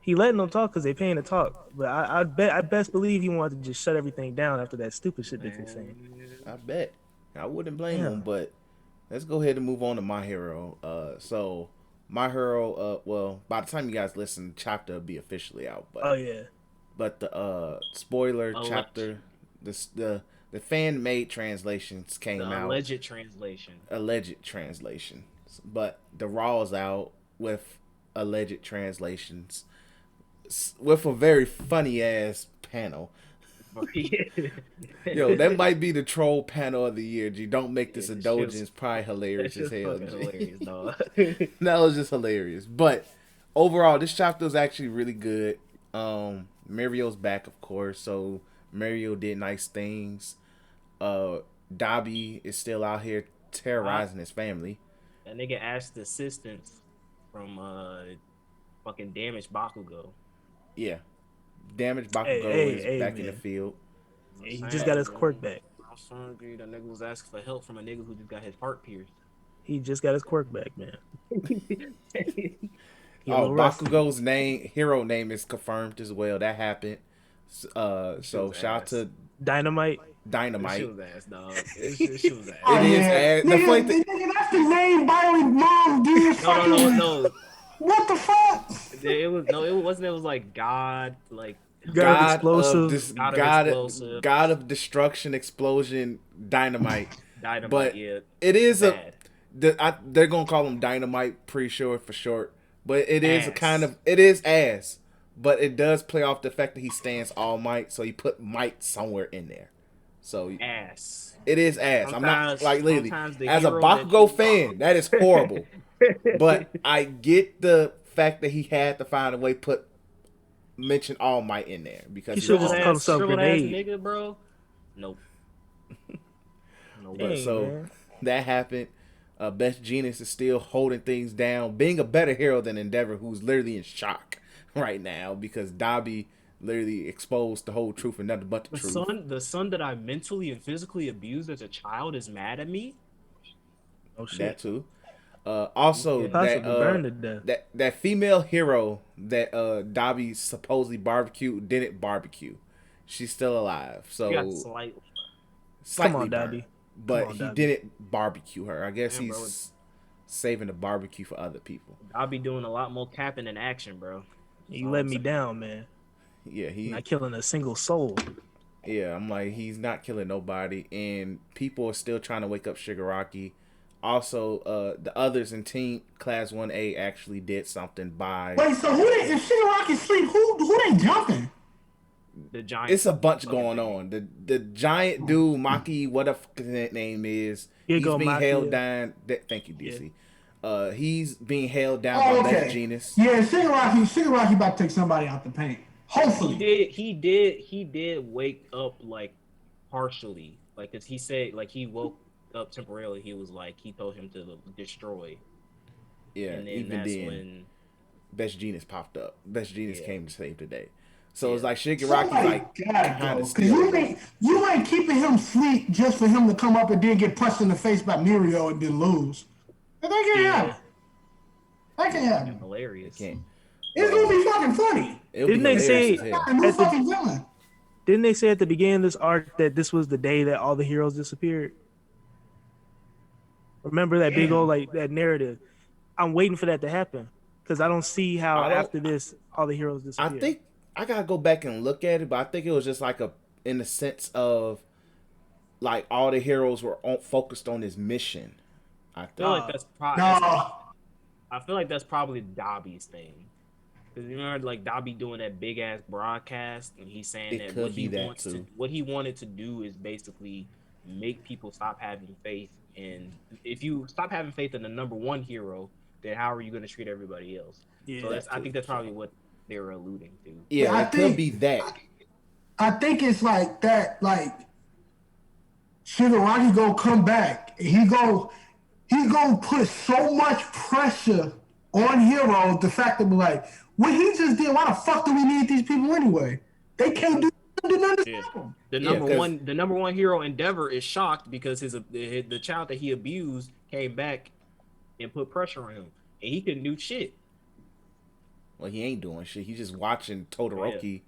he letting them talk because they paying to talk. But I best believe he wanted to just shut everything down after that stupid shit that they saying. I bet. I wouldn't blame him, but let's go ahead and move on to My Hero. So My Hero, well, by the time you guys listen, chapter will be officially out. But, oh yeah. But the spoiler chapter, the fan made translations came out. Alleged translation. Alleged translations. But the Raw's out with alleged translations with a very funny ass panel. Yo, that might be the troll panel of the year, G. Don't make this indulgence probably hilarious as hell, G. Hilarious, dog. That was just hilarious. But overall, this chapter was actually really good. Mario's back, of course, so Mario did nice things. Dobby is still out here terrorizing his family. That nigga asked assistance from fucking damaged Bakugo. Yeah. Damaged Bakugo is back in the field. Yeah, he just got his quirk back. I'm sorry, dude. That nigga was asking for help from a nigga who just got his heart pierced. He just got his quirk back, man. Bakugo's hero name is confirmed as well. That happened. So shout out to Dynamite. Dynamite. She was ass, dog. She was ass. It is ass. Nigga, that's the name Byron's mom did. No. What the fuck? It wasn't. It was like God, like God explosive. God of destruction, explosion, dynamite. Dynamite. But yeah, it is bad. they're gonna call him Dynamite, pretty sure for short. But it is Ass. it is ass. But it does play off the fact that he stands All Might, so he put might somewhere in there. So ass. It is ass. I'm not like literally as a hero Bakugo fan, that is horrible. But I get the fact that he had to find a way to mention All Might in there because he should just call himself Grenade. Nigga, bro. Nope. But so that happened. Best Genius is still holding things down, being a better hero than Endeavor, who's literally in shock right now because Dobby literally exposed the whole truth and nothing but the truth. The son that I mentally and physically abused as a child is mad at me. Oh shit. That too. Also, that female hero that Dobby supposedly barbecued didn't barbecue. She's still alive. So slightly come on, Dobby. But he didn't barbecue her. I guess he's saving the barbecue for other people. I'll be doing a lot more capping than action, bro. You let me down, man. Yeah, he's not killing a single soul. Yeah, I'm like, he's not killing nobody, and people are still trying to wake up Shigaraki. Also, the others in Team Class 1A actually did something by. Wait, so if Shigaraki sleep, who they jumping? The giant. It's a bunch going on. The giant dude, Maki, what the name is, he's being held down. Thank you, DC. Yeah. He's being held down by Best Genius. Yeah, Shigaraki about to take somebody out the paint. Hopefully. He did wake up like partially. Like, cause he said like he woke up temporarily. He was like he told him to destroy. Yeah, and then even then when Best Genius popped up. Best Genius came to save the day. So it's like Shigaraki like kind of still. You ain't keeping him asleep just for him to come up and then get punched in the face by Mirio and then lose. That can't happen. That can't happen. Hilarious. Can't. It's gonna be fucking funny. Didn't they say at the beginning of this arc that this was the day that all the heroes disappeared? Remember that big old that narrative? I'm waiting for that to happen because I don't see how after this all the heroes disappear. I think I gotta go back and look at it, but I think it was just like in the sense of like all the heroes were focused on his mission. I feel like that's probably Dobby's thing. Because you remember, like Dobby doing that big ass broadcast, and he's saying that what he wanted to do is basically make people stop having faith. And if you stop having faith in the number one hero, then how are you going to treat everybody else? Yeah, so I think that's probably what they were alluding to. Yeah, it could be that. I think it's like that. Like Shigaraki gonna come back. He gonna put so much pressure on Hero. The fact that like What he just did, why the fuck do we need these people anyway? They can't do nothing to Yeah. stop them. The number one hero, Endeavor, is shocked because the child that he abused came back and put pressure on him, and he couldn't do shit. Well, he ain't doing shit. He's just watching Todoroki.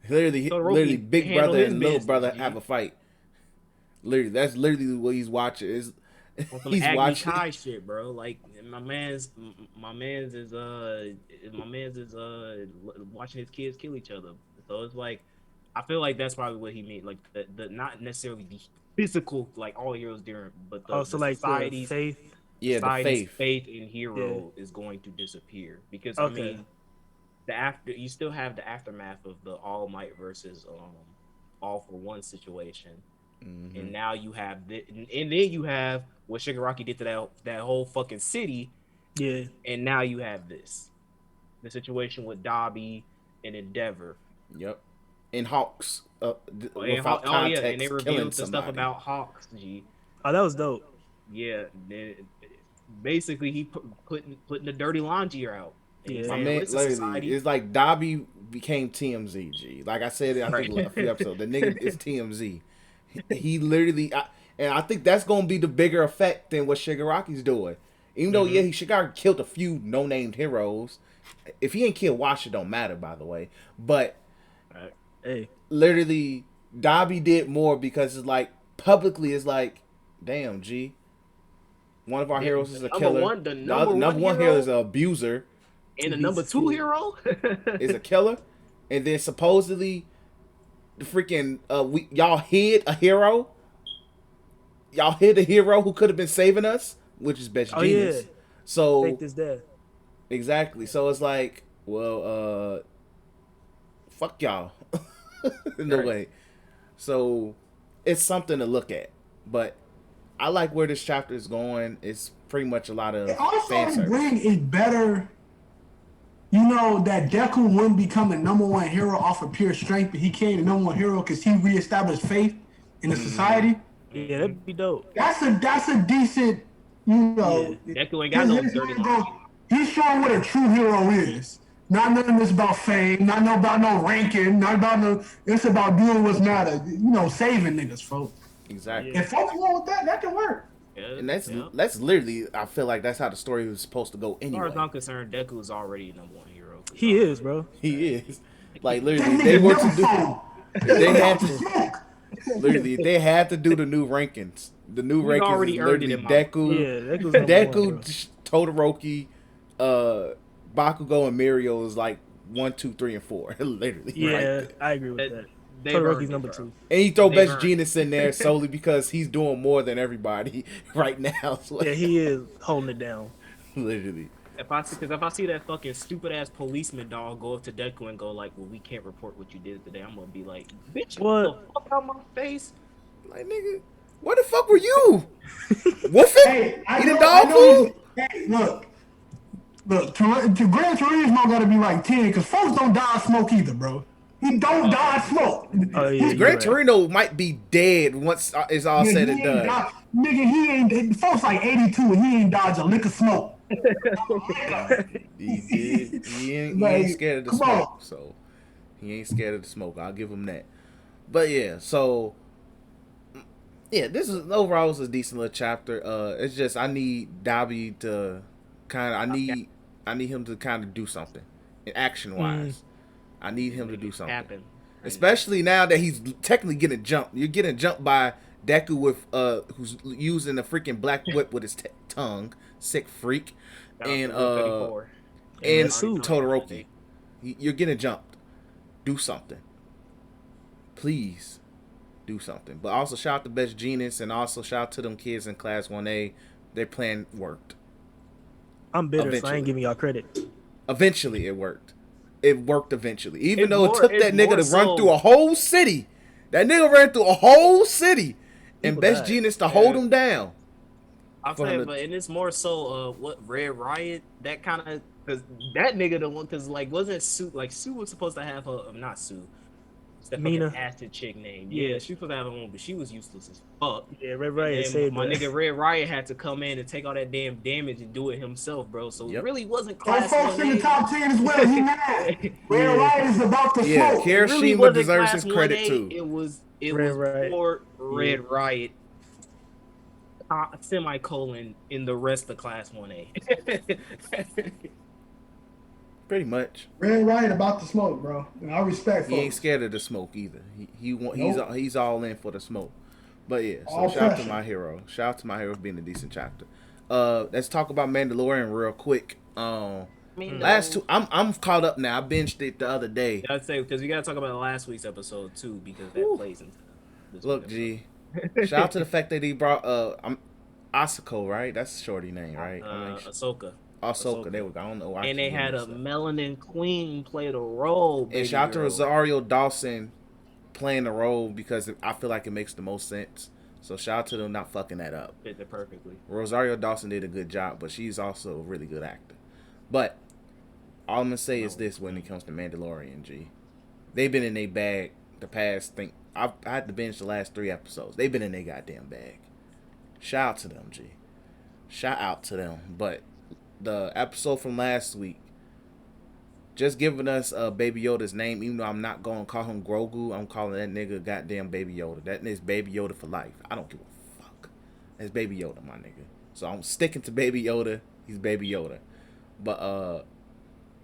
Literally, Todoroki big handle brother his and little business, brother G. have a fight. Literally, that's literally what he's watching. Is On some he's Agni watching. Kai shit, bro. Like my man's is watching his kids kill each other. So it's like, I feel like that's probably what he meant. Like the not necessarily the physical, like all heroes different, but the like society's the faith. Yeah, the society's faith. in hero is going to disappear because I Okay. mean, you still have the aftermath of the All Might versus All for One situation. Mhm. And now you have and then you have what Shigaraki did to that whole fucking city, Yeah. and now you have the situation with Dobby and Endeavor. Yep. And Hawks. And Without context, and they killing revealed the somebody. stuff about Hawks. G, Oh, that was dope. yeah. Basically, he putting the dirty laundry out. And Yeah. saying, My man, "Listen, literally, society." it's like Dobby became TMZ. G. Like I said, I think a few episodes. The nigga is TMZ. He literally, and I think that's gonna be the bigger effect than what Shigaraki's doing. Even though, Shigaraki killed a few no-named heroes. If he ain't killed Wash, it don't matter, by the way. But Hey. literally, Dobby did more because it's like publicly, it's like, damn, G. One of our heroes is a killer. The number one hero is an abuser. And the number two hero Is a killer, and then supposedly, the freaking y'all hid a hero. Y'all hid a hero who could have been saving us, which is Best Genius. Yeah. So Fake this death. exactly. So it's like, well, fuck y'all. No way. So it's something to look at, but I like where this chapter is going. It's pretty much a lot of It also fan service. bring it better. You know that Deku wouldn't become the number one hero off of pure strength, but he became the number one hero because he reestablished faith in the society. Yeah, that'd be dope. That's a decent, you know. Deku ain't got no dirty laundry. He's showing what a true hero is. Not nothing that's about fame, not no about no ranking, not about no. It's about doing what's matter. You know, saving niggas, folks. Exactly. If folks want that, that can work. Yeah, And that's yeah. literally, I feel like that's how the story was supposed to go As far as anyway. I'm concerned, Deku is already number one hero. He is, bro. He is. Like That literally, nigga they were never to do. fold. They had to to. smoke. Literally, they had to do the new rankings. The new We rankings already is earned it literally in my- Deku, Yeah, Deku's number one, bro. Todoroki, Bakugo, and Mirio is like 1, 2, 3, and 4. Literally, Yeah, right? I agree with that. They've earned Todoroki's it, number bro. 2. And you throw They Best earned Genius in there solely because he's doing more than everybody right now. So, Yeah, he is holding it down. literally. If I see that fucking stupid ass policeman dog go up to Deku and go like, "Well, we can't report what you did today," I'm gonna be like, "Bitch, What? what the fuck out my face?" Like, nigga, where the fuck were you? Woofing? Hey, Eating dog food? Hey, look, to Gran Turismo gotta be like 10 because folks don't die of smoke either, bro. He don't die of smoke. Oh, yeah, you're Gran right. Torino might be dead once it's all said and done. Nigga, he ain't. Folks like 82 and he ain't dodged a lick of smoke. He did. He ain't Like, scared of the come smoke. on. So he ain't scared of the smoke. I'll give him that. But yeah, so yeah, this is overall was a decent little chapter. It's just I need Dobby to kind of I need him to kind of do something, action wise. I need him to do something. Happen. Especially now that he's technically getting jumped. You're getting jumped by Deku with who's using a freaking black whip with his tongue, sick freak, and Sue. Todoroki. You're getting jumped. Do something. Please do something. But also shout out to Best Genius and also shout out to them kids in Class 1A. Their plan worked. I'm bitter, so I Eventually. ain't giving y'all credit. Eventually it worked. It worked eventually. Even It's though more- it took it's that nigga more to run so- through a whole city. That nigga ran through a whole city. And People Best died. Genius to hold him down. I'm For him saying, to- but and it's more so what Red Riot, that kind of, because that nigga the one, because like wasn't Sue, like Sue was supposed to have her, not Sue, that Mina. fucking acid chick name. Yeah. Yeah, she was supposed to have a one, but she was useless as fuck. Yeah, Red Riot And saved my that. nigga Red Riot had to come in and take all that damn damage and do it himself, bro. So Yep. it really wasn't Those class folks in the 1A. top 10 as well. He mad. Red Riot is about to Yeah, smoke. It really Kirishima wasn't deserves class his credit 1A. too. It Red was Riot. for Red Riot. Semicolon in the rest of class 1A. Pretty much. Red Riot about to smoke, bro. And I respect He ain't folks. scared of the smoke either. Nope. He's all in for the smoke. But yeah, so All shout out to pressure. my hero. Shout out to my hero for being a decent chapter. Let's talk about Mandalorian real quick. Last two, I'm caught up now. I binged it the other day. I'd say because we gotta talk about last week's episode too because that plays into this Look, week's G. Shout out to the fact that he brought Asako, right? That's a shorty name, right? Ahsoka. Ahsoka. There we go. I don't know why. I And keep they had a getting mixed up. melanin queen play the role. And shout out to Rosario Dawson playing the role because I feel like it makes the most sense. So shout out to them not fucking that up. Fit it perfectly. Rosario Dawson did a good job, but she's also a really good actor. But all I'm gonna say is this: when it comes to Mandalorian, G, they've been in their bag the past. I had to binge the last 3 episodes. They've been in their goddamn bag. Shout out to them, G. Shout out to them. But the episode from last week, just giving us Baby Yoda's name, even though I'm not gonna call him Grogu, I'm calling that nigga goddamn Baby Yoda. That is Baby Yoda for life. I don't give a fuck. That's Baby Yoda, my nigga. So I'm sticking to Baby Yoda. He's Baby Yoda. But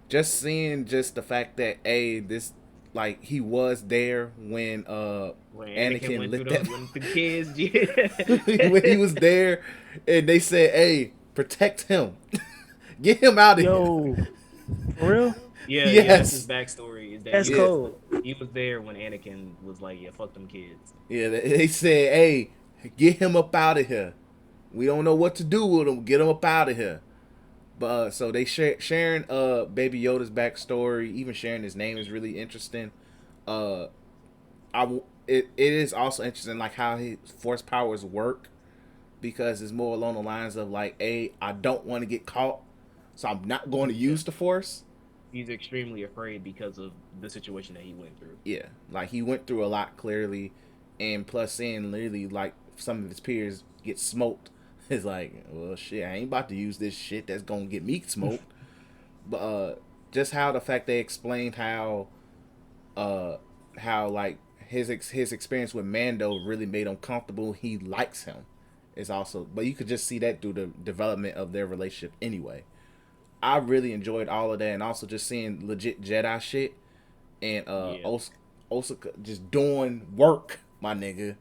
just seeing just the fact that this like he was there when Anakin lit that when the kids, yeah. when he was there and they said, "Hey, protect him, get him out of here." Yo, for real? Yeah, Yes. yeah, that's his backstory. Is that That's he, cold. he was there when Anakin was like, "Yeah, fuck them kids." Yeah, they said, "Hey, get him up out of here. We don't know what to do with him. Get him up out of here." But so they sharing Baby Yoda's backstory, even sharing his name is really interesting. It is also interesting like how his force powers work because it's more along the lines of like, I don't want to get caught, so I'm not going to use the force. He's extremely afraid because of the situation that he went through. Yeah, like he went through a lot clearly, and plus seeing literally like some of his peers get smoked. It's like, well, shit, I ain't about to use this shit that's gonna get me smoked. But just how the fact they explained how like his experience with Mando really made him comfortable. He likes him. Is also, but you could just see that through the development of their relationship anyway. I really enjoyed all of that, and also just seeing legit Jedi shit and Osaka just doing work, my nigga,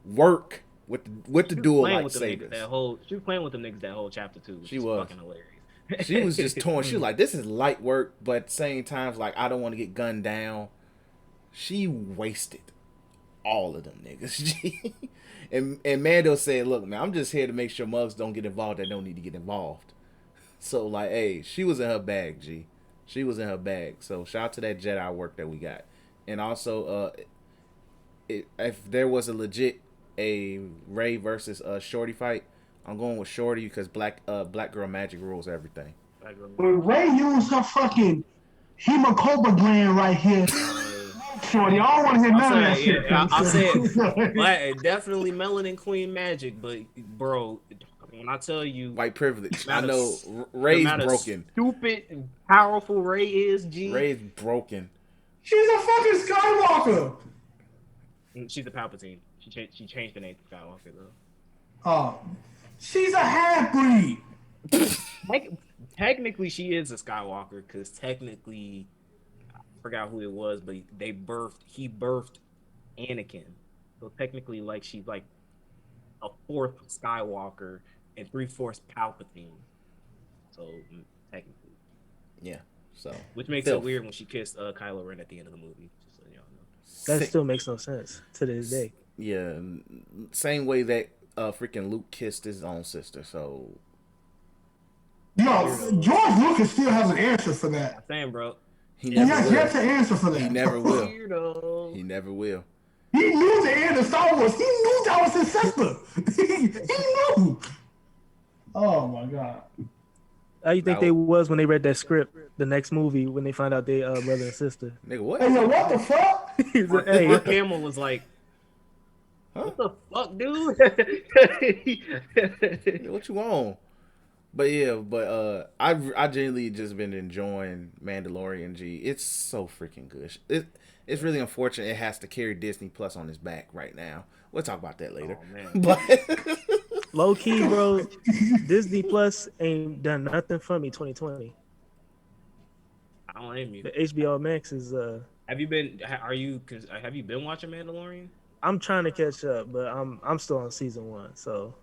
work. With the dual lightsabers. She was playing with them niggas that whole chapter 2. She was fucking hilarious. She was just torn. She was like, this is light work, but at the same time, like, I don't want to get gunned down. She wasted all of them niggas. and Mando said, look, man, I'm just here to make sure mugs don't get involved that don't need to get involved. So, like, hey, she was in her bag, G. She was in her bag. So, shout out to that Jedi work that we got. And also, if there was a Rey versus Shorty fight, I'm going with Shorty because black girl magic rules everything. When Ray used her fucking hemocoba gland right here, Shorty, I don't want to hear none of that shit. Yeah, I'll say it. Definitely melanin queen magic, but bro, when I tell you white privilege, I know Ray's broken. Stupid and powerful Ray is, G. Ray's broken. She's a fucking Skywalker. She's a Palpatine. She changed the name to Skywalker though. Oh, she's a half breed. Technically, she is a Skywalker because technically, I forgot who it was, but he birthed Anakin. So technically, like she's like a 4th Skywalker and 3/4 Palpatine. So technically, yeah. So which makes it weird when she kissed Kylo Ren at the end of the movie. Just so y'all know. That still makes no sense to this day. Yeah, same way that freaking Luke kissed his own sister. So, yo, George Lucas still has an answer for that. I'm saying, bro, he has yet to answer for that. He never will. Weirdo. He never will. He knew the end of Star Wars. He knew that was his sister. he knew. Oh my god. How you think they was when they read that script? The next movie when they find out they brother and sister. Nigga, what? Hey, yo, what the fuck? He's like, hey, Mark Hamill was like, Huh? "What the fuck, dude?" What you on? But yeah, I genuinely just been enjoying Mandalorian. G, it's so freaking good. It's really unfortunate it has to carry Disney Plus on its back right now. We'll talk about that later. Oh, man. But low key, bro. Disney Plus ain't done nothing for me 2020. I don't blame you. The HBO Max is Have you been? Have you been watching Mandalorian? I'm trying to catch up, but I'm still on season 1. So,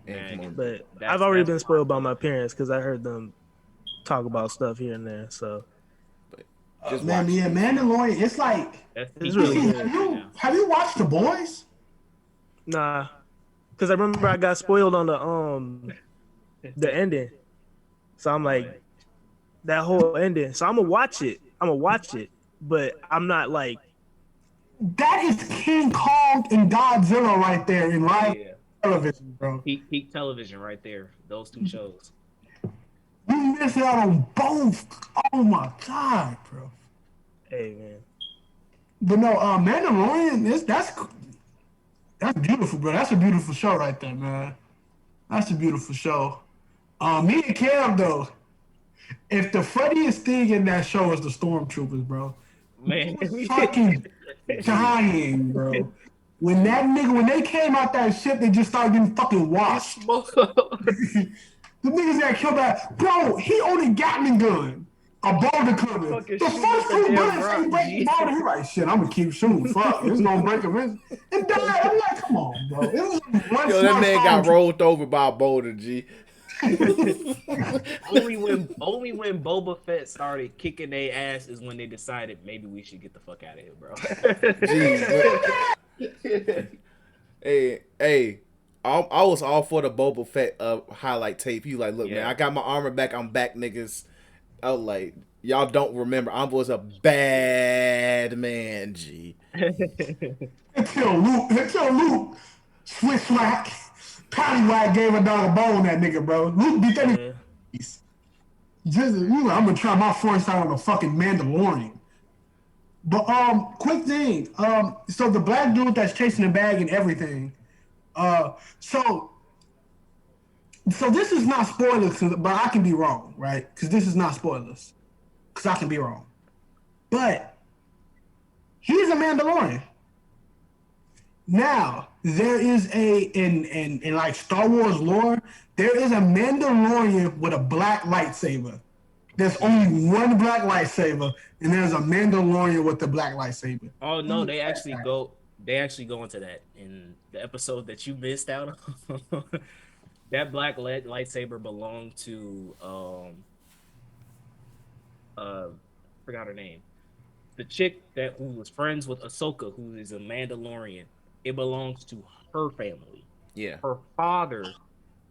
Man, but that's- I've already that's- been spoiled by my parents because I heard them talk about stuff here and there. So just Man, watch yeah, it. Mandalorian. It's like, That's It's really PG. good. have you watched The Boys? nah, because I remember I got spoiled on the ending. So I'm like that whole ending. So I'm gonna watch it. But I'm not like That is King Kong and Godzilla right there in live Yeah. television, bro. Peak television right there. Those two shows. You miss out on both. Oh my god, bro. hey man. But no, Mandalorian, that's beautiful, bro. That's a beautiful show right there, man. That's a beautiful show. Me and Cam though, if the funniest thing in that show is the stormtroopers, bro. Man, Fucking dying, bro. When they came out that ship, they just started getting fucking washed. The niggas that killed that, bro, he owned a Gatling gun. A boulder coming. Fucking The shoot first the two damn bullets rock, he break G. the boulder. He like, shit, I'm gonna keep shooting. Fuck, it's gonna break him. And died. I'm like, come on, bro. It was one Yo, that smart man got stormtrooper. rolled over by a boulder. G. only when Boba Fett started kicking their ass is when they decided maybe we should get the fuck out of here, bro. Hey, I was all for the Boba Fett highlight tape. He like, look, man, Yeah. I got my armor back. I'm back, niggas. I was like, y'all don't remember. I was a bad man, G. Until Luke, switch whack, paddywhack gave a dog a bone that nigga, bro. Luke beat that nigga. Just, I'm gonna try my force out on a fucking Mandalorian. But quick thing, so the black dude that's chasing the bag and everything, so this is not spoilers, but I can be wrong, right? Because this is not spoilers, because I can be wrong. But he's a Mandalorian. Now there is in like Star Wars lore, there is a Mandalorian with a black lightsaber. There's only one black lightsaber, and there's a Mandalorian with the black lightsaber. Oh no, they actually go into that in the episode that you missed out on. That black lightsaber belonged to forgot her name. The chick who was friends with Ahsoka, who is a Mandalorian. It belongs to her family. Yeah. Her father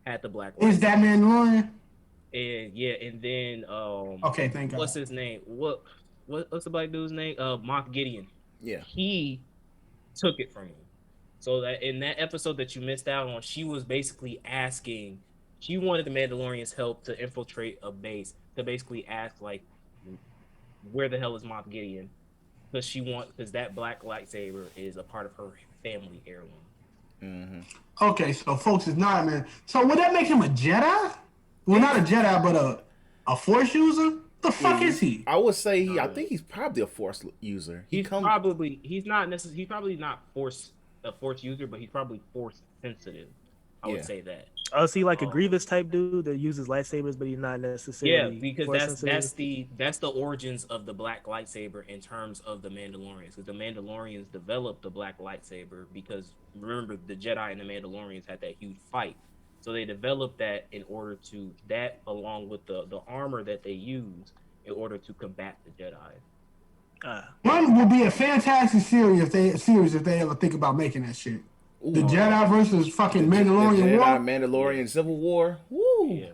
had the black Is lightsaber. that Mandalorian? And yeah, and then Okay, thank God. what's his name? What's the black dude's name? Moff Gideon. Yeah. He took it from him. So that in that episode that you missed out on, she was basically asking. She wanted the Mandalorians' help to infiltrate a base to basically ask like, where the hell is Moff Gideon? Because that black lightsaber is a part of her family heirloom. Mm-hmm. Okay, so folks, it's not, man. So would that make him a Jedi? Well, not a Jedi, but a Force user? The fuck is he? I would say I think he's probably a Force user. He's probably not a Force user, but he's probably Force sensitive. I would say that. Oh, is he like a Grievous type dude that uses lightsabers, but he's not necessarily? Yeah, because Force that's the origins of the black lightsaber in terms of the Mandalorians. Because the Mandalorians developed the black lightsaber because remember the Jedi and the Mandalorians had that huge fight, so they developed that in order to along with the armor that they use in order to combat the Jedi. One would be a fantastic series if they ever think about making that shit. The Jedi versus fucking Mandalorian War. Mandalorian Civil War. Woo. Yeah.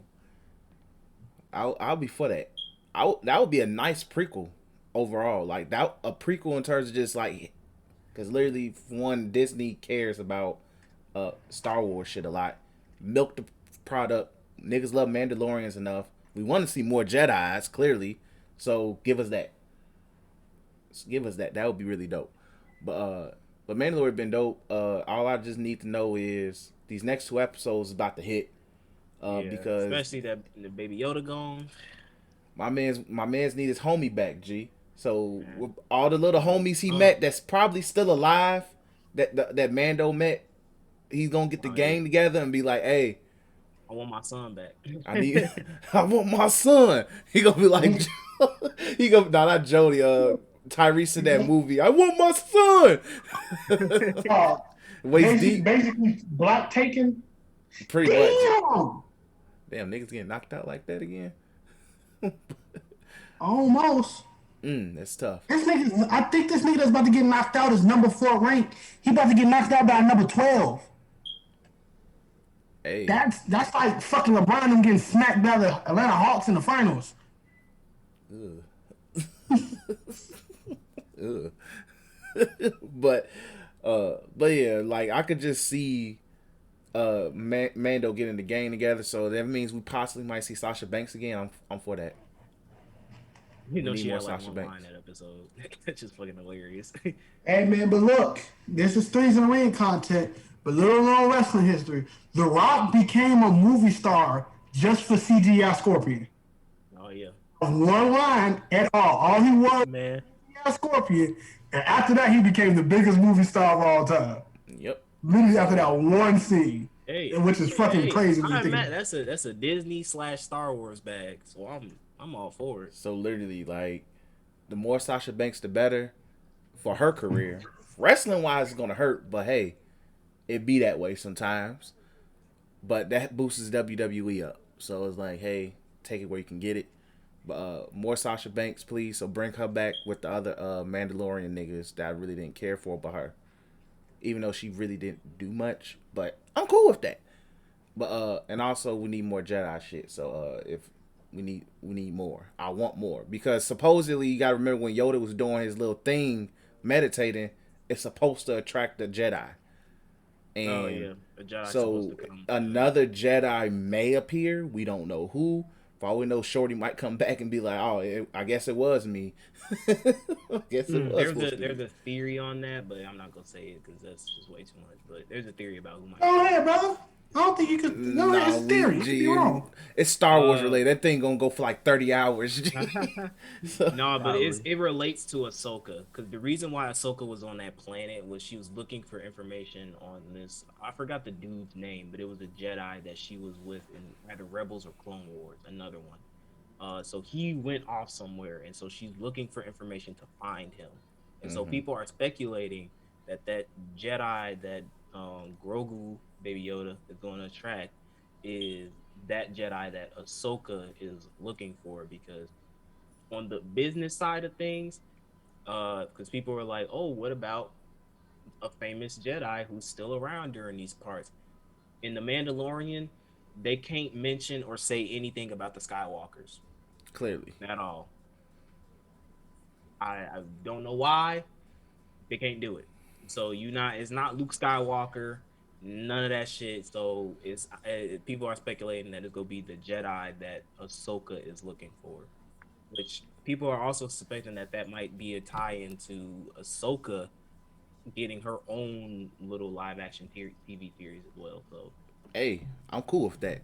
I'll be for that. That would be a nice prequel overall. Like that, a prequel in terms of just like, because literally, one, Disney cares about Star Wars shit a lot. Milk the product. Niggas love Mandalorians enough. We want to see more Jedis, clearly. So give us that. That would be really dope. But Mandalorian been dope. All I just need to know is these next 2 episodes is about to hit. Because especially that the Baby Yoda gone. my man's need his homie back, G. So with all the little homies he met that's probably still alive, that Mando met, he's gonna get the gang together and be like, hey, I want my son back. I want my son. He gonna be like, not Jody. Tyrese in that movie. I want my son. Waist deep. Basically, Black Taken. Pretty much. Damn, niggas getting knocked out like that again. Almost. That's tough. I think this nigga that's about to get knocked out is number 4 ranked. He about to get knocked out by number 12. Hey. That's like fucking LeBron and getting smacked by the Atlanta Hawks in the finals. Ugh. but yeah, like I could just see Mando getting the gang together, so that means we possibly might see Sasha Banks again. I'm for that. You know she had like one line that episode. That's just fucking hilarious. Hey man, but look, this is Threes in the Ring content, but little known wrestling history. The Rock became a movie star just for CGI Scorpion. Oh yeah. One line at all. All he was Man. CGI Scorpion, and after that he became the biggest movie star of all time. Yep. Literally after that one scene. Which is fucking crazy. That's a Disney / Star Wars bag. So I'm all for it. So literally, like, the more Sasha Banks, the better for her career. Wrestling wise, it's gonna hurt, but hey, it be that way sometimes. But that boosts WWE up. So it's like, hey, take it where you can get it. But more Sasha Banks, please. So bring her back with the other Mandalorian niggas that I really didn't care for about her. Even though she really didn't do much, but I'm cool with that. But and also we need more Jedi shit. So if we need more, I want more, because supposedly you gotta remember when Yoda was doing his little thing, meditating, it's supposed to attract the Jedi. And the Jedi so another Jedi may appear. We don't know who. For all we know, Shorty might come back and be like, "Oh, I guess it was me." I guess it was. There's a theory on that, but I'm not gonna say it because that's just way too much. But there's a theory about who might. Oh yeah, brother. I don't think you could. No, it's theory. You're wrong. It's Star Wars related. That thing gonna go for like 30 hours. No, but it relates to Ahsoka, because the reason why Ahsoka was on that planet was she was looking for information on this. I forgot the dude's name, but it was a Jedi that she was with in either Rebels or Clone Wars, another one. So he went off somewhere, and so she's looking for information to find him. And so people are speculating that Jedi that Grogu, Baby Yoda, is going to attract is that Jedi that Ahsoka is looking for, because on the business side of things, because people were like, oh, what about a famous Jedi who's still around during these parts? In The Mandalorian, they can't mention or say anything about the Skywalkers. Clearly. At all. I don't know why. They can't do it. So it's not Luke Skywalker, none of that shit. So it's people are speculating that it's gonna be the Jedi that Ahsoka is looking for, which people are also suspecting that might be a tie into Ahsoka getting her own little live action TV series as well. So hey, I'm cool with that.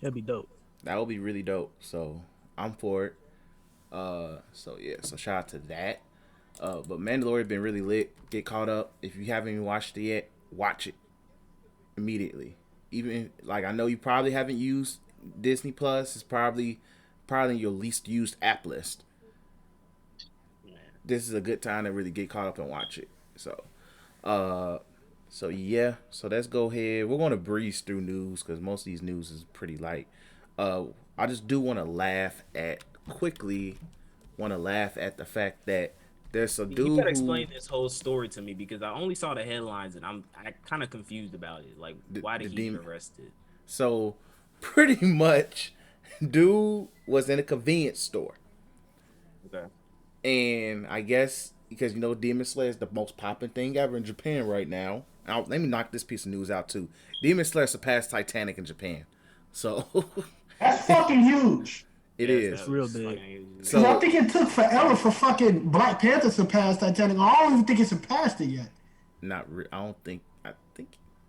That'd be dope. That would be really dope. So I'm for it. So yeah, so shout out to that. But Mandalorian been really lit. Get caught up. If you haven't even watched it yet, watch it immediately. Even like I know you probably haven't used Disney Plus. It's probably your least used app list. This is a good time to really get caught up and watch it. So yeah. So let's go ahead. We're gonna breeze through news because most of these news is pretty light. I just do want to laugh at the fact that there's a dude. You gotta explain this whole story to me, because I only saw the headlines and I kind of confused about it. Like, why did he get arrested? So, pretty much, dude was in a convenience store. Okay. And I guess because Demon Slayer is the most popping thing ever in Japan right now. Let me knock this piece of news out too. Demon Slayer surpassed Titanic in Japan. So that's fucking huge. It Yes, is. that real was big. fucking- So- Because I think it took forever for fucking Black Panther to surpass Titanic. I don't even think it surpassed it yet. I don't think.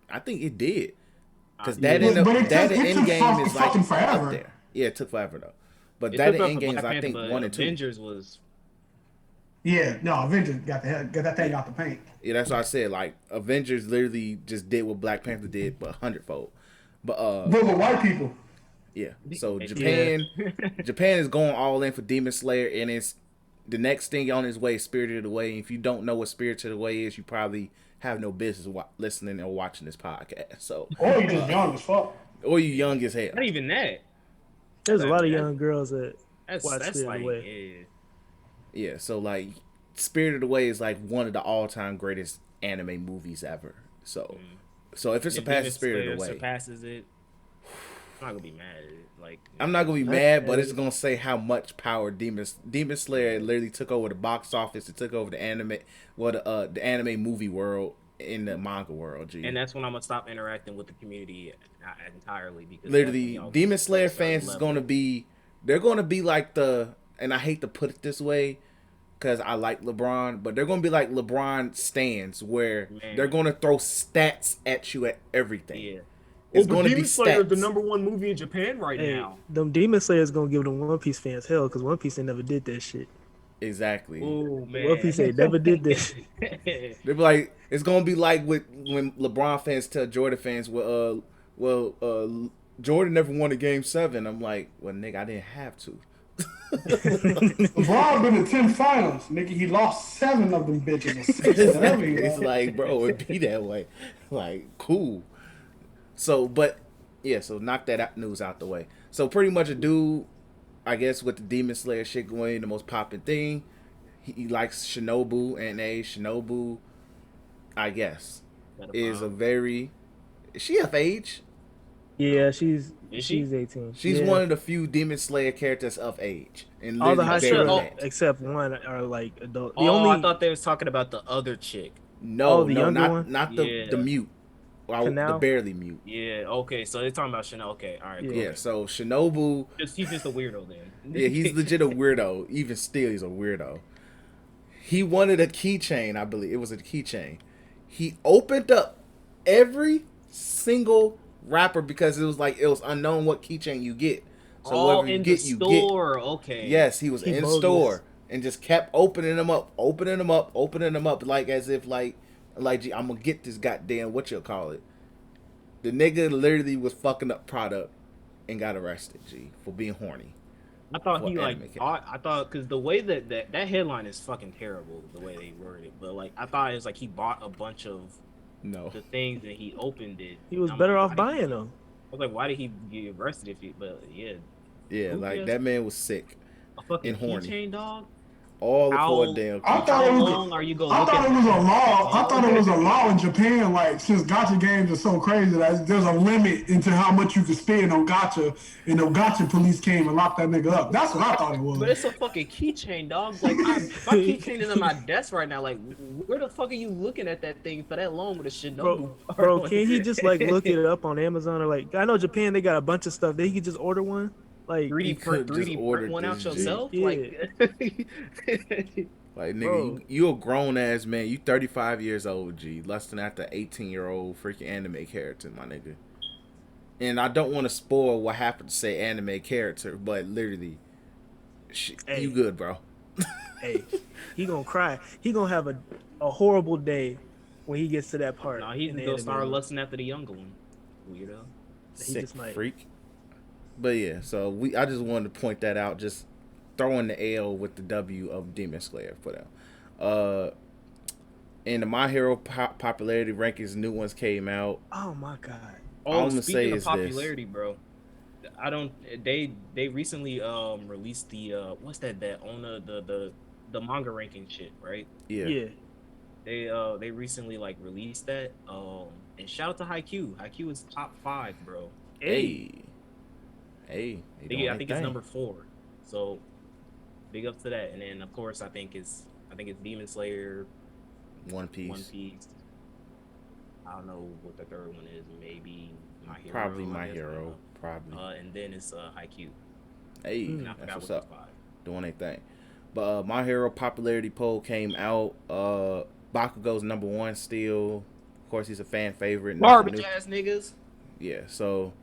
I think it did. Because Yeah. that in But it that took- it in took game is like fucking up forever. there. Yeah, it took forever though. But It that took in up end for games, Black I Panther, think but 1 and 2. Avengers was Yeah, no, Avengers got that thing out the paint. Yeah, that's what I said. Like Avengers literally just did what Black Panther did, but 100-fold. But But with white people. yeah. So Yeah. Japan is going all in for Demon Slayer, and it's the next thing on its way is Spirited Away. If you don't know what Spirited Away is, you probably have no business listening or watching this podcast. So, Or you just young as fuck. or you young as hell. not even that. There's a lot of That- young girls that That's watch that's Spirited like Away. yeah. Yeah. So like, Spirited Away is like one of the all-time greatest anime movies ever. So, so if it If surpasses Demon Spirited Slayer Away, surpasses it. I'm not gonna be mad at it. Like I'm not gonna be mad, but it's gonna say how much power Demon Slayer literally took over the box office. It took over the anime, the anime movie world in the manga world. G. And that's when I'm gonna stop interacting with the community entirely because Literally, that's when Demon y'all Slayer get to a certain fans is level. gonna be, they're gonna be like and I hate to put it this way, because I like LeBron, but they're gonna be like LeBron stands where Man. they're gonna throw stats at you at everything. Yeah. It's But gonna be Demon Slayer is the stats. #1 movie in Japan right Hey, now. them Demon Slayers gonna give them One Piece fans hell because One Piece they never did that shit. Exactly. Oh man. One Piece they never did this. They're like, it's gonna be like when LeBron fans tell Jordan fans, Jordan never won a game 7. I'm like, well, nigga, I didn't have to. LeBron been in 10 finals. Nigga, he lost 7 of them bitches. Or 6, whatever he It's lost. like, bro, it be that way. Like, cool. So, but yeah, so knock that news out the way. So pretty much a dude, I guess, with the Demon Slayer shit going, the most popping thing. He likes Shinobu, and Shinobu, I guess, is a very. Is she of age? Yeah, she's Is she? 18. She's Yeah. one of the few Demon Slayer characters of age, and All the literally high very school bad. except one are like adult. The Oh, only I thought they was talking about the other chick. No, the no, younger one? not Yeah. the mute. Well, the Canal? barely mute. Yeah. Okay. So they're talking about Chanel. Okay. All right. Yeah. Cool. Yeah, so Shinobu, He's just a weirdo then. yeah, he's legit a weirdo. Even still, he's a weirdo. He wanted a keychain, I believe. It was a keychain. He opened up every single wrapper because it was unknown what keychain you get. So oh, whatever you in get, the you get. store. Okay. Yes, he was He in bogus. store and just kept opening them up, like as if gee, I'm gonna get this goddamn what you call it. The nigga literally was fucking up product and got arrested, G, for being horny. I thought For he like anime I thought because the way that headline is fucking terrible the way they worded it, but like I thought it was like he bought a bunch of No, the things and he opened it. he was I'm better like, off why did buying them. I was like, why did he get arrested if he? But yeah, yeah, Who like cares? that man was sick. a fucking And horny. keychain dog. All How- for a damn. I thought How it was. long are you gonna? I look thought at it was a the- law. I thought it was a law in Japan. Like since gacha games are so crazy, that there's a limit into how much you can spend on gacha, and the gacha police came and locked that nigga up. That's what I thought it was. But it's a fucking keychain, dog. Like my keychain is on my desk right now. Like, where the fuck are you looking at that thing for that long with a Shinobu? Bro, can he just like look it up on Amazon or like I know Japan they got a bunch of stuff. They could just order one. Like 3D You print, could've just 3D ordered print one out this, G. yourself? Yeah. Like, Like nigga, Bro. you a grown ass man. You 35 years old, G. Lusting after 18-year-old freaking anime character, my nigga. And I don't want to spoil what happened to say anime character, but literally, Hey. you good, bro. hey, he gonna cry. He gonna have a horrible day when he gets to that part. nah, he's in the gonna anime. start lusting after the younger one. Weirdo. He Sick just might. freak. But yeah, so I just wanted to point that out. Just throwing the L with the W of Demon Slayer for them. And the My Hero popularity rankings, new ones came out. Oh my god. All Oh, I'm gonna say speaking of is this. popularity, bro. I don't. They recently released the what's that on the manga ranking shit, right? Yeah. They recently like released that. And shout out to Haikyuu. Haikyuu is top 5, bro. Hey. They I doing think their it's thing. number 4. So big up to that. And then of course I think it's Demon Slayer, One Piece. One Piece. I don't know what the third one is. Maybe My Hero. Probably I My guess, I don't Hero. know. Probably. And then it's Haikyuu. Hey, I that's forgot what's what up. was 5. Doing their thing. But My Hero popularity poll came out. Bakugo's #1 still. Of course, he's a fan favorite. Nothing Garbage new. ass niggas. Yeah, so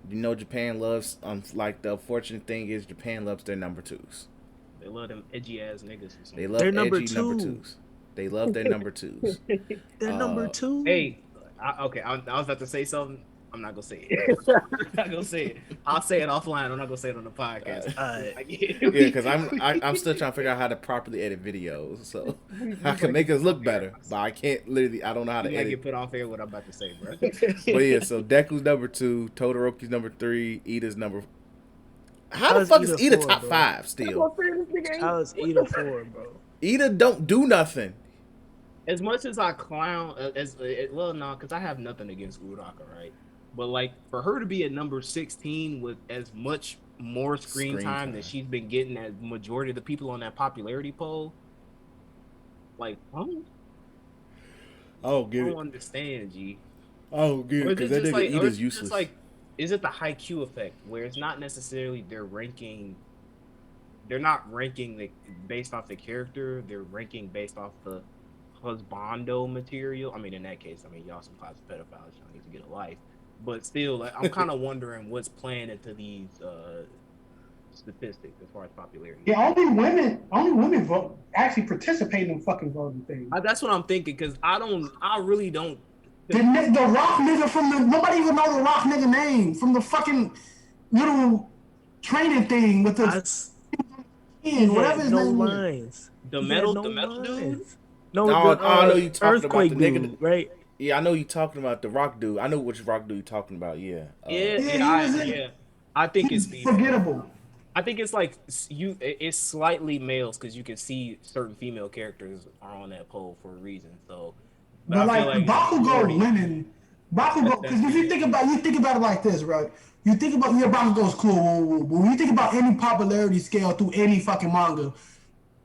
Japan loves. Like the unfortunate thing is, Japan loves their #2s. They love them edgy ass niggas. They love They're edgy number #2s. They love their #2s. They're number 2. Hey, I was about to say something. I'm not gonna say it. I'm not gonna say it. I'll say it offline. I'm not gonna say it on the podcast. Yeah, because I'm still trying to figure out how to properly edit videos, so I can make us look better, but I can't literally. I don't know how to You might edit. get put off air what I'm about to say, bro. But yeah, so Deku's #2, Todoroki's #3, Ida's number. How the fuck is Ida top 5 still? How is Ida 4, bro? Ida don't do nothing. As much as I clown, because I have nothing against Uraka, right? But like for her to be at number 16 with as much more screen time that she's been getting as majority of the people on that popularity poll, like, I don't understand, G. Oh, good, because that nigga Ida's useless. Is it the high Q effect where it's not necessarily they're not ranking based off the character, they're ranking based off the husbando material. I mean, in that case, y'all some class of pedophiles, y'all need to get a life. But still, like, I'm kind of wondering what's playing into these statistics as far as popularity. Yeah, only women vote actually participate in fucking voting things. That's what I'm thinking, because I really don't. The rock nigga nobody even know the rock nigga name from the fucking little training thing with the whatever his name lines. The metal dude. No, I know you talking earthquake about the nigga, dude, right? Yeah, I know you talking about the rock dude. I know which rock dude you talking about. Yeah. I think it's forgettable. I think it's like it's slightly males because you can see certain female characters are on that poll for a reason. So, but like Bakugo, because if you think about it like this, right? You think about Bakugo's cool, but when you think about any popularity scale through any fucking manga,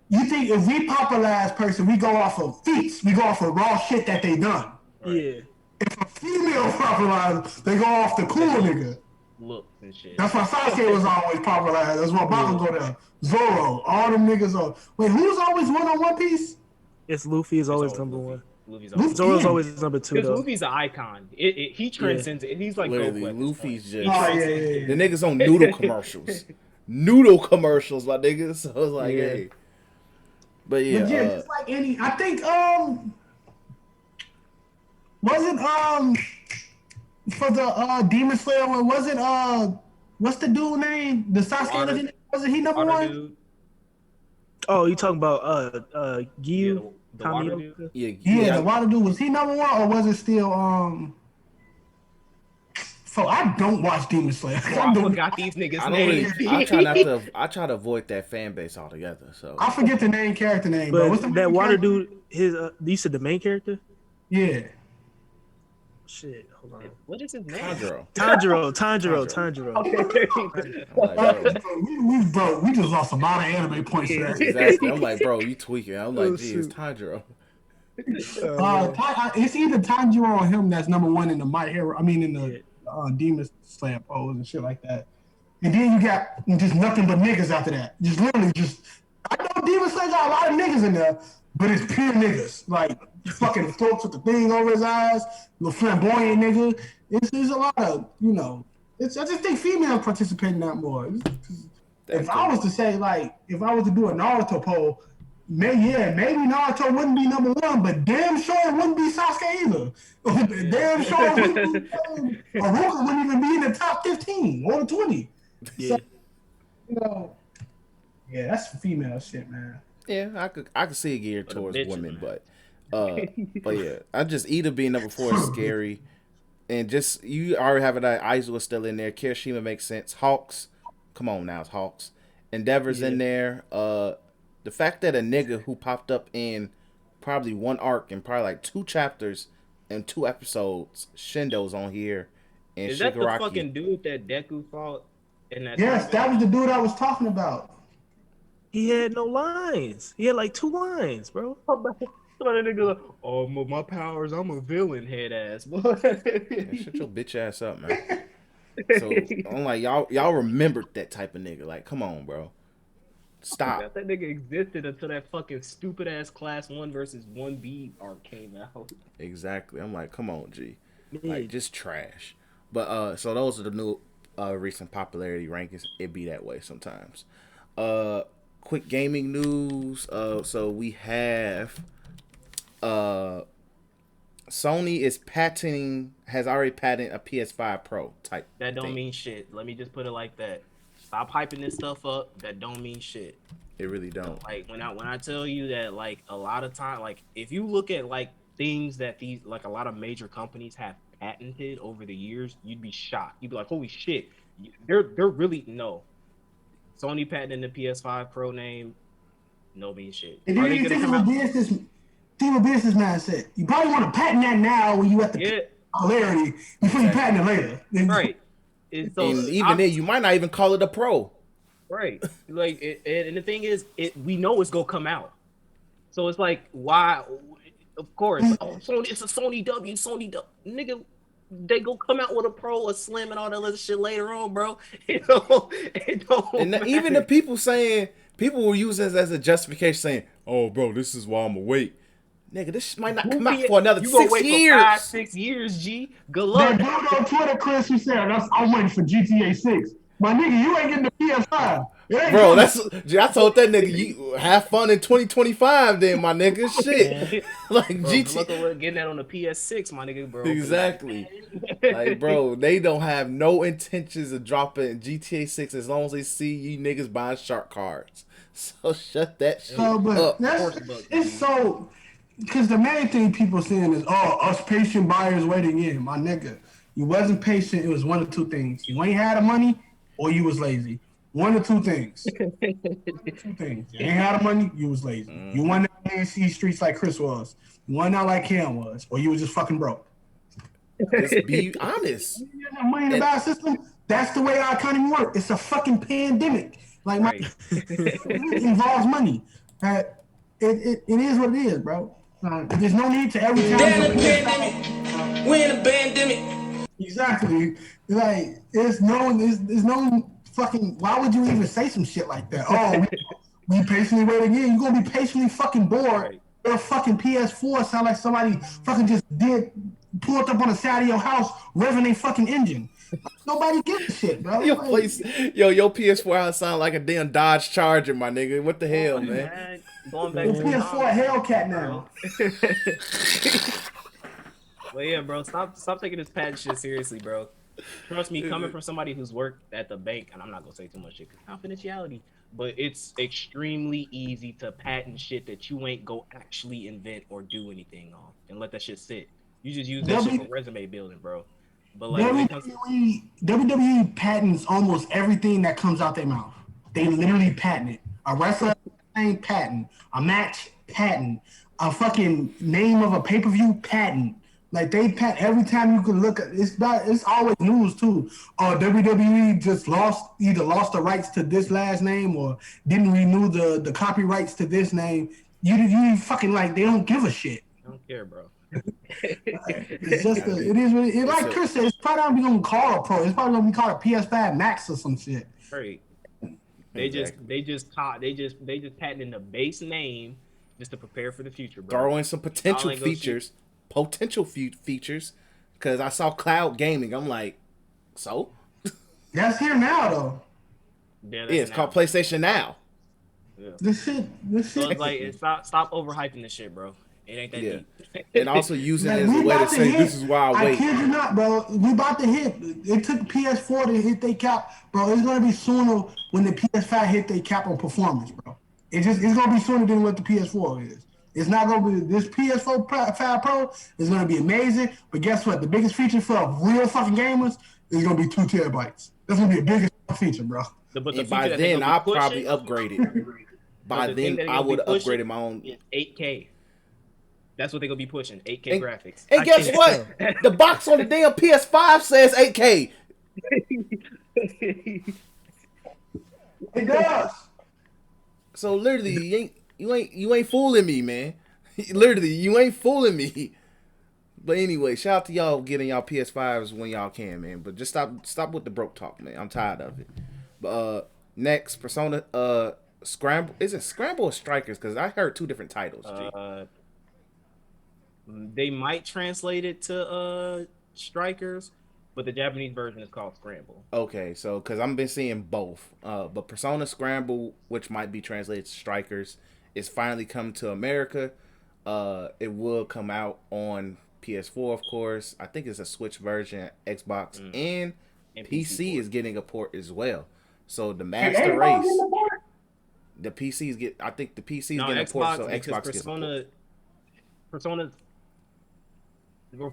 you think if we popularize person, we go off of feats, we go off of raw shit that they done. Right. Yeah. If a female popularized, they go off the cool nigga. Look and shit. That's why Sasuke was always popularized. That's why Bakugo there. Zoro, all them niggas are. Wait, who's always one on One Piece? It's Luffy is always number 1. Luffy's Zoro's always number 2 because though. Luffy's an icon. He transcends it. He's like literally, Luffy's just the niggas on noodle commercials. Noodle commercials, my niggas. So it's like, hey. But yeah, just like any, I think wasn't for the Demon Slayer one, wasn't what's the dude name? The Sasuke wasn't he number 1? Dude. Oh, you talking about Gyu? The water dude? Yeah, the water dude, was he number 1 or was it still So I don't watch Demon Slayer. I forgot these niggas' names. I try to avoid that fan base altogether. So I forget the character name. But what's the that water character? dude, you said the main character? Yeah. Shit, hold on. What is his name? Tanjiro. We just lost a lot of anime points there. Exactly. I'm like, bro, you tweaking. I'm like, gee, it's Tanjiro. It's either Tanjiro or him that's number 1 in the My Hero. I mean, in the Demon Slayer pose and shit like that. And then you got just nothing but niggas after that. Just literally I know Demon Slayer got a lot of niggas in there, but it's pure niggas. Like fucking folks with the thing over his eyes, the flamboyant nigga. It's a lot of, I just think females participate in that more. If I was to say, like, if I was to do a Naruto poll, maybe Naruto wouldn't be number 1, but damn sure it wouldn't be Sasuke either. Damn sure it wouldn't be, Haruka wouldn't even be in the top 15 or 20. Yeah. So, that's female shit, man. Yeah, I could see it geared towards women, but yeah, Ida being number 4 is scary. And just, you already have it, Aizawa still in there. Kirishima makes sense. Hawks, come on now, it's Hawks. Endeavor's in there. The fact that a nigga who popped up in probably one arc and probably like 2 chapters and 2 episodes, Shindo's on here, and Is Shigaraki. that the fucking dude that Deku fought in that? Yes, that was the dude I was talking about. He had no lines. He had like 2 lines, bro. Somebody nigga like, oh, my powers, I'm a villain, head ass. Shut your bitch ass up, man. So I'm like, y'all remembered that type of nigga. Like, come on, bro. Stop. That nigga existed until that fucking stupid ass Class 1 versus 1B arc came out. Exactly. I'm like, come on, G. Mid. Like, just trash. But so those are the new recent popularity rankings. It be that way sometimes. Quick gaming news. So we have Sony has already patented a PS5 Pro type. That don't thing. mean shit. Let me just put it like that. Stop hyping this stuff up. That don't mean shit. It really don't. Like when I tell you that, like, a lot of time, like, if you look at like things that these, like, a lot of major companies have patented over the years, you'd be shocked. You'd be like, holy shit, they're really no. Sony patenting the PS5 Pro name, no mean shit. And Are then they you gonna think come of out? a business mindset. You probably want to patent that now when you at the Yeah, popularity before you patent it later. Then right. And so And even then, you might not even call it a Pro. right, like, and the thing is, we know it's gonna come out. So it's like, why? Of course, Sony. It's a Sony W. Nigga, they go come out with a Pro, a Slim, and all that other shit later on, bro. It don't And even the people will use this as a justification, saying, "Oh, bro, this is why I'm gonna wait." Nigga, this might not come out for another you gonna 6 wait years. for 5-6 years, G. Good that luck. dude on Twitter, Chris, who said, I'm waiting for GTA 6. My nigga, you ain't getting the PS5. It ain't Bro, coming. I told that nigga, you have fun in 2025 then, my nigga. Shit. Like, Bro, GT. look at getting that on the PS6, my nigga, bro. Exactly. Like, bro, they don't have no intentions of dropping GTA 6 as long as they see you niggas buying shark cards. So shut that shit So, but up. it's so, because the main thing people saying is, oh, us patient buyers waiting in. My nigga, you wasn't patient. It was one of two things. You ain't had the money or you was lazy. One of two things. Two things. You ain't had the money, you was lazy. You went out and see streets like Chris was. You went out like Cam was. Or you was just fucking broke. Just be honest. You have money in the bad system. That's the way our economy works. It's a fucking pandemic. Like, Right. it involves money. It is what it is, bro. There's no need to every time. We're in a pandemic. Exactly. Like, there's no fucking. Why would you even say some shit like that? Oh, we patiently wait again. You're gonna be patiently fucking bored. Right. Your fucking PS4 sound like somebody fucking just pulled up on the side of your house, revving a fucking engine. Nobody gives a shit, bro. Your Like, PS4 house sound like a damn Dodge Charger, my nigga. What the hell, man? Going back your to PS4 a Hellcat now. Well, yeah, bro. Stop taking this patent shit seriously, bro. Trust me, coming from somebody who's worked at the bank, and I'm not gonna say too much shit because confidentiality, but it's extremely easy to patent shit that you ain't go actually invent or do anything on, and let that shit sit. You just use that shit for resume building, bro. But like, when it comes to WWE patents almost everything that comes out their mouth. They literally patent it. A wrestler patent, a match patent, a fucking name of a pay-per-view patent. Like, they patent every time you can look at it's always news too. WWE just either lost the rights to this last name or didn't renew the copyrights to this name. You fucking, like, they don't give a shit. I don't care, bro. It's just it is what it is. Like Chris said, it's probably not gonna be called a Pro. It's probably gonna be called a PS5 Max or some shit. Right. They just patenting the base name just to prepare for the future, bro. Throw in some potential features. Because I saw cloud gaming. I'm like, so? That's here now, though. Yeah, It's called PlayStation Now. Yeah. This shit. So it's like, stop overhyping this shit, bro. It ain't that deep. And also using it Like, as a we way to about to say, hit- this is why I wait. kid you not, bro. We about to hit. It took PS4 to hit their cap, bro. It's gonna be sooner when the PS5 hit their cap on performance, bro. It's gonna be sooner than what the PS4 is. It's not gonna be this PS4 5 Pro is gonna be amazing, but guess what? The biggest feature for real fucking gamers is gonna be 2 terabytes. That's gonna be the biggest feature, bro. But the And by feature that they then, gonna be I'll pushing probably upgrade it. By the thing then, that I they're would have gonna be pushing upgraded my own. is 8K. That's what they're gonna be pushing. 8K graphics. And guess what? The box on the damn PS5 says 8K. It does. So literally, you ain't fooling me, man. Literally, you ain't fooling me. But anyway, shout out to y'all getting y'all PS5s when y'all can, man. But just stop with the broke talk, man. I'm tired of it. But next, Persona Scramble. Is it Scramble or Strikers? Because I heard two different titles. They might translate it to Strikers, but the Japanese version is called Scramble. Okay, so because I've been seeing both, but Persona Scramble, which might be translated to Strikers, is finally coming to America. It will come out on PS4, of course. I think it's a Switch version, Xbox, and PC is getting a port as well. So the Master Race, the PCs get. I think the PCs getting a port, so Xbox gets a port.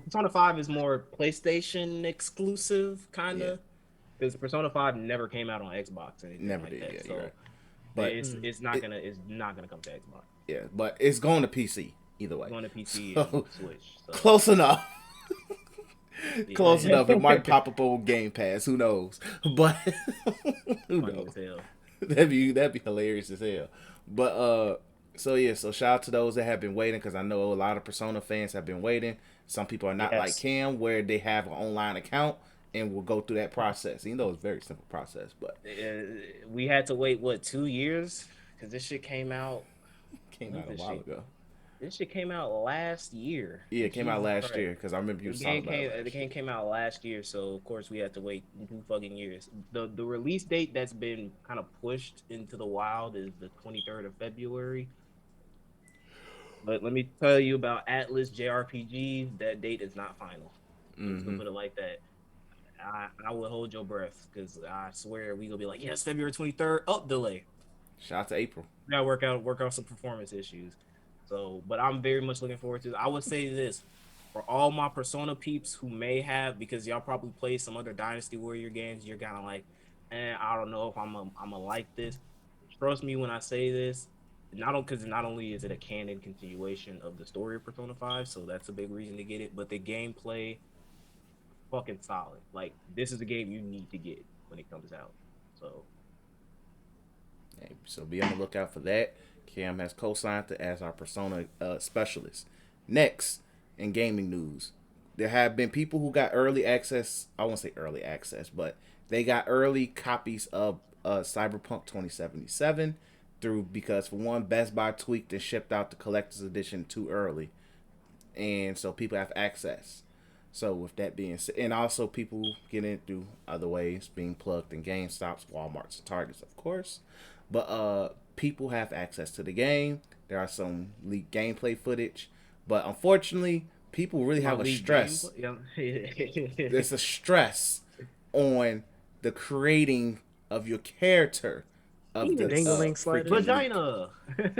Persona 5 is more PlayStation exclusive, kind of, because Persona 5 never came out on Xbox. Never like did, that. yeah, So you're right. But it's not gonna come to Xbox. Yeah, but it's going to PC either way. It's going to PC So, and Switch. So. Close enough. Close enough. It might pop up on Game Pass. Who knows? But who knows? That'd be hilarious as hell. But so shout out to those that have been waiting, because I know a lot of Persona fans have been waiting. Some people are not like Cam, where they have an online account and will go through that process. Even though it's a very simple process, but we had to wait 2 years because this shit came out. A while ago. This shit came out last year. Yeah, it came out last year, because I remember you were talking about it. The game came out last year, so of course we had to wait 2 fucking years. The release date that's been kind of pushed into the wild is the 23rd of February. But let me tell you about Atlas JRPG. That date is not final. Let's put it like that. I will hold your breath, because I swear we gonna be like, yes, February 23rd. Delay. Shout out to April. We gotta work out some performance issues. So, but I'm very much looking forward to it. I would say this for all my Persona peeps who may have, because y'all probably play some other Dynasty Warrior games, you're kind of like, I don't know if I'm a like this. Trust me when I say this. Not only is it a canon continuation of the story of Persona 5, so that's a big reason to get it, but the gameplay fucking solid. Like, this is a game you need to get when it comes out. So be on the lookout for that. Cam has co-signed as our Persona specialist. Next, in gaming news, there have been people who got early access. I won't say early access, but they got early copies of Cyberpunk 2077 because, for one, Best Buy tweaked and shipped out the collector's edition too early, and so people have access. So with that being said, and also people getting it through other ways, being plugged in GameStops, Walmarts, and Targets, of course. But people have access to the game. There are some leaked gameplay footage, but unfortunately, people really have a stress. There's a stress on the creating of your character of the vagina.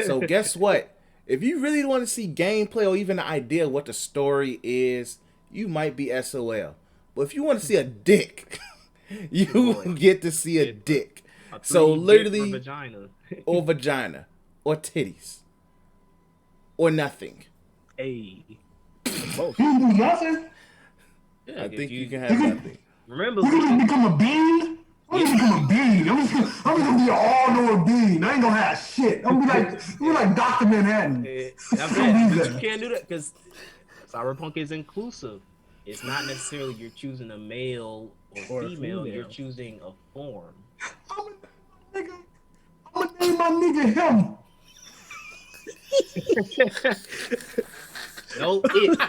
So guess what? If you really want to see gameplay or even an idea of what the story is, you might be SOL. But if you want to see a dick, you get to see a dick. So literally, or vagina, or titties, or nothing. You can do nothing. Yeah, I think you can have nothing. Remember, you can become a bean. I'm gonna become a bean. I'm just gonna be an all-knowing bean. I ain't gonna have shit. I'm gonna be like Dr. Manhattan. But you can't do that because Cyberpunk is inclusive. It's not necessarily you're choosing a male or female. You're choosing a form. I'm gonna name my nigga him. No, it.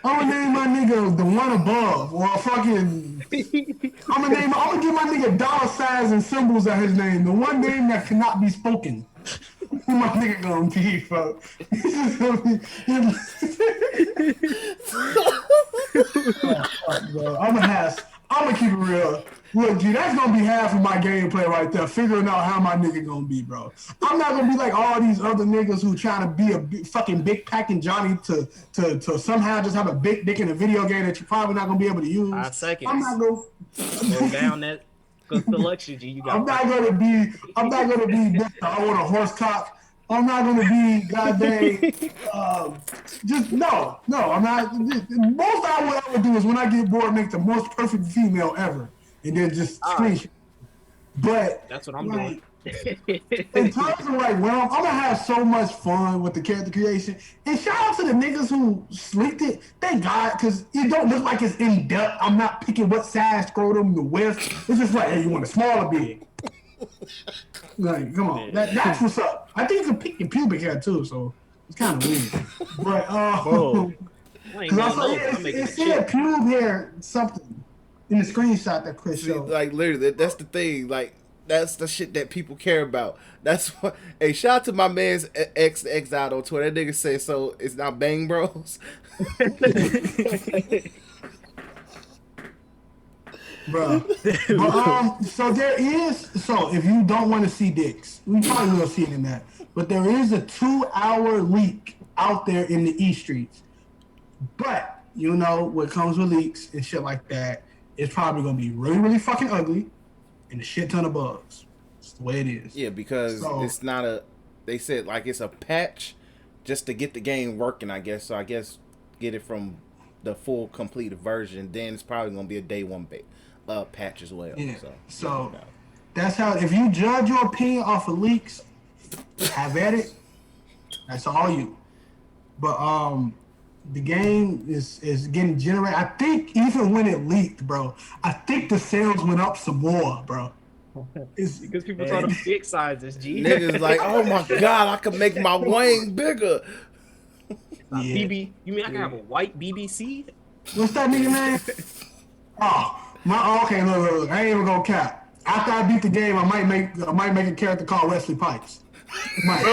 I'm gonna name my nigga the one above, or fucking. I'm gonna give my nigga dollar signs and symbols at his name. The one name that cannot be spoken. Who my nigga gonna be, bro? He's just gonna be. Bro. I'm gonna keep it real. Look, G, that's gonna be half of my gameplay right there, figuring out how my nigga gonna be, bro. I'm not gonna be like all these other niggas who trying to be a fucking big packing Johnny to somehow just have a big dick in a video game that you're probably not gonna be able to use. 5 seconds. I'm not gonna go down that selection, G. You got. I'm not gonna be Mr. I want a horse cock. I'm not gonna be goddamn. Just no. I'm not. Most I would do is when I get bored, make the most perfect female ever. And then just screenshot. But That's what I'm like, doing. in terms of like, well, I'm gonna have so much fun with the character creation. And shout out to the niggas who sleeked it. Thank God, because it don't look like it's in depth. I'm not picking what side scrotum to whisk. It's just like, hey, you want a small or big? Like, come on, that's what's up. I think you can pick your pubic hair too, so it's kind of weird. But because I saw it said pube hair something in the screenshot that Chris showed. Like literally, that's the thing. Like that's the shit that people care about. That's what. Hey, shout out to my man's ex exiled on Twitter. That nigga said so. It's not Bang Bros. Bro, but, so there is. So if you don't want to see dicks, we probably will see it in that. But there is a 2-hour leak out there in the E streets. But you know what comes with leaks and shit like that, it's probably gonna be really, really fucking ugly and a shit ton of bugs. It's the way it is. Yeah, because it's not a. They said like it's a patch just to get the game working. I guess so. I guess get it from the full completed version. Then it's probably gonna be a day one patch as well. Yeah. So that's how. If you judge your opinion off of leaks, have at it. That's all you. But the game is getting generated. I think even when it leaked, bro, I think the sales went up some more, bro. It's because people saw the big sizes, G. Niggas like, oh my god, I can make my wing bigger. BB, you mean I can have a white BBC? What's that nigga name? Okay, look, I ain't even gonna cap. After I beat the game, I might make a character called Wesley Pipes. Might.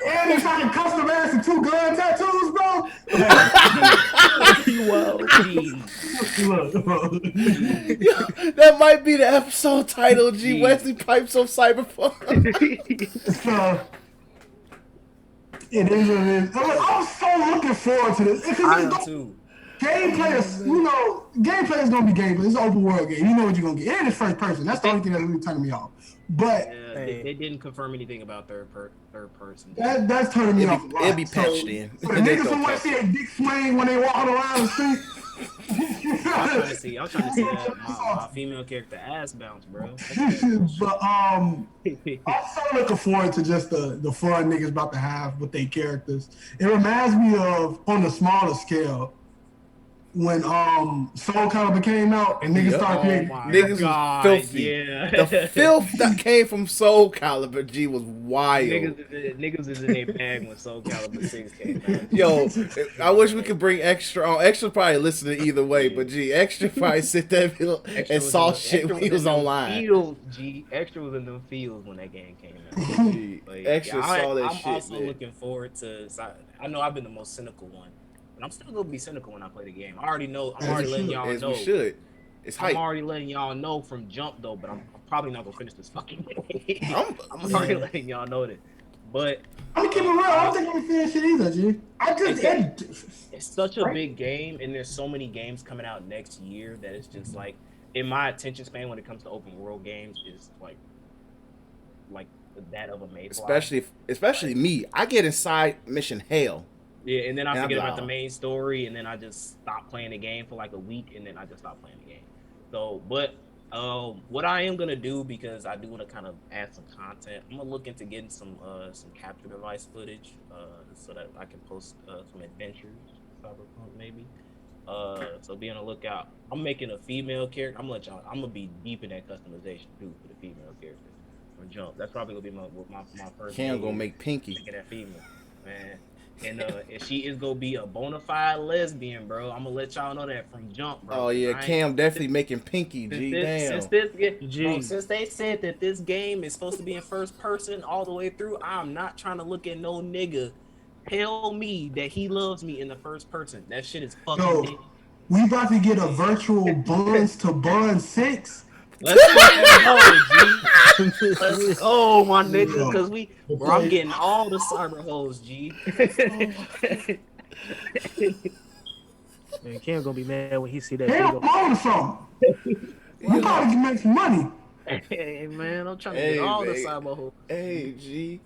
And if I can customize the 2 gun tattoos, bro. That might be the episode title, G. Wesley Pipes on Cyberpunk. It is what it is. I'm so looking forward to this. I am too. Gameplay is, gameplay is gonna be gameplay. It's an open world game. You know what you're gonna get. And it's first person. That's the only thing that's really turning me off. But they didn't confirm anything about third person. That's turning me off. It'll be patched in. For the niggas who want to see a dick swing when they walking around the street. I'm trying to see that my female character ass bounce, bro. But I'm so looking forward to just the fun niggas about to have with their characters. It reminds me of, on the smaller scale, when Soul Calibur came out and niggas started creating niggas was filthy. Yeah. The filth that came from Soul Calibur, G, was wild. Niggas is in their bag when Soul Calibur 6 came out. Yo, I wish we could bring Extra on. Extra probably listening either way, but G, Extra probably sit there and saw shit when he was online. Extra was in them fields when that game came out. G, Extra saw that shit. I'm also looking forward to. I know I've been the most cynical one. But I'm still gonna be cynical when I play the game. I already know. I'm already letting y'all know. As we should. It's hype. I'm already letting y'all know from jump though, but I'm probably not gonna finish this fucking game. I'm already letting y'all know that. But I'm keeping real. I don't think I'm gonna finish it either, G. It's such a big game, and there's so many games coming out next year that it's just like, in my attention span when it comes to open world games is like that of a Mayfly. Especially me. I get inside mission hell. Yeah, and then I forget about the main story, and then I just stop playing the game for like a week, and then I just stop playing the game. So, but what I am gonna do, because I do want to kind of add some content, I'm gonna look into getting some capture device footage, so that I can post some adventures, Cyberpunk maybe. So be on the lookout. I'm making a female character. I'm gonna be deep in that customization too for the female character from jump. That's probably gonna be my first. Cam gonna make Pinky. Making that female, man. And she is gonna be a bona fide lesbian, bro. I'm gonna let y'all know that from jump, bro. Oh yeah, Cam definitely making Pinky, G. Damn. Since they said that this game is supposed to be in first person all the way through, I'm not trying to look at no nigga tell me that he loves me in the first person. That shit is fucking dead. We about to get a virtual Buns to Bun 6. Let's go, G. Let's go, my nigga, because I'm getting all the cyber hoes, G. Man, Cam gonna be mad when he see that. Cam on something. We about to make some money. Hey man, I'm trying to get all the cyber hoes. Hey G.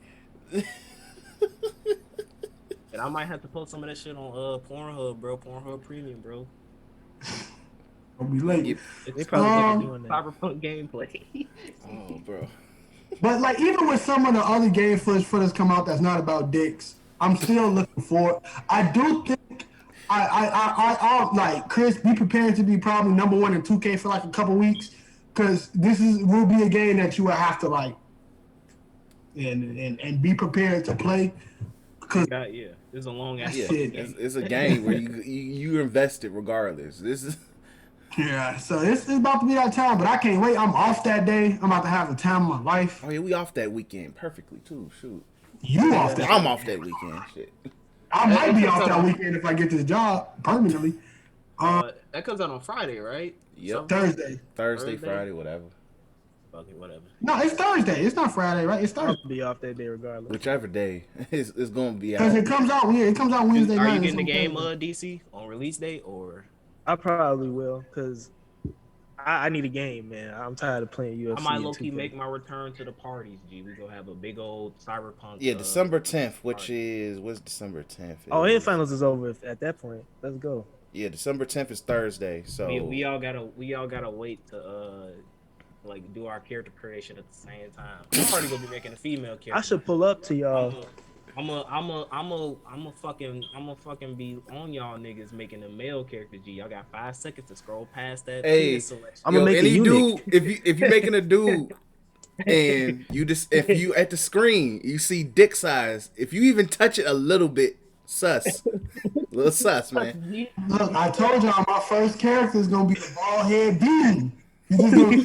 And I might have to post some of that shit on Pornhub, bro. Pornhub Premium, bro. I'll be late. They probably Um, doing that. Cyberpunk gameplay. Oh, bro. But like even with some of the other game footage come out that's not about dicks, I'm still looking for it. I do think I'll like Chris, be prepared to be probably number one in 2K for like a couple weeks, because will be a game that you will have to like and be prepared to play. Cause yeah, it's a long ass. Yeah, fucking it's a game where you invest it regardless. This is yeah, so it's about to be that time, but I can't wait. I'm off that day. I'm about to have the time of my life. oh yeah, we off that weekend perfectly too. Shoot, You off that? I'm off that weekend. Shit. I might be off that weekend if I get this job permanently. That comes out on Friday, right? Yep. Thursday. Thursday, Friday, whatever. Okay, whatever. No, it's Thursday. It's not Friday, right? It's I'll Thursday. be off that day regardless. Whichever day, it's gonna be Because out. it comes out weird. It comes out Wednesday Are night. you or getting the something. game, DC, on release date or? I probably will, because I need a game, man. I'm tired of playing UFC. I might and low key 2K. make my return to the parties. G, we gonna have a big old Cyberpunk. Yeah, December 10th, which party. is what's December 10th? Oh, is? and finals is over at that point. Let's go. Yeah, December 10th is Thursday. So We all gotta wait to like do our character creation at the same time. I'm already gonna be making a female character. I should pull up to y'all. I'm a fucking be on y'all niggas making a male character. G, y'all got 5 seconds to scroll past that. Hey, penis selection. I'm gonna make a any eunuch. dude, if you making a dude, and if you at the screen you see dick size, if you even touch it a little bit, sus, little sus, man. Look, I told y'all my first character is going to be a bald head bean. He's gonna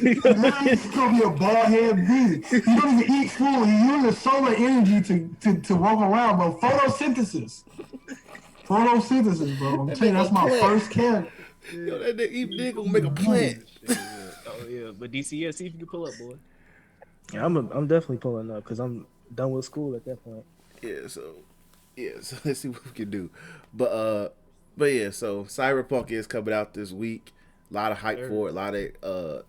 be a bald head bean. He don't even eat food. He uses solar energy to walk around, bro. Photosynthesis, bro. I'm telling you, that's my first character. Yo, that nigga gonna make a plant. Oh yeah, but DC, yeah, see if you can pull up, boy. Yeah, I'm definitely pulling up because I'm done with school at that point. So let's see what we can do. But yeah, so Cyberpunk is coming out this week. A lot of hype for it. A lot of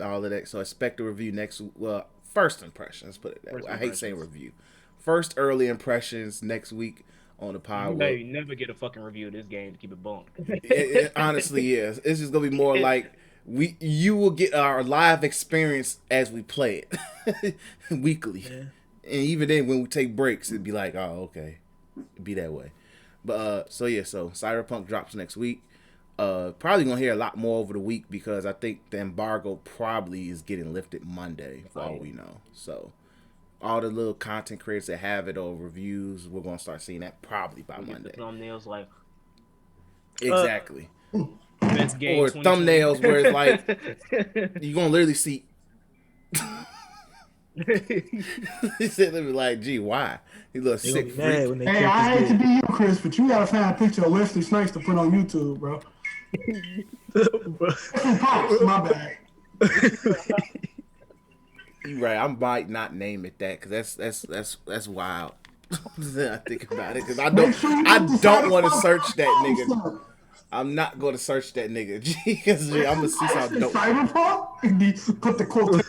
all of that. So expect a review next. Well, first impressions. Put it that way. I hate saying review. First early impressions next week on the pod. You never get a fucking review of this game to keep it bumped. It honestly is. It's just gonna be more like you will get our live experience as we play it weekly. Yeah. And even then, when we take breaks, it'd be like, oh, okay, it'd be that way. But so Cyberpunk drops next week. Probably gonna hear a lot more over the week because I think the embargo probably is getting lifted Monday for all we know. So all the little content creators that have it or reviews, we're gonna start seeing that probably by Monday. The thumbnails like exactly. Best game Or thumbnails where it's like you're gonna literally see. He said, "Let me like, gee, why?" He looks sick. Hey, I hate to be you, Chris, but you gotta find a picture of Wesley Snipes to put on YouTube, bro. Pops, my bad. You're right. I might not name it that because that's wild. I think about it because I don't want to search that nigga. I'm not going to search that nigga because I'm gonna see something dope. Cyberpunk? Put the quote.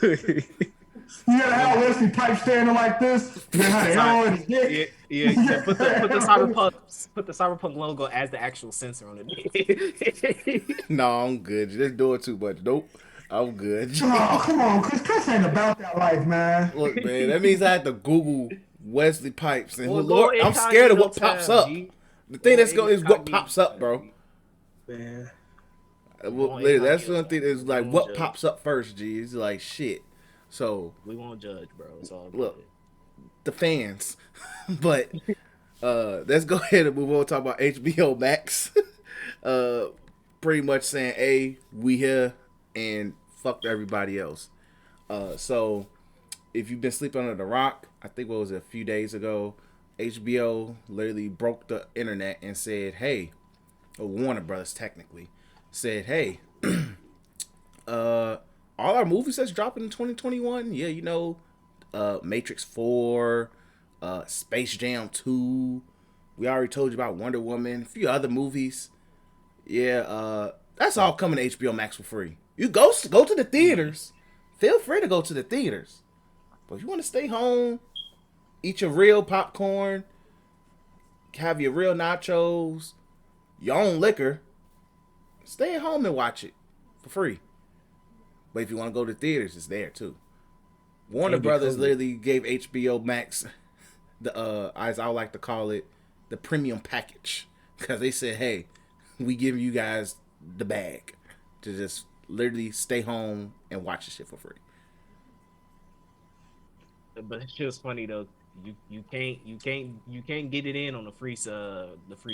You gotta have Wesley Pipe standing like this. You gotta have the arrow in his dick. Yeah. Put the Cyberpunk logo as the actual sensor on it. No, I'm good. You're just doing too much. Nope. I'm good. Oh, come on, Chris ain't about that life, man. Look, man, that means I have to Google Wesley Pipes, and Lord, I'm scared of what pops up. The thing that's going is what pops up, bro. Man. Well, that's one thing is like what pops up first, G. It's like shit. So we won't judge, bro. It's all good. Look, the fans. But let's go ahead and move on. Talk about HBO Max. Pretty much saying, "Hey, we here and fuck everybody else." So if you've been sleeping under the rock, I think what was it, a few days ago, HBO literally broke the internet and said, "Hey," or Warner Brothers technically said, "Hey, all our movies that's dropping in 2021, yeah, you know, Matrix 4, Space Jam 2, we already told you about Wonder Woman, a few other movies. Yeah, that's all coming to HBO Max for free. You go to the theaters. Feel free to go to the theaters. But if you want to stay home, eat your real popcorn, have your real nachos, your own liquor, stay at home and watch it for free. But if you want to go to theaters, it's there too. Warner Brothers literally gave HBO Max the as I like to call it, the premium package, because they said, hey, we give you guys the bag to just literally stay home and watch the shit for free. But it's just funny though. You can't get it in on the free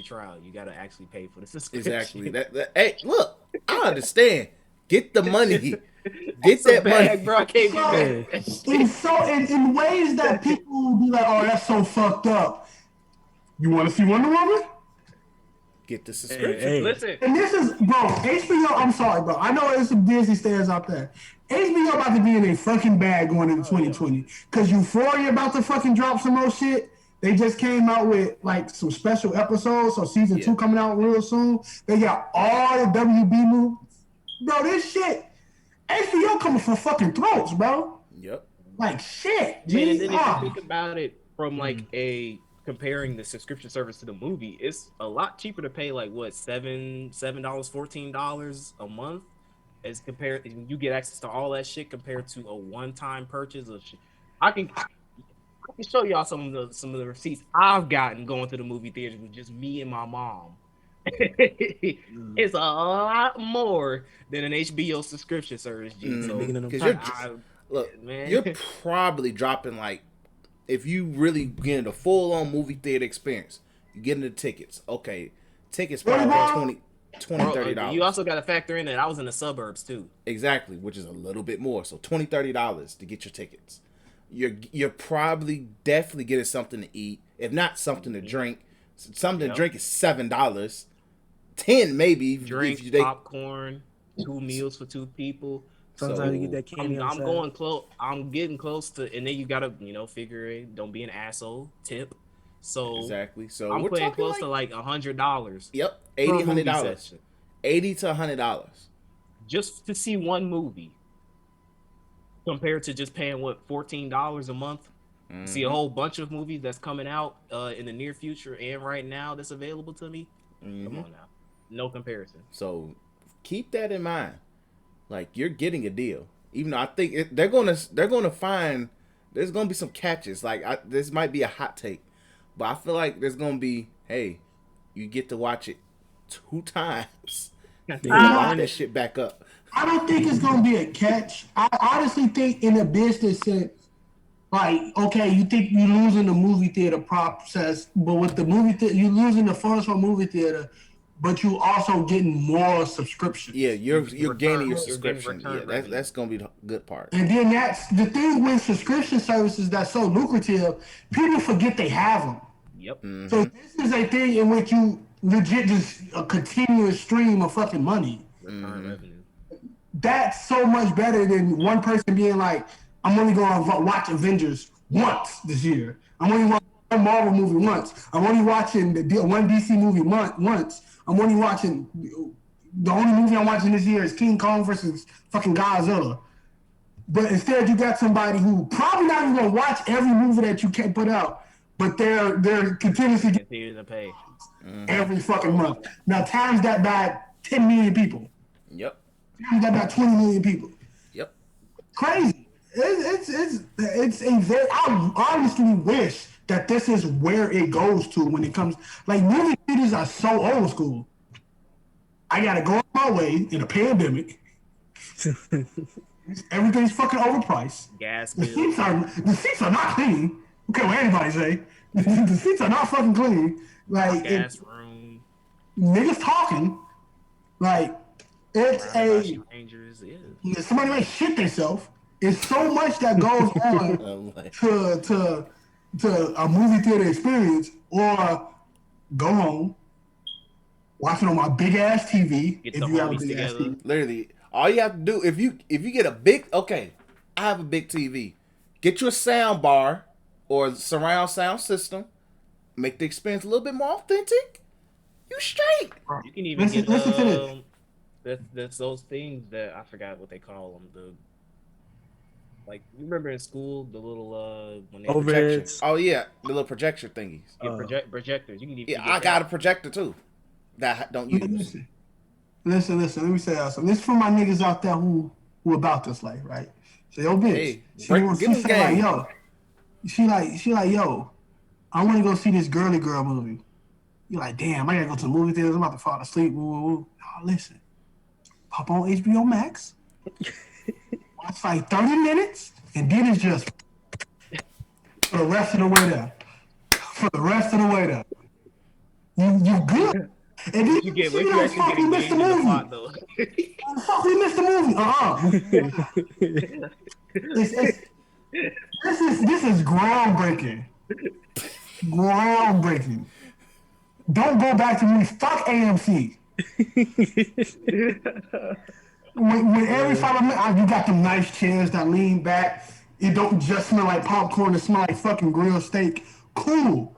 trial. You gotta actually pay for the subscription. Exactly. That hey, look, I understand. Get the money. Get that money, bro. I can't be mad. In ways that people will be like, oh, that's so fucked up. You want to see Wonder Woman? Get the subscription. Hey. Listen, And this is, bro, HBO, I'm sorry, bro. I know there's some Disney stars out there. HBO about to be in a fucking bag going into 2020. Because Euphoria about to fucking drop some more shit. They just came out with, like, some special episodes. So season 2 coming out real soon. They got all the WB movies. Bro, this shit, HBO coming for fucking throats, bro. Yep. Like, shit. man, and then if you think about it from, like, comparing the subscription service to the movie, it's a lot cheaper to pay like what $7, $14 a month as compared. You get access to all that shit compared to a one-time purchase of shit. I can show y'all some of the receipts I've gotten going to the movie theaters with just me and my mom. It's a lot more than an HBO subscription service. So, you're probably dropping like, if you really getting a full-on movie theater experience, you getting the tickets. Okay, tickets probably $20-$30. You also got to factor in that I was in the suburbs too. Exactly, which is a little bit more. So $20-$30 to get your tickets. You're probably definitely getting something to eat, if not something to drink. Something to drink is $7, $10 maybe. Drink, popcorn, 2 meals for 2 people. Sometimes you get that candy. I'm going close. I'm getting close to, and then you gotta, figure it. Don't be an asshole. Tip. So exactly. So I'm playing close to like $100. Yep, $80-$100. $80 to $100 just to see one movie, compared to just paying what $14 a month. See a whole bunch of movies that's coming out in the near future and right now that's available to me. Come on now, no comparison. So keep that in mind. Like, you're getting a deal, even though I think they're gonna find there's gonna be some catches. Like, this might be a hot take, but I feel like there's gonna be, hey, you get to watch it 2 times. Line this shit back up. I don't think it's gonna be a catch. I honestly think in a business sense, like, okay, you think you're losing the movie theater process, but with the movie theater, you're losing the funds from movie theater. But you also getting more subscription. Yeah, you're gaining your subscription. Yeah, that's gonna be the good part. And then that's the thing with subscription services that's so lucrative. People forget they have them. Yep. So this is a thing in which you legit just a continuous stream of fucking money. That's so much better than one person being like, I'm only going to watch Avengers once this year. I'm only watching one Marvel movie once. I'm only watching one DC movie once. I'm only watching, the only movie I'm watching this year is King Kong versus fucking Godzilla. But instead you got somebody who probably not even gonna watch every movie that you can put out, but they're continuously getting to pay every fucking month. Now times that by 10 million people. Yep. Times that by 20 million people. Yep. Crazy. It's a very, I honestly wish that this is where it goes to when it comes, like, movie theaters are so old school. I gotta go my way in a pandemic. Everything's fucking overpriced. Gas the bill. seats are not clean. Okay, what anybody say. The seats are not fucking clean. Like, gas room. Niggas talking. Like, it's Dangerous. somebody might shit themselves. It's so much that goes on to a movie theater experience, or go home, watch it on my big ass TV. Get if you have a big ass TV. Literally, all you have to do, if you get a big, I have a big TV. Get you a sound bar or surround sound system. Make the experience a little bit more authentic. You straight. You can even get that's those things that I forgot what they call them. Like you remember in school the little when they Projection. Overheads. Oh yeah, the little projector thingies. projectors. You can Yeah, I got a projector too. That I don't use. Listen. Let me say something. This for my niggas out there who about this life, right? So yo, bitch. Hey, she give them say like, game. yo. She like, yo. I want to go see this girly girl movie. You're like, damn, I gotta go to the movie theaters. I'm about to fall asleep. Woo, woo, woo. Oh, listen. Pop on HBO Max. Watch like 30 minutes, and then it's just for the rest of the way there. For the rest of the way there. You good. And then you get what you actually get engaged in the plot though. Fuck, we missed the movie. This is groundbreaking. Groundbreaking. Don't go back to me. Fuck AMC. when every 5 minutes, you got them nice chairs that lean back. It don't just smell like popcorn. It smell like fucking grilled steak. Cool.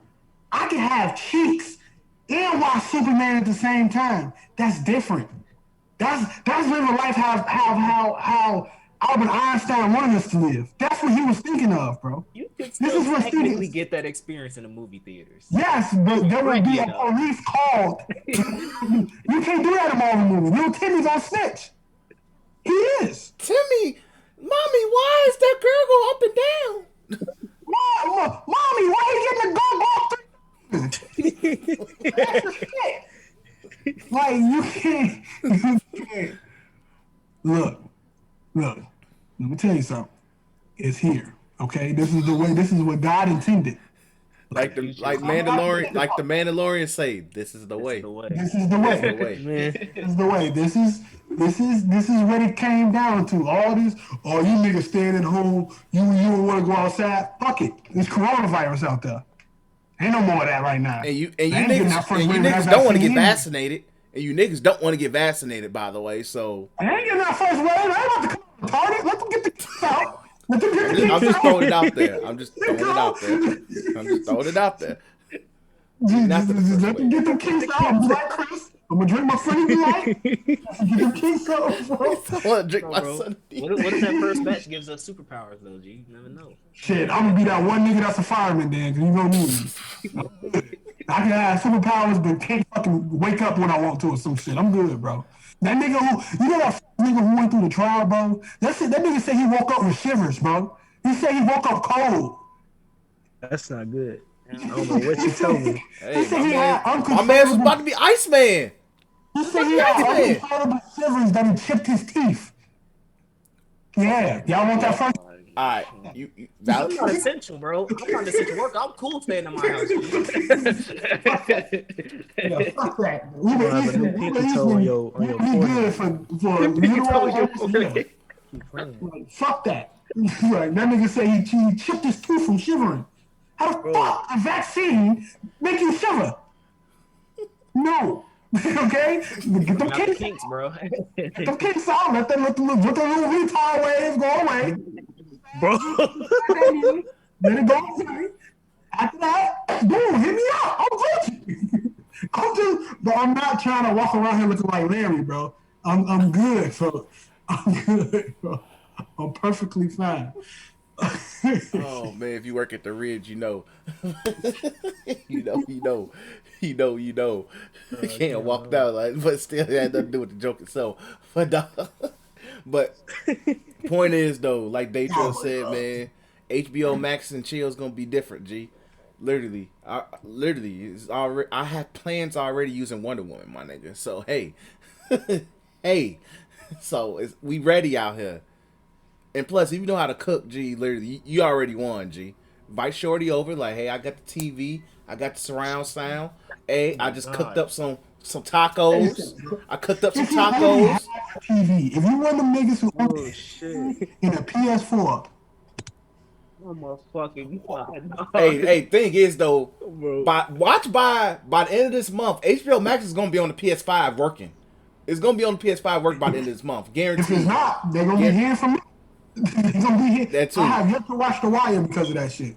I can have cheeks and watch Superman at the same time. That's different. That's living life how Albert Einstein wanted us to live. That's what he was thinking of, bro. You can still technically get that experience in the movie theaters. Yes, but there will be a police called. You can't do that in Marvel movies. Little Timmy's on snitch. He is. Timmy, mommy, why is that girl go up and down? Mommy, why you getting the go through? That's the shit. Like you can't. Look. Let me tell you something. It's here. Okay, this is the way. This is what God intended. Like Mandalorian, like the Mandalorian say, this is the way. This is the way. This is the way. This is what it came down to. All this, you niggas staying at home. You want to go outside? Fuck it. There's coronavirus out there. Ain't no more of that right now. And you niggas don't want to get vaccinated. And you niggas don't want to get vaccinated, by the way. So I ain't getting that first wave. I ain't about to come retarded. Let them get the kids out. I'm just throwing it out there. I'm just throwing it out there. Let them get them kinks out. Black Chris. I'm gonna drink my Sunny Delight. Get them kinks out, bro. I want to drink my Sunny Delight. What if that first match gives us superpowers, though, G? You never know. Shit, I'm gonna be that one nigga that's a fireman, then, because you gonna need me. I can have superpowers, but can't fucking wake up when I want to or some shit. I'm good, bro. That nigga that nigga who went through the trial, bro. That nigga said he woke up with shivers, bro. He said he woke up cold. That's not good. I don't know what you told me. Hey, my man's about to be Iceman. He said he had uncontrollable shivers that he chipped his teeth. Yeah, y'all want that first? All right, I'm not essential, bro. I'm not essential work. I'm cool staying in my house. Yeah, fuck that. You have a new pinky toe on your good for fuck that. Right, that nigga say he chipped his tooth from shivering. How the fuck a vaccine make you shiver? No. Okay? Get them kinks, bro. Get them kinks out. Let them little retard waves go away. Bro. Let it go away. After that, boom, hit me up. I'm good. But I'm not trying to walk around here looking like Larry, bro. I'm good, so I'm good, bro. I'm perfectly fine. Oh man, if you work at the Ridge, you know. you know. You can't walk down like, but still it had nothing to do with the joke itself. But point is though, like Daytron said, man, HBO Max and chill is gonna be different. G, literally, it's already. I have plans already using Wonder Woman, my nigga. So hey, so we ready out here. And plus, if you know how to cook, G, literally, you already won, G. Invite Shorty over, like, hey, I got the TV, I got the surround sound. Hey, I just cooked up some tacos. I cooked up some tacos. TV. If you want them niggas who own shit in a PS4. Oh my fucking god. Hey, thing is though, by the end of this month, HBO Max is gonna be on the PS5 working. It's gonna be on the PS5 working by the end of this month, guaranteed. If it's not, they're gonna be hearing from me. They're gonna be here. That too. I have yet to watch The Wire because of that shit.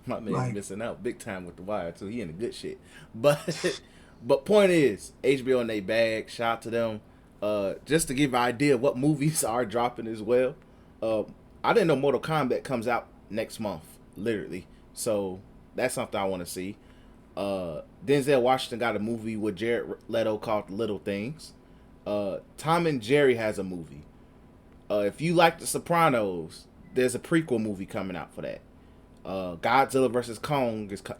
My man's missing out big time with The Wire too. He in the good shit. But point is, HBO in their bag. Shout out to them. Just to give an idea of what movies are dropping as well. I didn't know Mortal comes out next month, literally. So that's something I want to see. Denzel Washington got a movie with Jared Leto called Little Things. Tom and Jerry has a movie. If you like The Sopranos, there's a prequel movie coming out for that. Godzilla vs.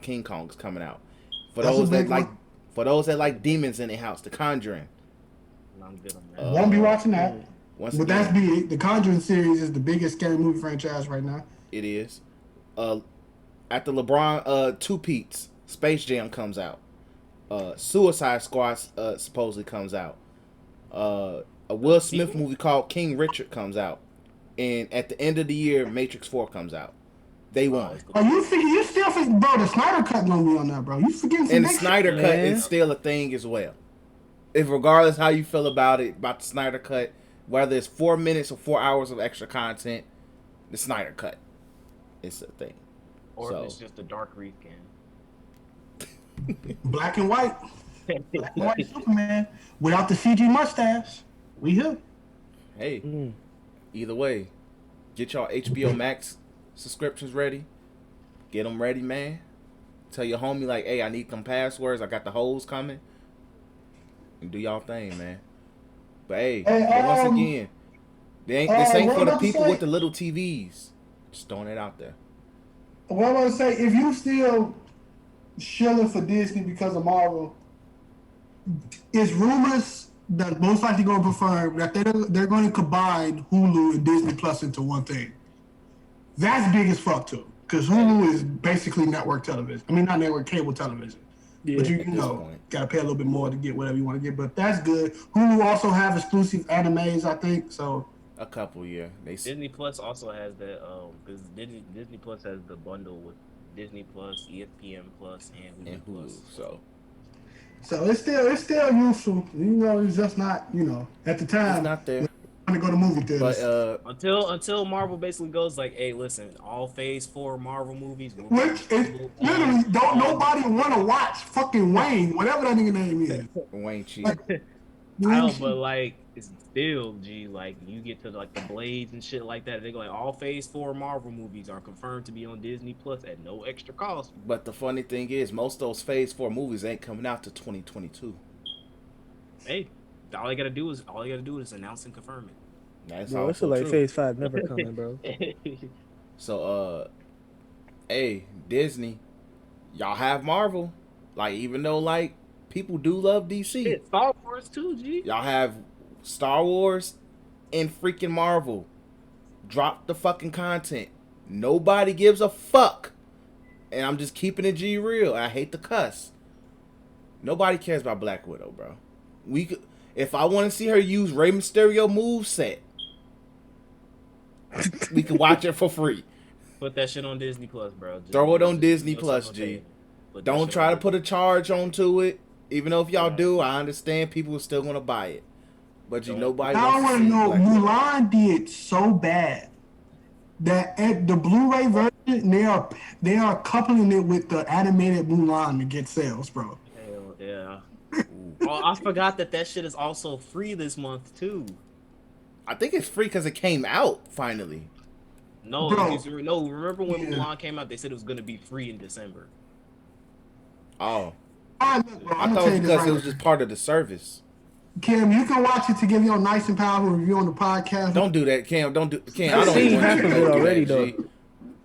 King Kong is coming out. For those that like demons in their house, The Conjuring. I'm good on that. Won't be watching that. But that's big. The Conjuring series is the biggest scary movie franchise right now. It is. After LeBron two-peats, Space Jam comes out. Suicide Squad supposedly comes out. A Will Smith movie called King Richard comes out. And at the end of the year, Matrix 4 comes out. Day one. Oh, you still think, bro, the Snyder Cut gonna be on that, bro. You forgetting some And the big Snyder shit. Cut is still a thing as well. If regardless how you feel about the Snyder Cut, whether it's 4 minutes or 4 hours of extra content, the Snyder Cut is a thing. Or if it's just a dark reskin. Black and white. Black and white Superman without the CG mustache. We here. Hey, either way, get y'all HBO Max subscriptions ready. Get them ready, man. Tell your homie like, hey, I need them passwords. I got the hoes coming. And do y'all thing, man. But hey, but once again, this ain't for the people with the little TVs. Just throwing it out there. What I want to say, if you still shilling for Disney because of Marvel, it's rumors that most likely going to confirm that they're going to combine Hulu and Disney Plus into one thing. That's big as fuck too, because Hulu is basically network television. I mean, not network, cable television. Yeah, but you know, gotta pay a little bit more to get whatever you want to get. But that's good. Hulu also have exclusive animes, I think. So a couple, yeah. Disney Plus also has that because Disney Plus has the bundle with Disney Plus, ESPN Plus, and Hulu Plus. So it's still useful. You know, it's just not, you know, at the time. It's not there. To go to movie theaters. But, until Marvel basically goes like, hey, listen, all Phase 4 Marvel movies. Which literally don't nobody want to watch fucking Wayne, whatever that nigga name is. Wayne Cheat. I know, but like it's still like you get to like the Blades and shit like that. They go like all Phase 4 Marvel movies are confirmed to be on Disney Plus at no extra cost. But the funny thing is, most of those Phase 4 movies ain't coming out to 2022. Hey. All you gotta do is announce and confirm it. That's I feel like Phase 5 never coming, bro. So, hey, Disney, y'all have Marvel. Like, even though like people do love DC, yeah, Star Wars too, G. Y'all have Star Wars and freaking Marvel. Drop the fucking content. Nobody gives a fuck. And I'm just keeping it G real. I hate to cuss. Nobody cares about Black Widow, bro. If I want to see her use Rey Mysterio moveset, we can watch it for free. Put that shit on Disney Plus, bro. Throw it on Disney Plus, G. Don't try to put a charge onto it. Even though if y'all do, I understand people are still going to buy it. But nobody wants to see I want to know, Mulan did so bad that at the Blu-ray version, they are coupling it with the animated Mulan to get sales, bro. Hell yeah. Oh, I forgot that shit is also free this month too. I think it's free because it came out finally. No, remember when Mulan came out? They said it was gonna be free in December. Oh, I thought it was because it was just part of the service. Kim, you can watch it to give your nice and powerful review on the podcast. Don't do that, Cam. Don't do Cam. I've I don't seen even half want of you it to already, do that, though.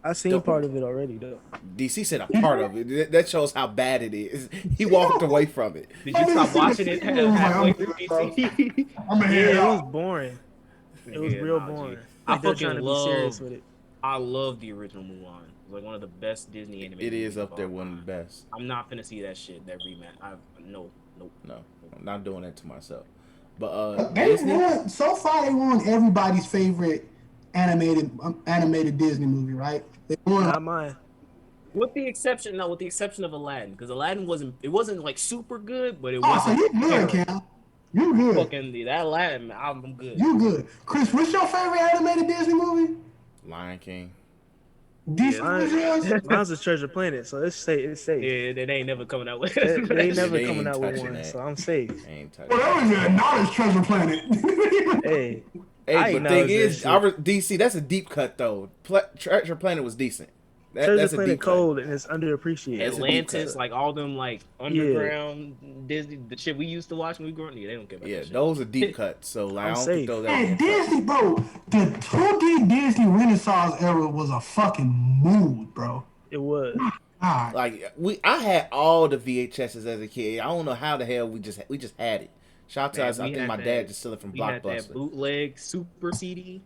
I've seen part of it already, though. DC said a part of it. That shows how bad it is. He walked away from it. Did you stop watching it halfway through DC? It was boring. It was real boring. I fucking love it. I love the original Mulan. It's like one of the best Disney animated. It is up there, one of the best. I'm not finna see that shit. That rematch. No. I'm not doing that to myself. But Disney, so far they won everybody's favorite animated Disney movie, right? Not mine. With the exception of Aladdin, because Aladdin wasn't like super good, but it was. Oh, so you good, Cam? You good? Fucking that Aladdin, I'm good. You good, Chris? What's your favorite animated Disney movie? Lion King. DC Mine, mine's a Treasure Planet, so it's safe. It's safe. Yeah, they ain't never coming out with. They never They coming ain't out with touching one, that. so I'm safe. I ain't touching Well, that that. was not as Treasure Planet. Hey, Hey, I but thing acknowledge is, that shit. DC, that's a deep cut though. Treasure Planet was decent. Treasure That's a Planet deep cut. cold and it's underappreciated. That's a deep Atlantis, cut. like all them like underground Disney, the shit we used to watch when we grew up. Yeah, they don't care about Yeah, that shit. those are deep cuts. So like, I I'm don't safe. think those Man, ever get Disney, bro, the 2D Disney Renaissance era was a fucking mood, bro. It was. God. Like I had all the VHSs as a kid. I don't know how the hell we just had it. Shout out to Man, us. I we think had my that- dad just stealing from We had that Blockbuster. bootleg Super CD.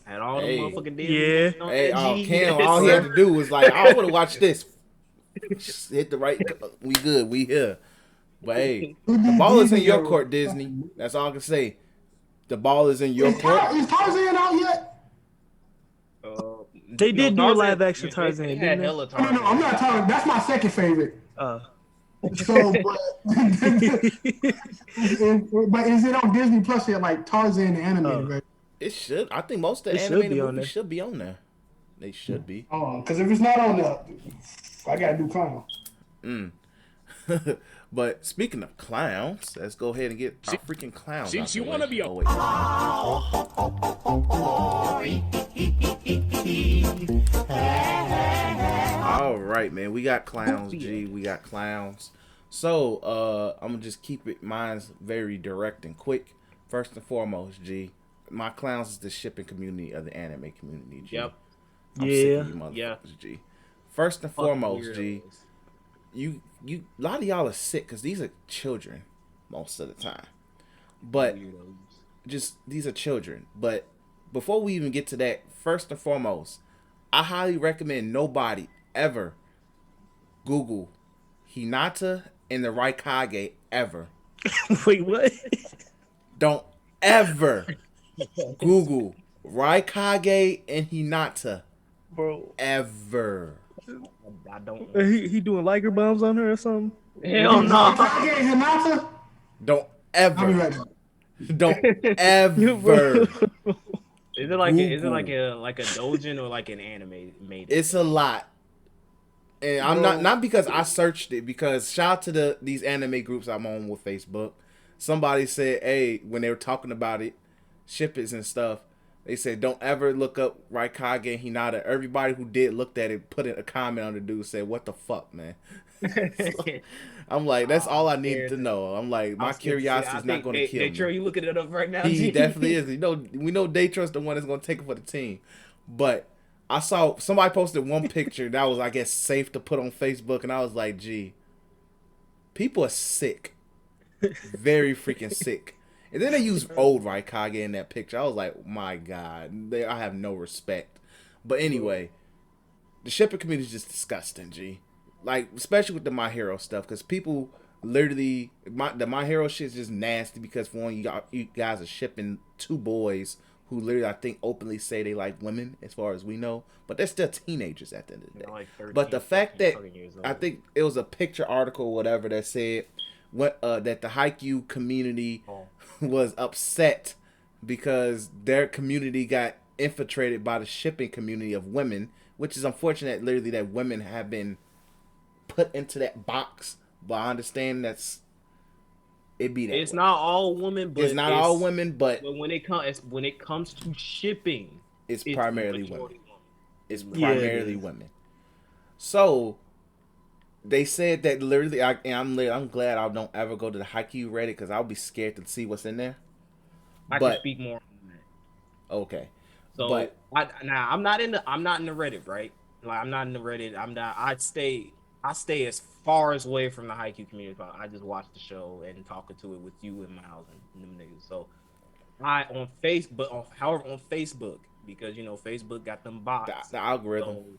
Had all the Hey. motherfucking Disney. Yeah. movies on Hey, that G. Cam, all he had to do was like, I want to watch this. Just hit the right. We good. We here. But hey, the ball is in your court, Disney. That's all I can say. The ball is in your court. Is Tarzan out yet? They did do a live action They Tarzan, had didn't they? hella No, Tarzan. no, I'm not talking. That's my second favorite. So, but is it on Disney Plus yet? Like Tarzan the animated version? It should. I think most of the It should animated be on movies there. should be on there. They should be. Oh, because if it's not on there, I gotta do clown. But speaking of clowns, let's go ahead and get our freaking clowns. since out you the wanna way. be a- Oh, wait. All right, man. We got clowns, G. We got clowns. So, I'm gonna just keep it. Mine's very direct and quick. First and foremost, G. My clowns is the shipping community of the anime community, G. Yep. I'm Yeah. sick of you motherfuckers, Yeah. G. First and Fuck foremost, G. weirdos. You a lot of y'all are sick because these are children most of the time. But Weirdos. just these are children. But before we even get to that, first and foremost, I highly recommend nobody ever Google Hinata and the Raikage ever. Wait, what? Don't ever Google Raikage and Hinata Bro. ever. I don't. He doing Liger bombs on her or something? Hell no. Kage Hinata? Don't I'll be ever. ready. Don't ever. Is it like Google. like a doujin or like an anime made? It's a lot. And I'm not because I searched it, because shout out to these anime groups I'm on with Facebook. Somebody said, hey, when they were talking about it, shippers and stuff, they said don't ever look up Raikage and Hinata. Everybody who did looked at it, put in a comment on the dude, said, what the fuck, man? I'm like, that's all I needed to know. I'm like, my curiosity is not going to kill me. Datro, you looking it up right now? He G? definitely is. We know Daytro's the one that's gonna take it for the team. But I saw somebody posted one picture that was, I guess, safe to put on Facebook, and I was like, gee, people are sick. Very freaking sick. And then they used old Raikage in that picture. I was like, my God, I have no respect. But anyway, the shipping community is just disgusting, G. Like, especially with the My Hero stuff, because people literally, the My Hero shit is just nasty, because for one, you guys are shipping two boys who literally, I think, openly say they like women, as far as we know, but they're still teenagers at the end of the day. They're like 13, But the fact that, 14 years old. I think it was a picture article or whatever that said that the Haikyuu community was upset because their community got infiltrated by the shipping community of women, which is unfortunate, literally, that women have been put into that box. But I understand it's not all women, but when it comes to shipping, it's primarily women. majority It's primarily women. So they said that literally, I'm glad I don't ever go to the Haikyuu Reddit, because I'll be scared to see what's in there. I can speak more on that. Okay. So but I'm not in the Reddit, right? Like, I'm not in the Reddit. I stay as far as away from the Haikyuu community. I just watch the show and talking to it with you and Miles and them niggas. So on Facebook, because Facebook got them bots. The algorithm.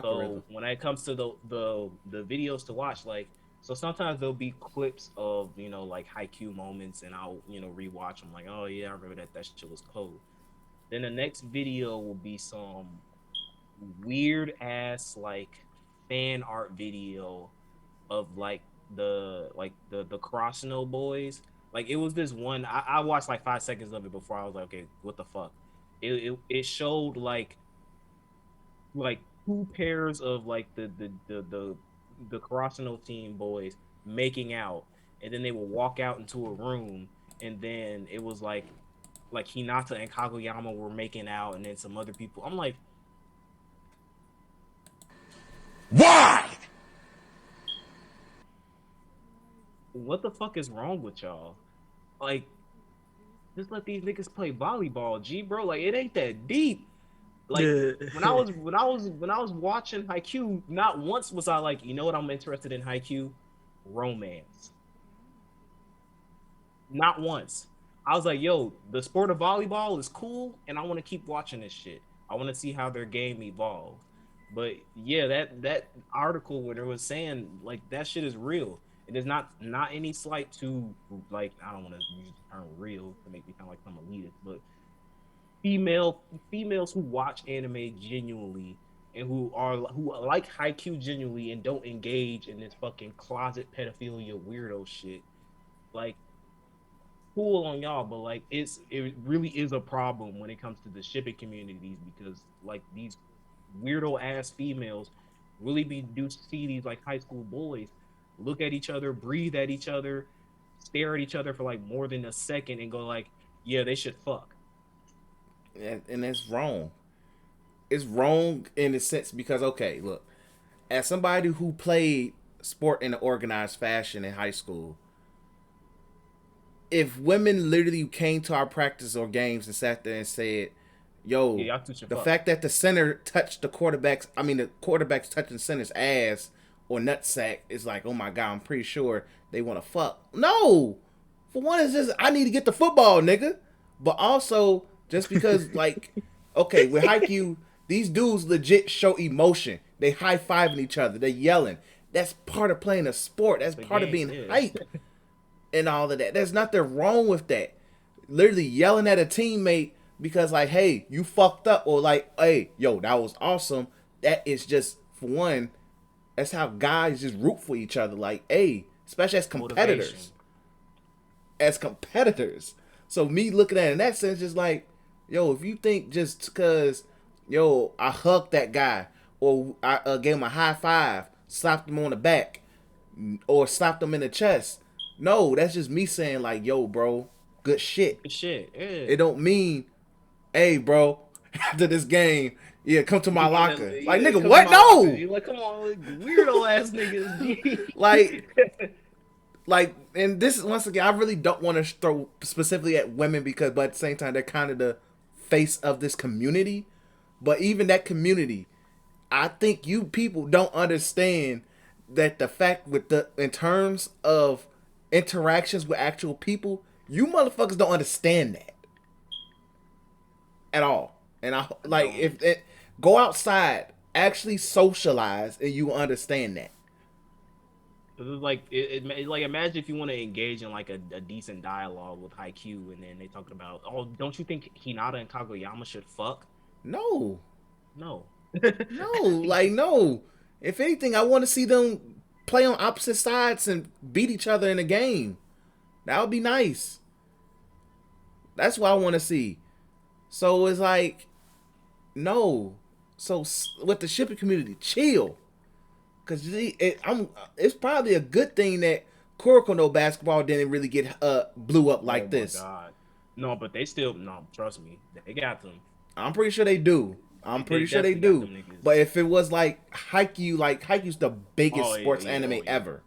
So when it comes to the videos to watch, like, so sometimes there'll be clips of like Haikyuu moments, and I'll rewatch them, like, oh yeah, I remember that shit was cold. Then the next video will be some weird ass like fan art video of like the Crossno boys. Like, it was this one, I watched like 5 seconds of it before I was like, okay, what the fuck? It showed like two pairs of like the Karasuno team boys making out, and then they would walk out into a room, and then it was like Hinata and Kaguya were making out, and then some other people. I'm like, Why? what the fuck is wrong with y'all? Like, just let these niggas play volleyball, G, bro. Like, it ain't that deep. Like, Yeah. when I was watching Haikyuu, not once was I like, you know what I'm interested in Haikyuu? Romance. Not once. I was like, yo, the sport of volleyball is cool, and I want to keep watching this shit. I want to see how their game evolves. But yeah, that article where it was saying like that shit is real. It is not any slight to, like, I don't want to use the term real to make me sound like some elitist, but females who watch anime genuinely and who like Haikyuu genuinely and don't engage in this fucking closet pedophilia weirdo shit. Like, cool on y'all, but like it really is a problem when it comes to the shipping communities, because like these weirdo ass females really do see these like high school boys look at each other, breathe at each other, stare at each other for like more than a second and go like, yeah, they should fuck. And that's wrong. It's wrong in a sense because, okay, look, as somebody who played sport in an organized fashion in high school, if women literally came to our practice or games and sat there and said, yo, the fact that the center touched the quarterback's touching center's ass or nutsack is like, oh my God, I'm pretty sure they want to fuck. No! For one, it's just, I need to get the football, nigga. But also, just because, like, okay, with Haikyuu, these dudes legit show emotion. They high-fiving each other. They're yelling. That's part of playing a sport. That's part of being hype and all of that. There's nothing wrong with that. Literally yelling at a teammate because, like, hey, you fucked up. Or, like, hey, yo, that was awesome. That is just, for one, that's how guys just root for each other. Like, hey, especially as competitors. Motivation. As competitors. So me looking at it in that sense, just like, yo, if you think just because, yo, I hugged that guy or I gave him a high five, slapped him on the back, or slapped him in the chest. No, that's just me saying like, yo, bro, good shit. Good shit. Yeah. It don't mean, hey, bro, after this game, yeah, come to my locker. Yeah, like, nigga, what? No. You're like, come on, like, weirdo ass niggas. Like, and this is, once again, I really don't want to throw specifically at women but at the same time, they're kind of the face of this community. But even that community, I think you people don't understand that the fact in terms of interactions with actual people, you motherfuckers don't understand that at all. And go outside, actually socialize, and you understand that. Like like imagine if you want to engage in like a decent dialogue with Haikyuu, and then they talking about, oh, don't you think Hinata and Kaguya should fuck? No. No. No. If anything, I want to see them play on opposite sides and beat each other in a game. That would be nice. That's what I want to see. So it's like, no. So with the shipping community, chill. Because it's probably a good thing that Kuroko no Basketball didn't really get blew up like this. Oh my God. No, but they still, trust me, they got them. I'm pretty sure they do. But if it was like Haikyuu, Haikyuu's the biggest sports anime ever.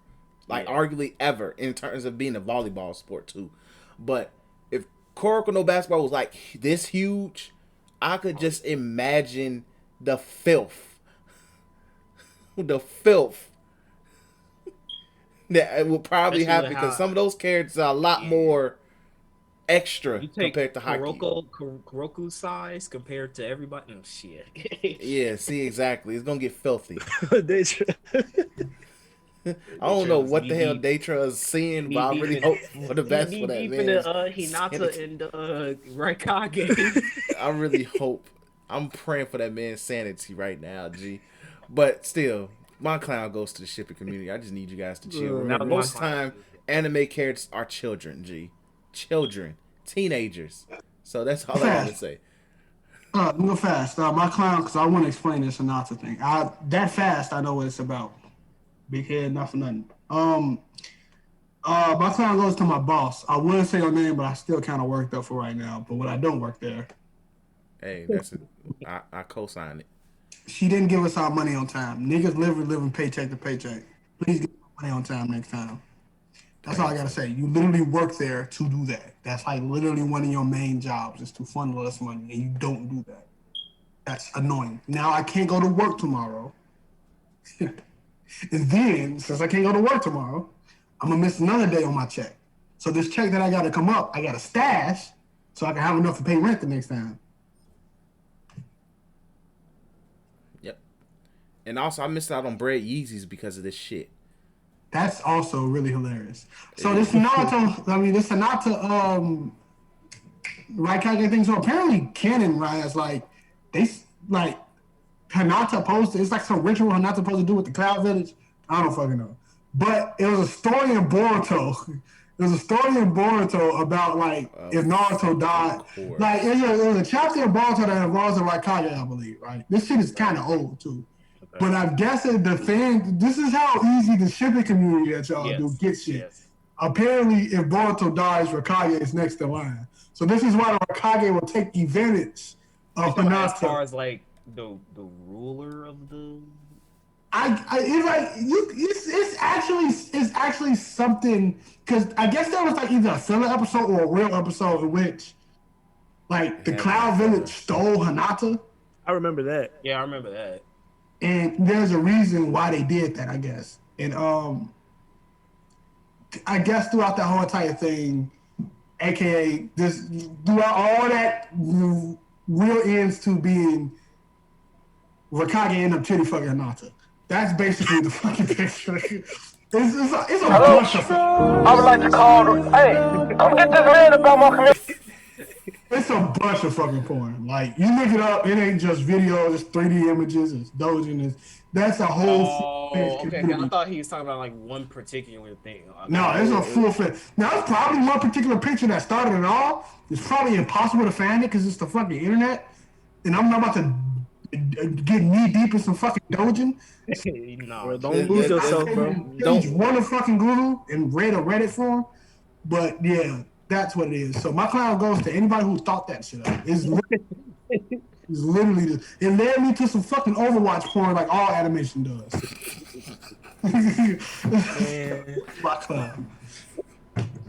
Arguably ever, in terms of being a volleyball sport too. But if Kuroko no Basketball was like this huge, I could just imagine the filth. The filth that it will probably happen, because some of those characters are a lot more extra compared to Haikyuu. Kuroko's size compared to everybody. Oh, shit. Yeah, see, exactly. It's gonna get filthy. I don't know what the hell Datra is seeing, but I really hope for the best for that man. Hinata and Raikage. I really hope. I'm praying for that man's sanity right now, G. But still, my clown goes to the shipping community. I just need you guys to chill. Remember, most of the time, anime characters are children, G. Children. Teenagers. So that's all I gotta say. Let me go fast. My clown, because I want to explain this Sonata thing. That fast, I know what it's about. Big head, not for nothing. My clown goes to my boss. I would say her name, but I still kind of work there for right now. But when I don't work there, Hey, I co-sign it. she didn't give us our money on time. Niggas living paycheck to paycheck. Please give my money on time next time. That's all I gotta say. You literally work there to do that. That's like literally one of your main jobs is to funnel us money, and you don't do that. That's annoying. Now I can't go to work tomorrow. And then, since I can't go to work tomorrow, I'm gonna miss another day on my check. So this check that I gotta come up, I gotta stash so I can have enough to pay rent the next time. Yep. And also, I missed out on bread Yeezys because of this shit. That's also really hilarious. So this Naruto, this Hinata Raikage thing. So apparently canon, right, is like Hinata posted. It's like some ritual Hinata supposed to do with the Cloud Village. I don't fucking know. But it was a story in Boruto. It was a story in Boruto about if Naruto died. Like it was a chapter in Boruto that involves the Raikage, I believe. Right. This shit is kind of old too. But I'm guessing this is how easy the shipping community that y'all do get shit. Yes. Apparently, if Boruto dies, Raikage is next in line. So this is why the Raikage will take advantage of Hinata. As far as like the ruler of the, it's actually something, because I guess there was like either a filler episode or a real episode in which the Cloud Village stole Hinata. I remember that. Yeah, I remember that. And there's a reason why they did that, I guess. And I guess throughout that whole entire thing, aka this, throughout all that, real ends to being Raikage end up titty fucking Hinata. That's basically the fucking picture. It's a bunch of. I would like to call. Hey, come get this man about my community. It's a bunch of fucking porn. Like, you look it up, it ain't just videos, it's 3D images, it's dojin, that's a whole. Oh, okay. I thought he was talking about like one particular thing. No, it's a full fit. Now, it's probably one particular picture that started it all. It's probably impossible to find it because it's the fucking internet. And I'm not about to get knee deep in some fucking dojin. No, don't lose yourself, bro. Don't run a fucking Google and read a Reddit forum. But yeah. That's what it is. So my clown goes to anybody who thought that shit up. It's literally this. It led me to some fucking Overwatch porn like all animation does. My clown.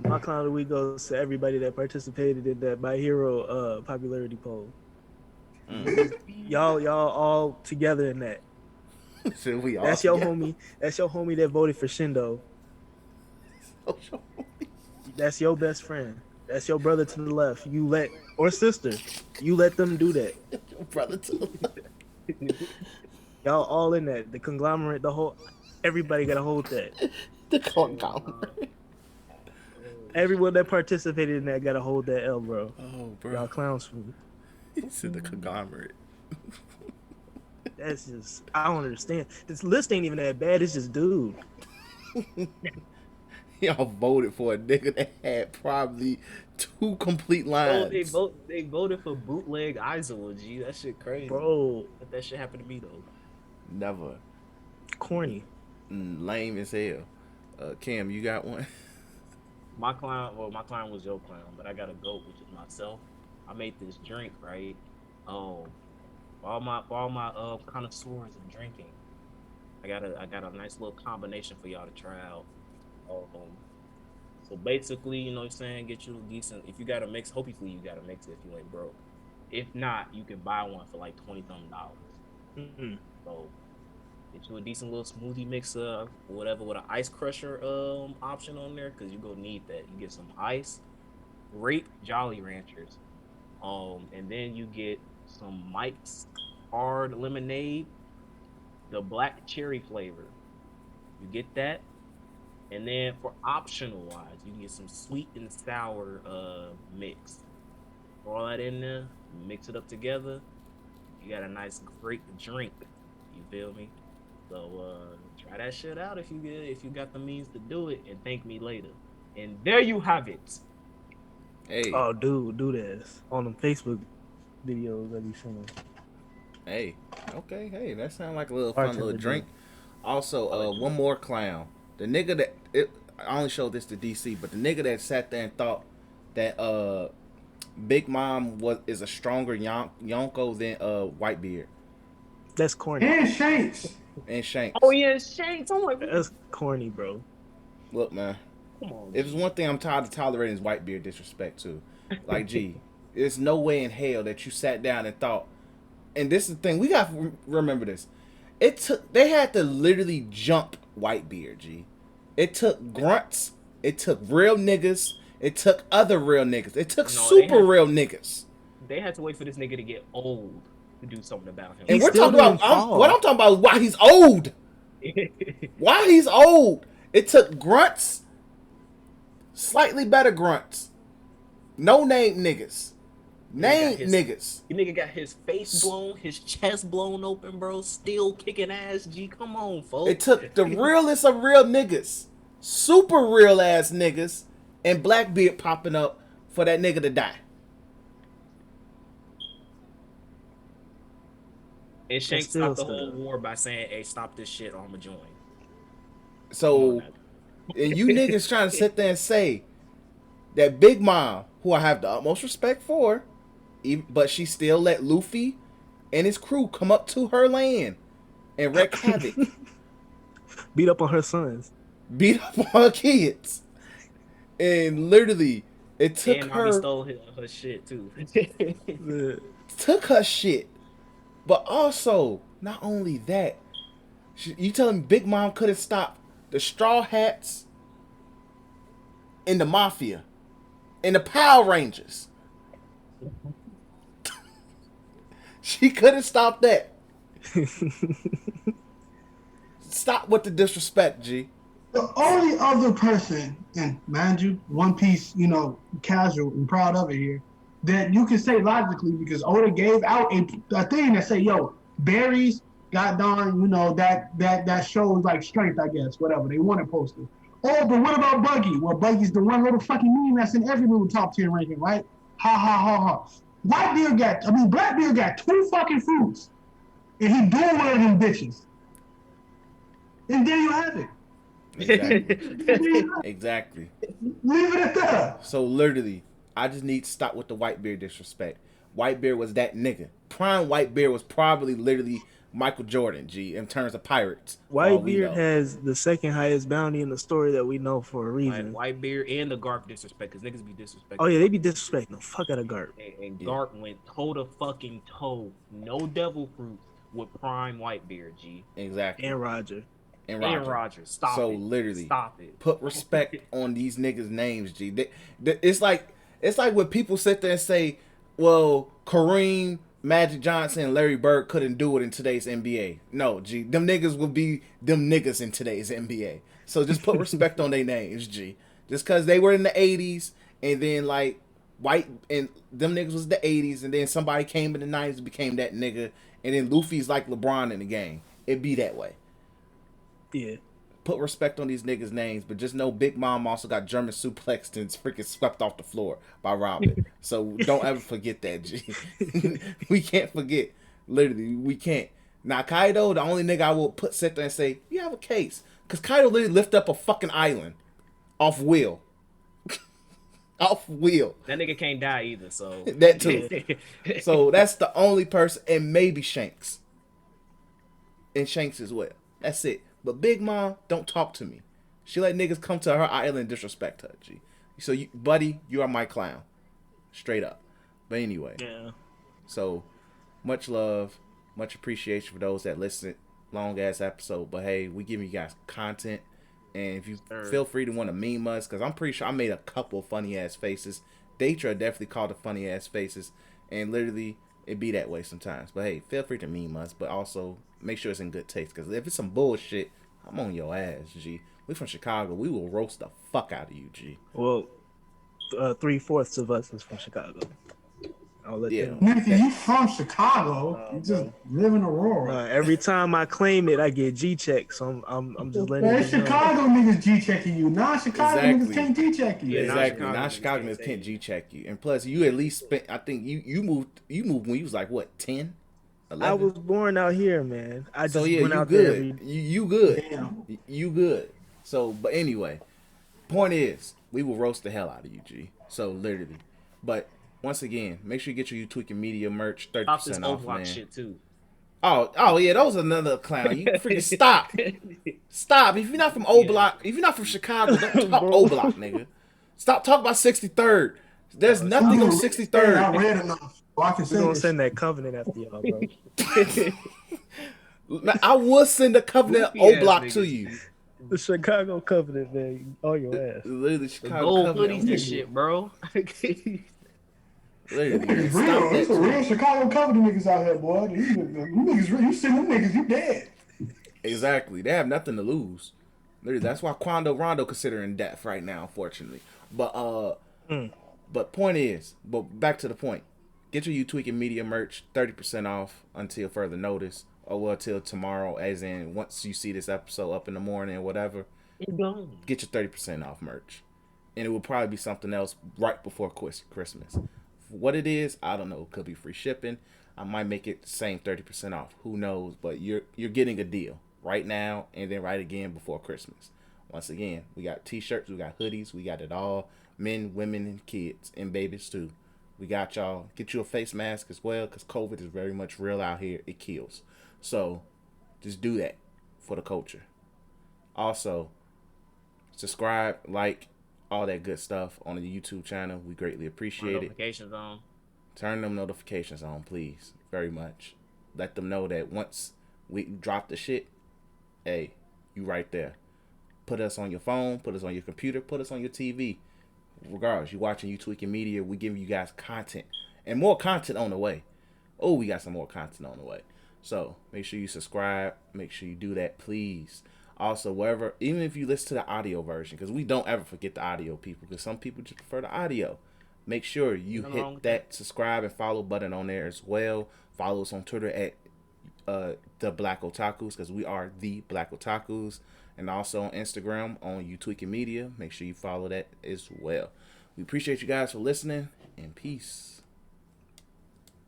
My clown of the week goes to everybody that participated in that My Hero popularity poll. Y'all all together in that. So we all That's your homie. That's your homie that voted for Shindo. That's your best friend. That's your brother to the left. Or sister. You let them do that. Your brother to the left. Y'all all in that. The conglomerate, everybody gotta hold that. The conglomerate. Everyone that participated in that gotta hold that L, bro. Oh, bro. Y'all clowns for me. He said the conglomerate. That's just, I don't understand. This list ain't even that bad. It's just dude. Y'all voted for a nigga that had probably 2 complete lines. They voted for bootleg Aizawa, G. That shit crazy. Bro. But that shit happened to me, though. Never. Corny. Lame as hell. Cam, you got one? My client was your clown, but I got a goat, which is myself. I made this drink, right? For all my connoisseurs in drinking, I got a nice little combination for y'all to try out. So basically, you know what I'm saying, get you a decent, if you got a mix, hopefully you got a mix if you ain't broke. If not, you can buy one for like $20-something. Mm-hmm. So get you a decent little smoothie mixer or whatever with an ice crusher option on there, because you go need that. You get some ice, grape Jolly Ranchers, and then you get some Mike's hard lemonade, the black cherry flavor. You get that. And then for optional wise, you can get some sweet and sour mix. Throw all that in there, mix it up together. You got a nice great drink. You feel me? So try that shit out if you got the means to do it, and thank me later. And there you have it. Hey. Oh, dude, do this on them Facebook videos that we seen. Hey, okay, hey, that sounds like a little fun Bartender little drink. drink. Also, one more clown. The nigga that I only showed this to DC, but the nigga that sat there and thought that Big Mom is a stronger Yonko than Whitebeard That's corny. And Shanks. and Shanks. Oh yeah, Shanks. I'm like, That's corny, bro. Look, man. come on. If there's one thing I'm tired of tolerating is Whitebeard disrespect too. Like, gee, there's no way in hell that you sat down and thought. And this is the thing, we got to remember this. They had to literally jump Whitebeard, G. It took grunts. It took real niggas. It took other real niggas. It took real niggas. They had to wait for this nigga to get old to do something about him. And He's we're still talking about doing fall. what I'm talking about is why he's old. Why he's old. It took grunts, slightly better grunts, no name niggas. Name niggas. You nigga got his face blown, his chest blown open, bro. Still kicking ass, G. Come on, folks. It took the realest of real niggas, super real ass niggas, and Blackbeard popping up for that nigga to die. And Shanks still stopped the stuff. whole war by saying, "Hey, stop this shit, or I'ma join." So, and you niggas trying to sit there and say that Big Mom, who I have the utmost respect for, but she still let Luffy and his crew come up to her land and wreak havoc, Beat up on her sons. beat up on her kids, and literally it took And Mommy her stole her shit too. took her shit, but also not only that, you telling me Big Mom could have stopped the Straw Hats and the Mafia and the Power Rangers. She could have stopped that. Stop with the disrespect, G. The only other person, and mind you, One Piece, casual and proud of it here, that you can say logically because Oda gave out a thing that say, yo, berries, god darn, that shows like strength, I guess, whatever. They want to post it. Oh, but what about Buggy? Well, Buggy's the one little fucking meme that's in every little top tier ranking, right? Ha ha ha ha. Blackbeard got 2 fucking fruits. And he doing one of them bitches. And there you have it. Exactly. Leave it at that. So literally, I just need to stop with the Whitebeard disrespect. Whitebeard was that nigga. Prime Whitebeard was probably literally Michael Jordan, G, in terms of pirates. Whitebeard has the second highest bounty in the story that we know for a reason. Whitebeard and the Garp disrespect, because niggas be disrespecting. Oh yeah, they be disrespecting the fuck out of Garp. And Garp went toe to fucking toe, no devil fruit with Prime Whitebeard, G. Exactly. And Roger. And Roger. Stop it. Literally, stop it. Put respect on these niggas' names, G. It's like when people sit there and say, well, Kareem, Magic Johnson, and Larry Bird couldn't do it in today's NBA. No, G. Them niggas will be them niggas in today's NBA. So just put respect on their names, G. Just because they were in the 80s, and then, like, white, and them niggas was the 80s, and then somebody came in the 90s and became that nigga, and then Luffy's like LeBron in the game. It be that way. Yeah. Put respect on these niggas' names, but just know Big Mom also got German suplexed and freaking swept off the floor by Robin. So don't ever forget that, G. We can't forget. Literally, we can't. Now, Kaido, the only nigga I will sit there and say, you have a case. Because Kaido literally lifted up a fucking island off will. Off wheel. That nigga can't die either, so. That too. So that's the only person, and maybe Shanks. And Shanks as well. That's it. But Big Mom, don't talk to me. She let niggas come to her island and disrespect her, G. So, buddy, you are my clown. Straight up. But anyway. Yeah. So, much love, much appreciation for those that listen. Long ass episode. But hey, we giving you guys content. And if you feel free to want to meme us, because I'm pretty sure I made a couple of funny ass faces. Datra definitely called the funny ass faces. And literally, it be that way sometimes. But hey, feel free to meme us. But also, make sure it's in good taste. Because if it's some bullshit, I'm on your ass, G. We from Chicago. We will roast the fuck out of you, G. Well, 3/4 of us is from Chicago. I'll let Yeah. them. Nigga, you from Chicago? You just live in Aurora. Every time I claim it, I get G checks. So I'm just letting Man, you know. Chicago niggas G checking you. Non-Chicago niggas Exactly. can't G check you. Yeah, Exactly. non-Chicago Non-Chicagoans niggas can't G check you, and plus you at least spent. I think you moved when you was like what 10, 11? I was born out here, man. I So just yeah, went you out there good. every. You good. Damn. You good. So, but anyway, point is, we will roast the hell out of you, G. So literally, but once again, make sure you get your You Tweaking Media merch, Stop this 30% off, Overwatch man. shit too. Oh yeah, that was another clown. You freaking stop. Stop. If you're not from O Block, if you're not from Chicago, don't talk O Block, nigga. Stop talking about 63rd. There's nothing on I 63rd. read enough. So I can We're say gonna this. send that covenant after y'all, bro. Now, I will send the Covenant Goofy O Block ass to niggas. you. The Chicago covenant, man. All your ass. Literally, The Chicago gold Covenant. hoodies and shit, bro. Literally, man, It's stop real. that It's a real shit. Chicago company niggas out here, boy. You niggas, you send them niggas, you dead. Exactly. They have nothing to lose. Literally, that's why Rondo considering death right now, unfortunately. But point is, but back to the point. Get your You Tweaking Media merch, 30% off until further notice, or well, till tomorrow, as in once you see this episode up in the morning or whatever. Get your 30% off merch, and it will probably be something else right before Christmas. What it is, I don't know. Could be free shipping. I might make it the same 30% off. Who knows? But you're getting a deal right now, and then right again before Christmas. Once again, we got t-shirts, we got hoodies, we got it all. Men, women, and kids, and babies too. We got y'all. Get you a face mask as well, because COVID is very much real out here. It kills. So just do that for the culture. Also, subscribe, like, all that good stuff on the YouTube channel. We greatly appreciate it. Notifications on. Turn them notifications on, please. Very much. Let them know that once we drop the shit, hey, you right there. Put us on your phone, put us on your computer, put us on your TV. Regardless, you're watching You Tweaking Media, we give you guys content. And more content on the way. Oh, we got some more content on the way. So, make sure you subscribe. Make sure you do that, please. Also, wherever, even if you listen to the audio version, because we don't ever forget the audio, people, because some people just prefer the audio. Make sure you hit that subscribe and follow button on there as well. Follow us on Twitter at the Black Otakus, because we are the Black Otakus. And also on Instagram on You Tweaking Media. Make sure you follow that as well. We appreciate you guys for listening, and peace.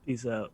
Peace out.